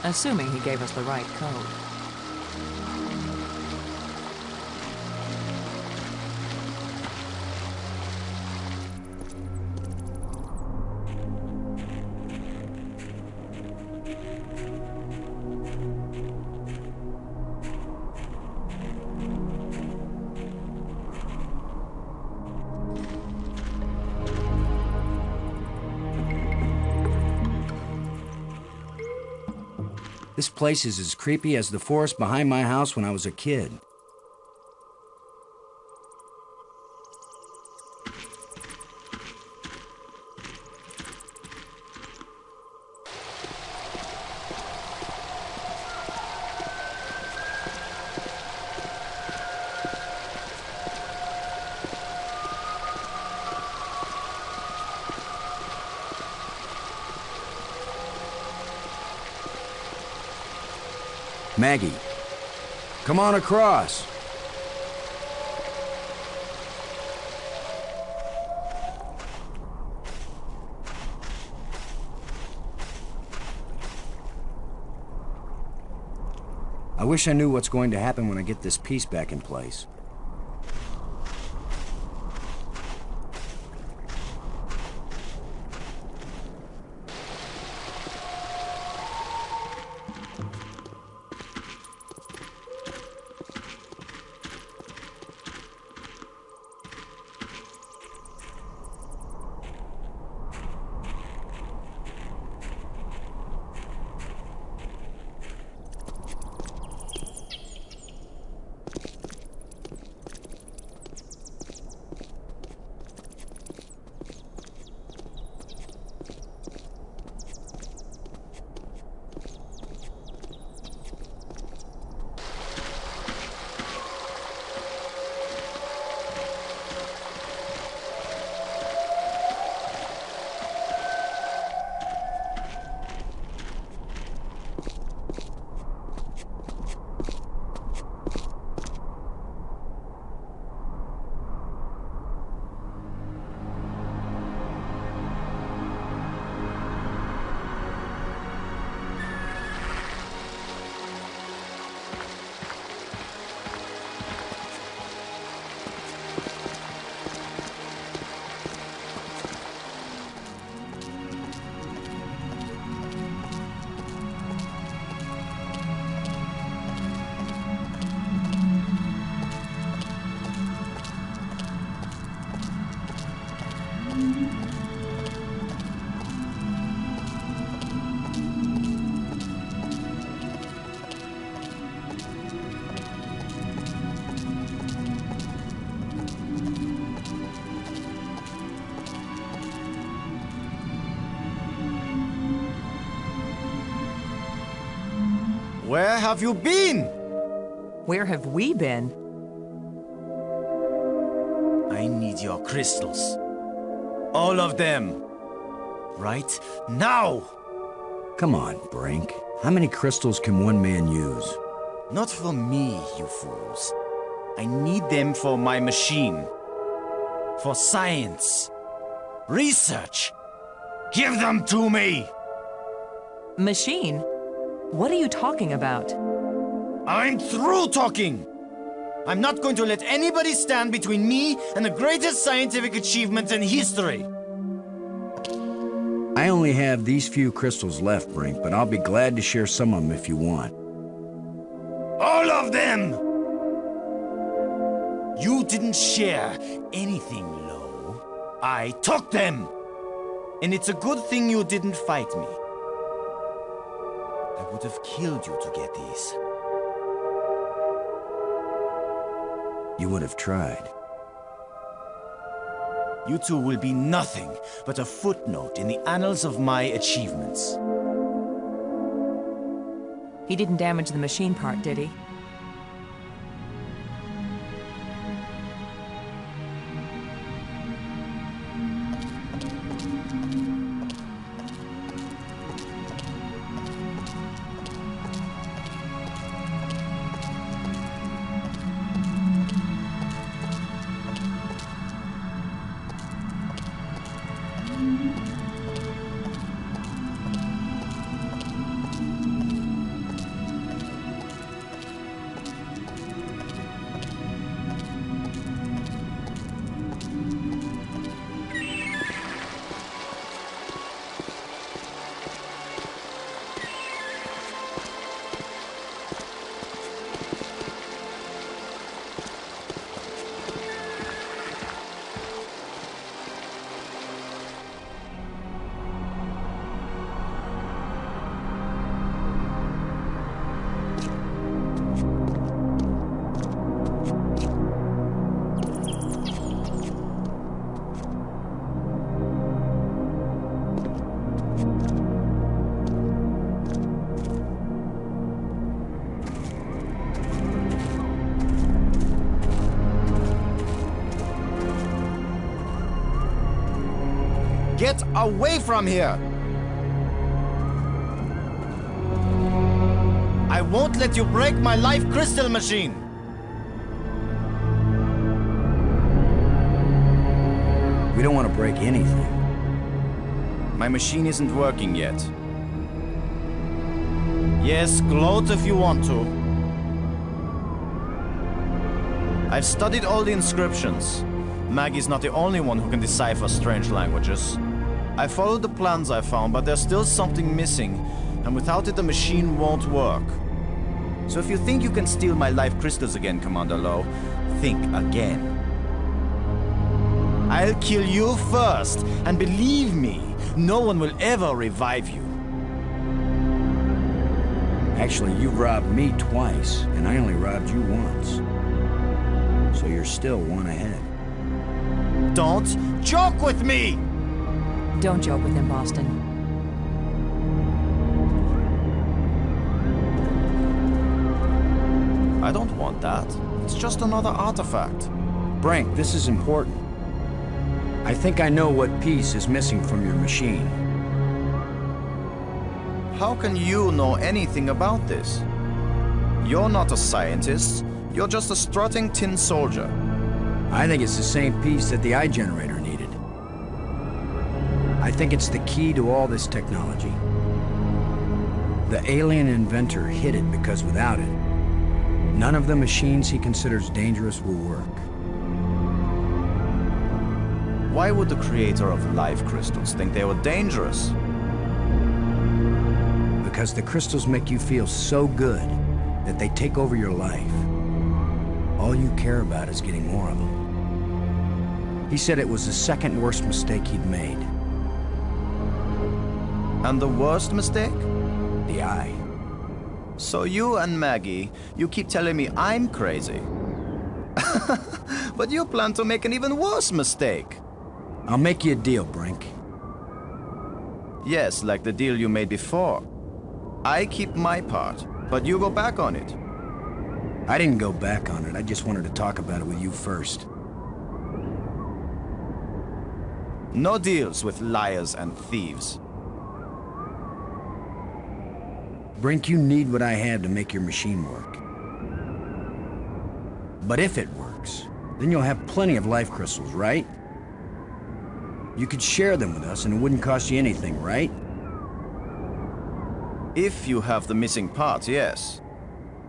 Speaker 9: Assuming he gave us the right code.
Speaker 10: This place is as creepy as the forest behind my house when I was a kid. Maggie, come on across. I wish I knew what's going to happen when I get this piece back in place.
Speaker 1: Where have you been?
Speaker 9: Where have we been?
Speaker 1: I need your crystals. All of them. Right now!
Speaker 10: Come on, Brink. How many crystals can one man use?
Speaker 1: Not for me, you fools. I need them for my machine. For science. Research. Give them to me!
Speaker 9: Machine? What are you talking about?
Speaker 1: I'm through talking! I'm not going to let anybody stand between me and the greatest scientific achievement in history.
Speaker 10: I only have these few crystals left, Brink, but I'll be glad to share some of them if you want.
Speaker 1: All of them! You didn't share anything, Lo. I took them! And it's a good thing you didn't fight me. I would have killed you to get these.
Speaker 10: You would have tried.
Speaker 1: You two will be nothing but a footnote in the annals of my achievements.
Speaker 9: He didn't damage the machine part, did he?
Speaker 1: Get away from here! I won't let you break my life crystal machine!
Speaker 10: We don't want to break anything.
Speaker 1: My machine isn't working yet. Yes, gloat if you want to. I've studied all the inscriptions. Maggie's not the only one who can decipher strange languages. I followed the plans I found, but there's still something missing, and without it the machine won't work. So if you think you can steal my life crystals again, Commander Lo, think again. I'll kill you first, and believe me, no one will ever revive you.
Speaker 10: Actually, you've robbed me twice, and I only robbed you once. So you're still one ahead.
Speaker 1: Don't joke with me!
Speaker 9: Don't joke with him, Boston.
Speaker 1: I don't want that. It's just another artifact.
Speaker 10: Brink, this is important. I think I know what piece is missing from your machine.
Speaker 1: How can you know anything about this? You're not a scientist. You're just a strutting tin soldier.
Speaker 10: I think it's the same piece that the eye generator needed. I think it's the key to all this technology. The alien inventor hid it because without it, none of the machines he considers dangerous will work.
Speaker 1: Why would the creator of life crystals think they were dangerous?
Speaker 10: Because the crystals make you feel so good that they take over your life. All you care about is getting more of them. He said it was the second worst mistake he'd made.
Speaker 1: And the worst mistake?
Speaker 10: The eye.
Speaker 1: So you and Maggie, you keep telling me I'm crazy. But you plan to make an even worse mistake.
Speaker 10: I'll make you a deal, Brink.
Speaker 1: Yes, like the deal you made before. I keep my part, but you go back on it.
Speaker 10: I didn't go back on it. I just wanted to talk about it with you first.
Speaker 1: No deals with liars and thieves.
Speaker 10: Brink, you need what I have to make your machine work. But if it works, then you'll have plenty of life crystals, right? You could share them with us and it wouldn't cost you anything, right?
Speaker 1: If you have the missing parts, yes.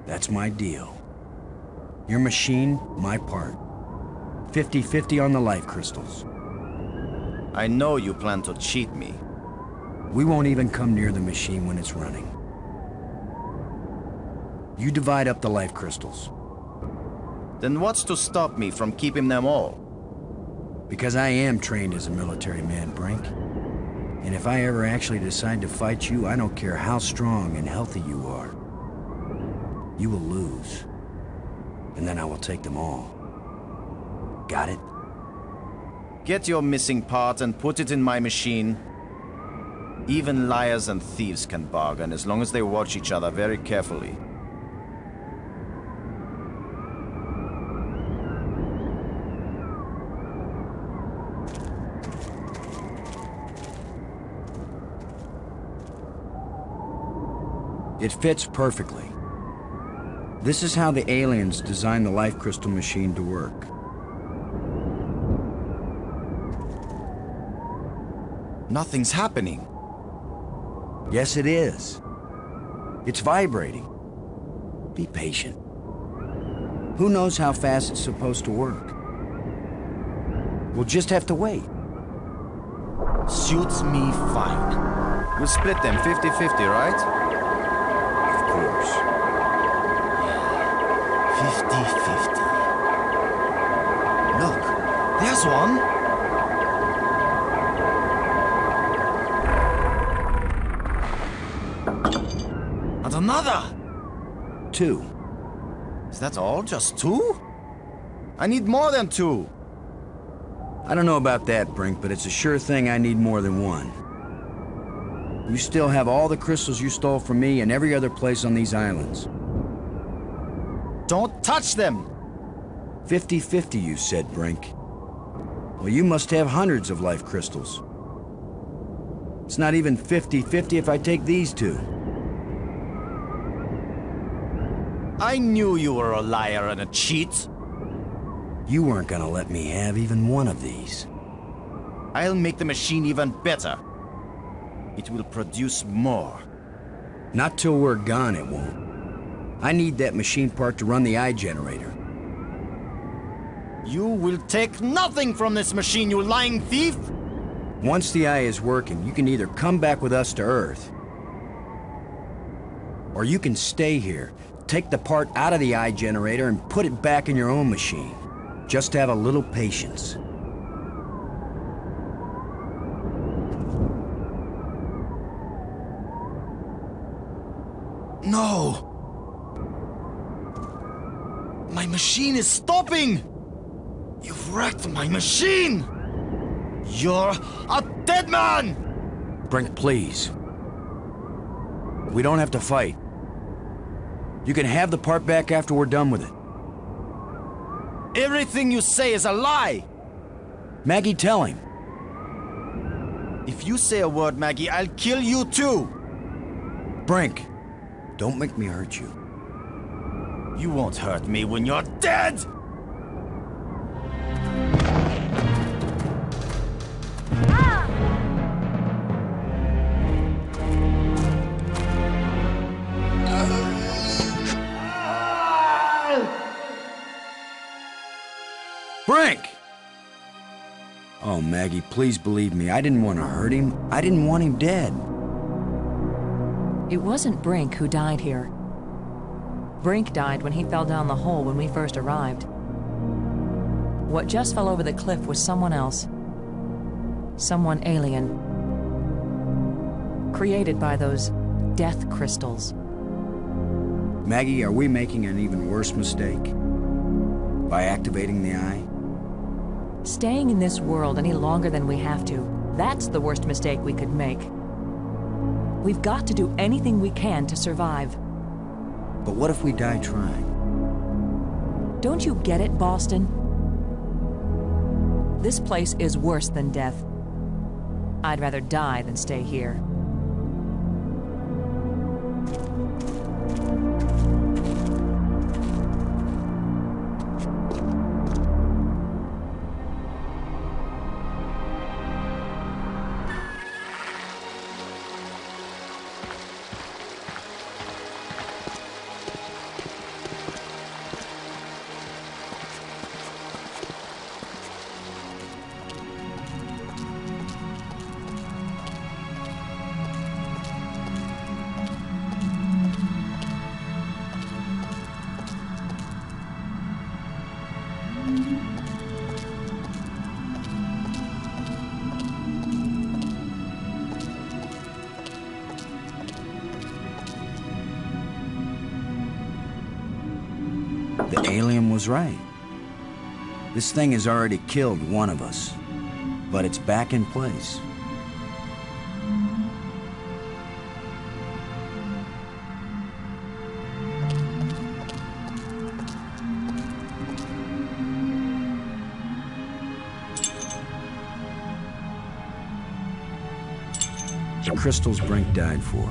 Speaker 10: That's my deal. Your machine, my part. 50-50 on the life crystals.
Speaker 1: I know you plan to cheat me.
Speaker 10: We won't even come near the machine when it's running. You divide up the life crystals.
Speaker 1: Then what's to stop me from keeping them all?
Speaker 10: Because I am trained as a military man, Brink. And if I ever actually decide to fight you, I don't care how strong and healthy you are. You will lose. And then I will take them all. Got it?
Speaker 1: Get your missing part and put it in my machine. Even liars and thieves can bargain as long as they watch each other very carefully.
Speaker 10: It fits perfectly. This is how the aliens designed the life crystal machine to work.
Speaker 1: Nothing's happening.
Speaker 10: Yes, it is. It's vibrating. Be patient. Who knows how fast it's supposed to work? We'll just have to wait.
Speaker 1: Suits me fine. We'll split them 50-50, right?
Speaker 10: Of course.
Speaker 1: 50-50. Look, there's one. And another.
Speaker 10: 2.
Speaker 1: Is that all? Just 2? I need more than 2.
Speaker 10: I don't know about that, Brink, but it's a sure thing I need more than 1. You still have all the crystals you stole from me and every other place on these islands.
Speaker 1: Don't touch them!
Speaker 10: 50-50, you said, Brink. Well, you must have hundreds of life crystals. It's not even 50-50 if I take these 2.
Speaker 1: I knew you were a liar and a cheat.
Speaker 10: You weren't gonna let me have even one of these.
Speaker 1: I'll make the machine even better. It will produce more.
Speaker 10: Not till we're gone, it won't. I need that machine part to run the eye generator.
Speaker 1: You will take nothing from this machine, you lying thief!
Speaker 10: Once the eye is working, you can either come back with us to Earth, or you can stay here, take the part out of the eye generator and put it back in your own machine. Just have a little patience.
Speaker 1: No! My machine is stopping! You've wrecked my machine! You're a dead man!
Speaker 10: Brink, please. We don't have to fight. You can have the part back after we're done with it.
Speaker 1: Everything you say is a lie!
Speaker 10: Maggie, tell him.
Speaker 1: If you say a word, Maggie, I'll kill you too!
Speaker 10: Brink, don't make me hurt you.
Speaker 1: You won't hurt me when you're dead!
Speaker 10: Brink! Oh, Maggie, please believe me. I didn't want to hurt him. I didn't want him dead.
Speaker 9: It wasn't Brink who died here. Brink died when he fell down the hole when we first arrived. What just fell over the cliff was someone else. Someone alien. Created by those death crystals.
Speaker 10: Maggie, are we making an even worse mistake? By activating the eye?
Speaker 9: Staying in this world any longer than we have to, that's the worst mistake we could make. We've got to do anything we can to survive.
Speaker 10: But what if we die trying?
Speaker 9: Don't you get it, Boston? This place is worse than death. I'd rather die than stay here.
Speaker 10: The alien was right. This thing has already killed one of us, but it's back in place. The crystals Brink died for.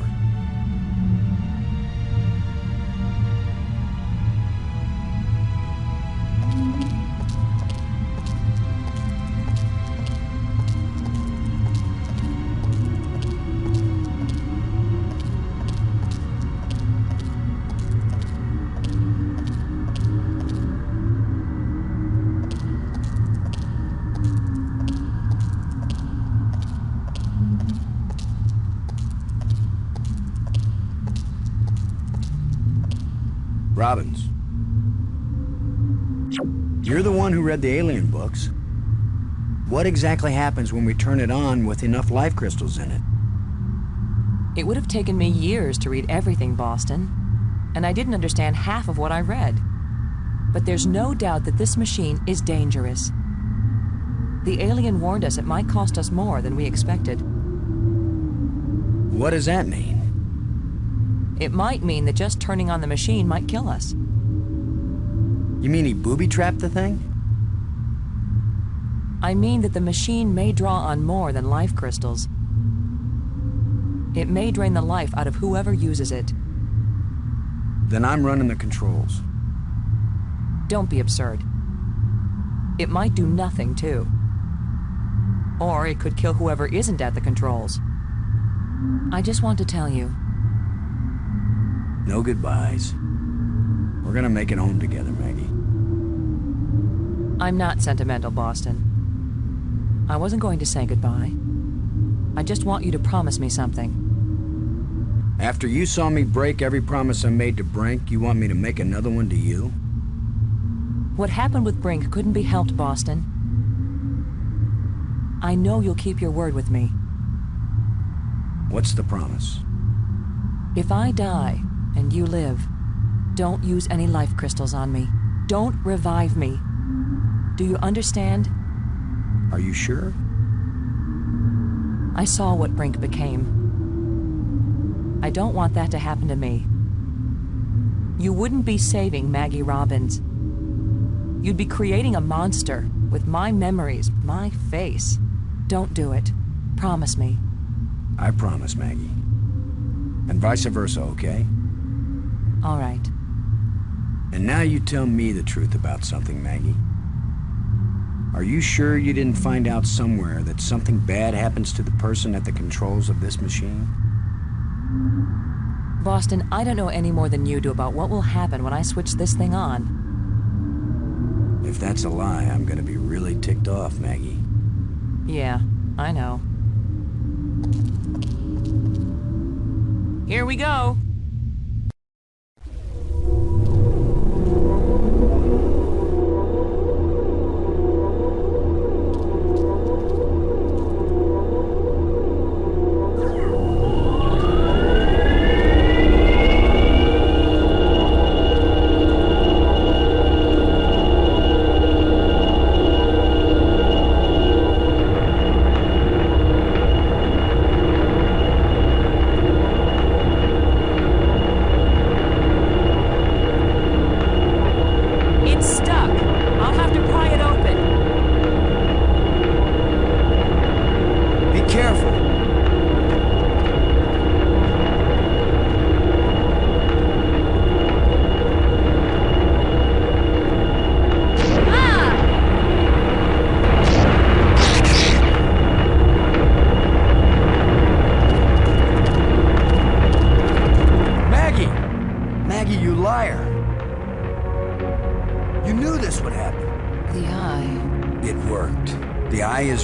Speaker 10: Robbins. You're the one who read the alien books. What exactly happens when we turn it on with enough life crystals in it?
Speaker 9: It would have taken me years to read everything, Boston, and I didn't understand half of what I read. But there's no doubt that this machine is dangerous. The alien warned us it might cost us more than we expected.
Speaker 10: What does that mean?
Speaker 9: It might mean that just turning on the machine might kill us.
Speaker 10: You mean he booby-trapped the thing?
Speaker 9: I mean that the machine may draw on more than life crystals. It may drain the life out of whoever uses it.
Speaker 10: Then I'm running the controls.
Speaker 9: Don't be absurd. It might do nothing, too. Or it could kill whoever isn't at the controls. I just want to tell you.
Speaker 10: No goodbyes. We're gonna make it home together, Maggie.
Speaker 9: I'm not sentimental, Boston. I wasn't going to say goodbye. I just want you to promise me something.
Speaker 10: After you saw me break every promise I made to Brink, you want me to make another one to you?
Speaker 9: What happened with Brink couldn't be helped, Boston. I know you'll keep your word with me.
Speaker 10: What's the promise?
Speaker 9: If I die and you live, don't use any life crystals on me. Don't revive me. Do you understand?
Speaker 10: Are you sure?
Speaker 9: I saw what Brink became. I don't want that to happen to me. You wouldn't be saving Maggie Robbins. You'd be creating a monster with my memories, my face. Don't do it. Promise me.
Speaker 10: I promise, Maggie. And vice versa, okay?
Speaker 9: All right.
Speaker 10: And now you tell me the truth about something, Maggie. Are you sure you didn't find out somewhere that something bad happens to the person at the controls of this machine?
Speaker 9: Boston, I don't know any more than you do about what will happen when I switch this thing on.
Speaker 10: If that's a lie, I'm gonna be really ticked off, Maggie.
Speaker 9: Yeah, I know. Here we go.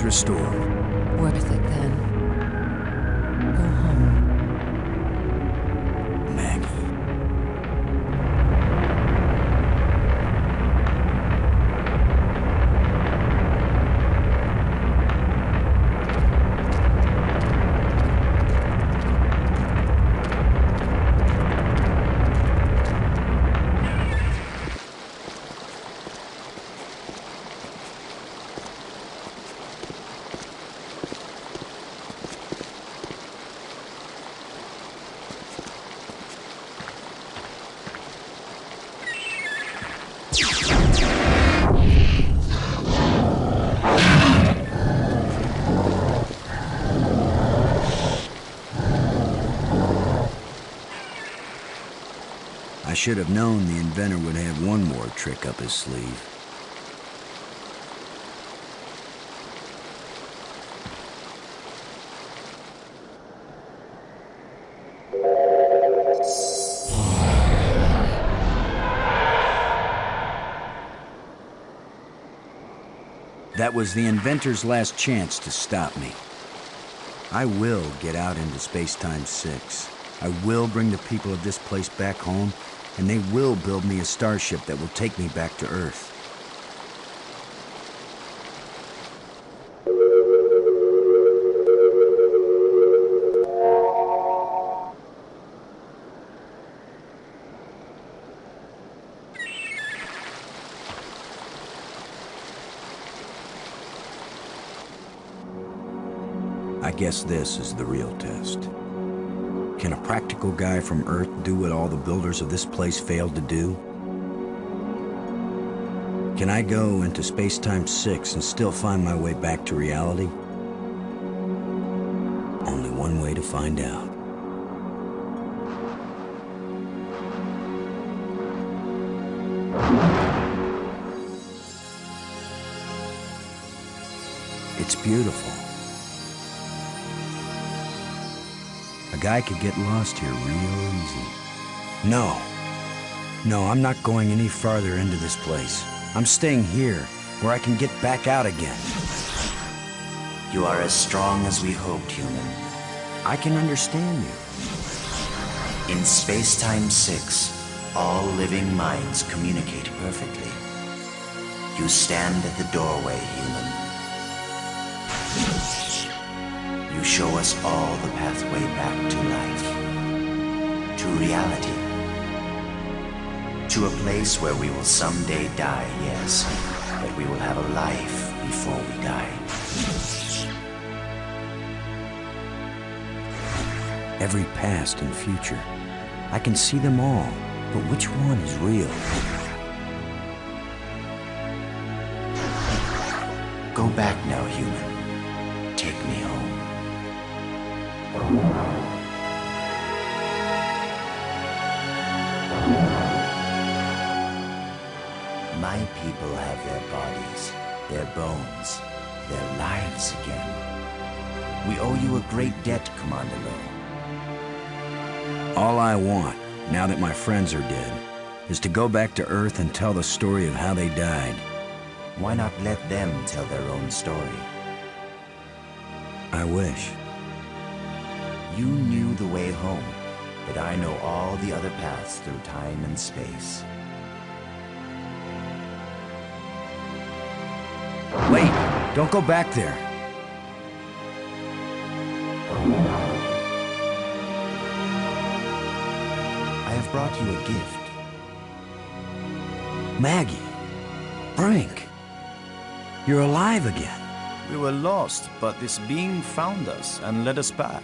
Speaker 10: Restored.
Speaker 9: Worth it then. Go home.
Speaker 10: Maggie. I should have known the inventor would have one more trick up his sleeve. That was the inventor's last chance to stop me. I will get out into space-time 6. I will bring the people of this place back home, and they will build me a starship that will take me back to Earth. I guess this is the real test. Can a practical guy from Earth do what all the builders of this place failed to do? Can I go into space-time 6 and still find my way back to reality? Only one way to find out. It's beautiful. A guy could get lost here real easy. No, I'm not going any farther into this place. I'm staying here, where I can get back out again.
Speaker 12: You are as strong as we hoped, human.
Speaker 10: I can understand you.
Speaker 12: In space-time 6, all living minds communicate perfectly. You stand at the doorway, human. You show us all the pathway back to life, to reality, to a place where we will someday die, yes, but we will have a life before we die.
Speaker 10: Every past and future, I can see them all, but which one is real?
Speaker 12: Go back now, human. Take me home. My people have their bodies, their bones, their lives again. We owe you a great debt, Commander Lowe.
Speaker 10: All I want, now that my friends are dead, is to go back to Earth and tell the story of how they died.
Speaker 12: Why not let them tell their own story?
Speaker 10: I wish.
Speaker 12: You knew the way home, but I know all the other paths through time and space.
Speaker 10: Wait! Don't go back there!
Speaker 12: I have brought you a gift.
Speaker 10: Maggie! Brink! You're alive again!
Speaker 1: We were lost, but this being found us and led us back.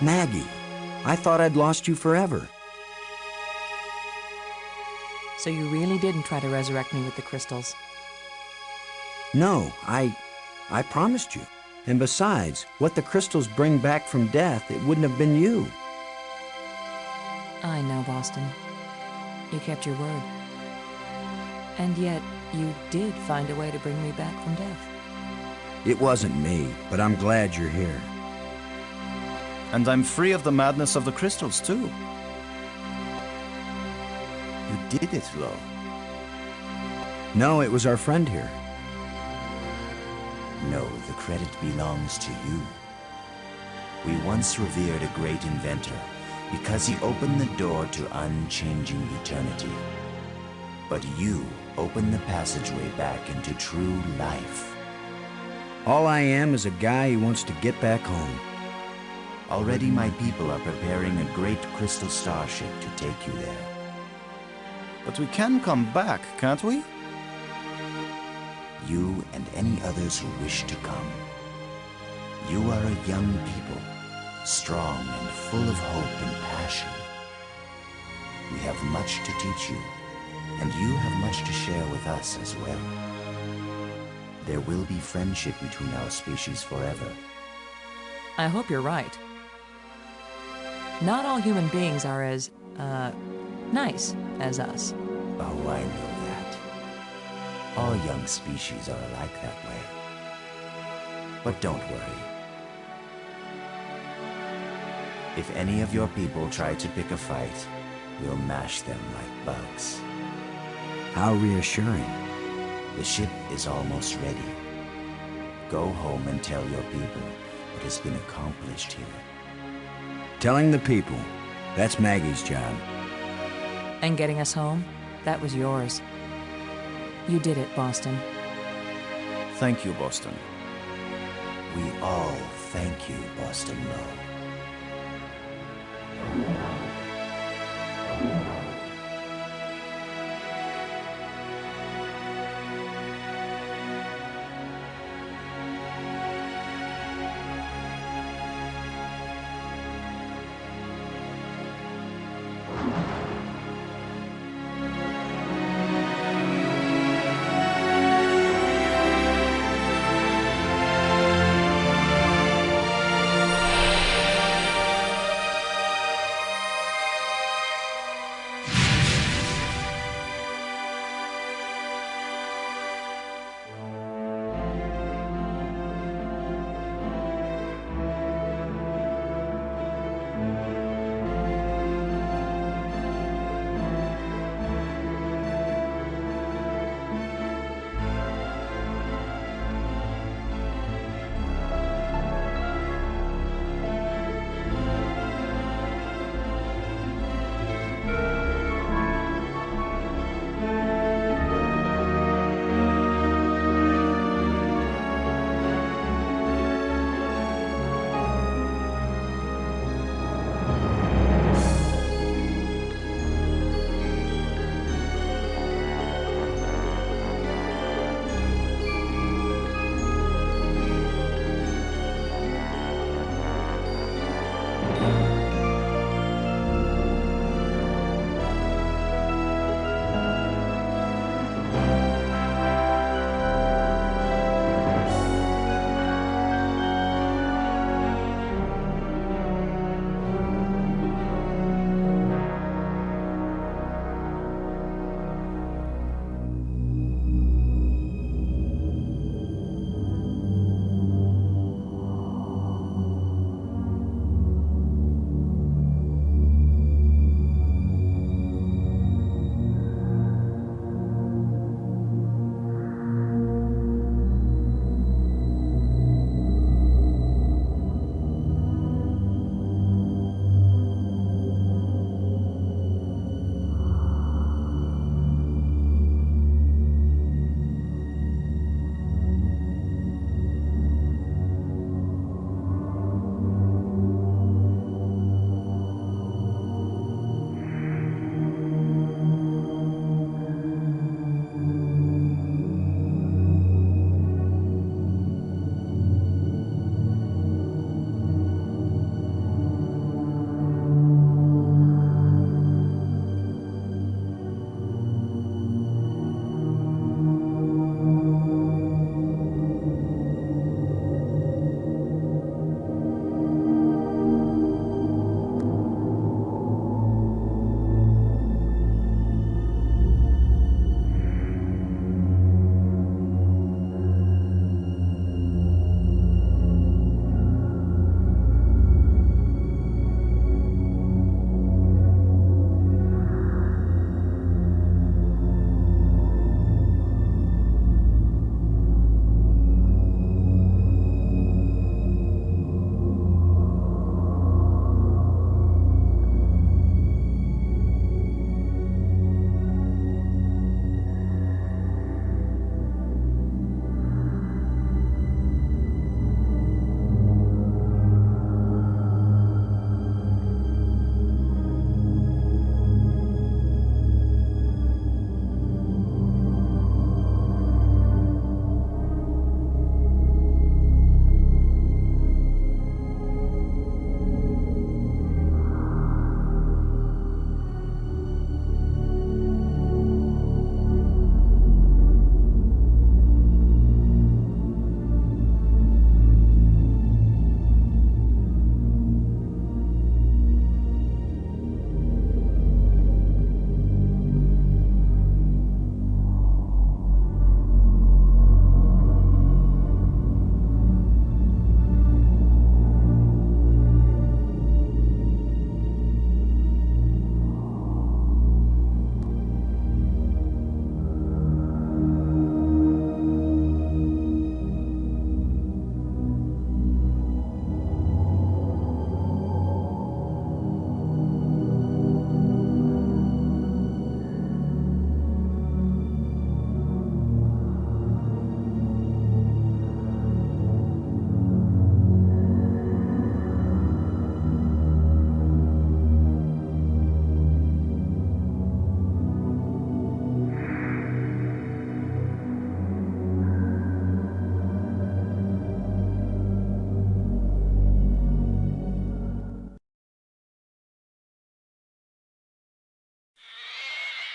Speaker 10: Maggie, I thought I'd lost you forever.
Speaker 9: So you really didn't try to resurrect me with the crystals?
Speaker 10: No, I promised you. And besides, what the crystals bring back from death, it wouldn't have been you.
Speaker 9: I know, Boston. You kept your word. And yet, you did find a way to bring me back from death.
Speaker 10: It wasn't me, but I'm glad you're here.
Speaker 1: And I'm free of the madness of the crystals, too.
Speaker 12: You did it, Lo.
Speaker 10: No, it was our friend here.
Speaker 12: No, the credit belongs to you. We once revered a great inventor because he opened the door to unchanging eternity. But you opened the passageway back into true life.
Speaker 10: All I am is a guy who wants to get back home.
Speaker 12: Already my people are preparing a great crystal starship to take you there.
Speaker 1: But we can come back, can't we?
Speaker 12: You and any others who wish to come. You are a young people, strong and full of hope and passion. We have much to teach you, and you have much to share with us as well. there will be friendship between our species forever.
Speaker 9: I hope you're right. Not all human beings are as, nice as us.
Speaker 12: Oh, I know that. All young species are alike that way. But don't worry. If any of your people try to pick a fight, we'll mash them like bugs.
Speaker 10: How reassuring.
Speaker 12: The ship is almost ready. Go home and tell your people what has been accomplished here.
Speaker 10: Telling the people, that's Maggie's job.
Speaker 9: And getting us home, that was yours. You did it, Boston.
Speaker 1: Thank you, Boston.
Speaker 12: We all thank you, Boston Low.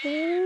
Speaker 13: Sim.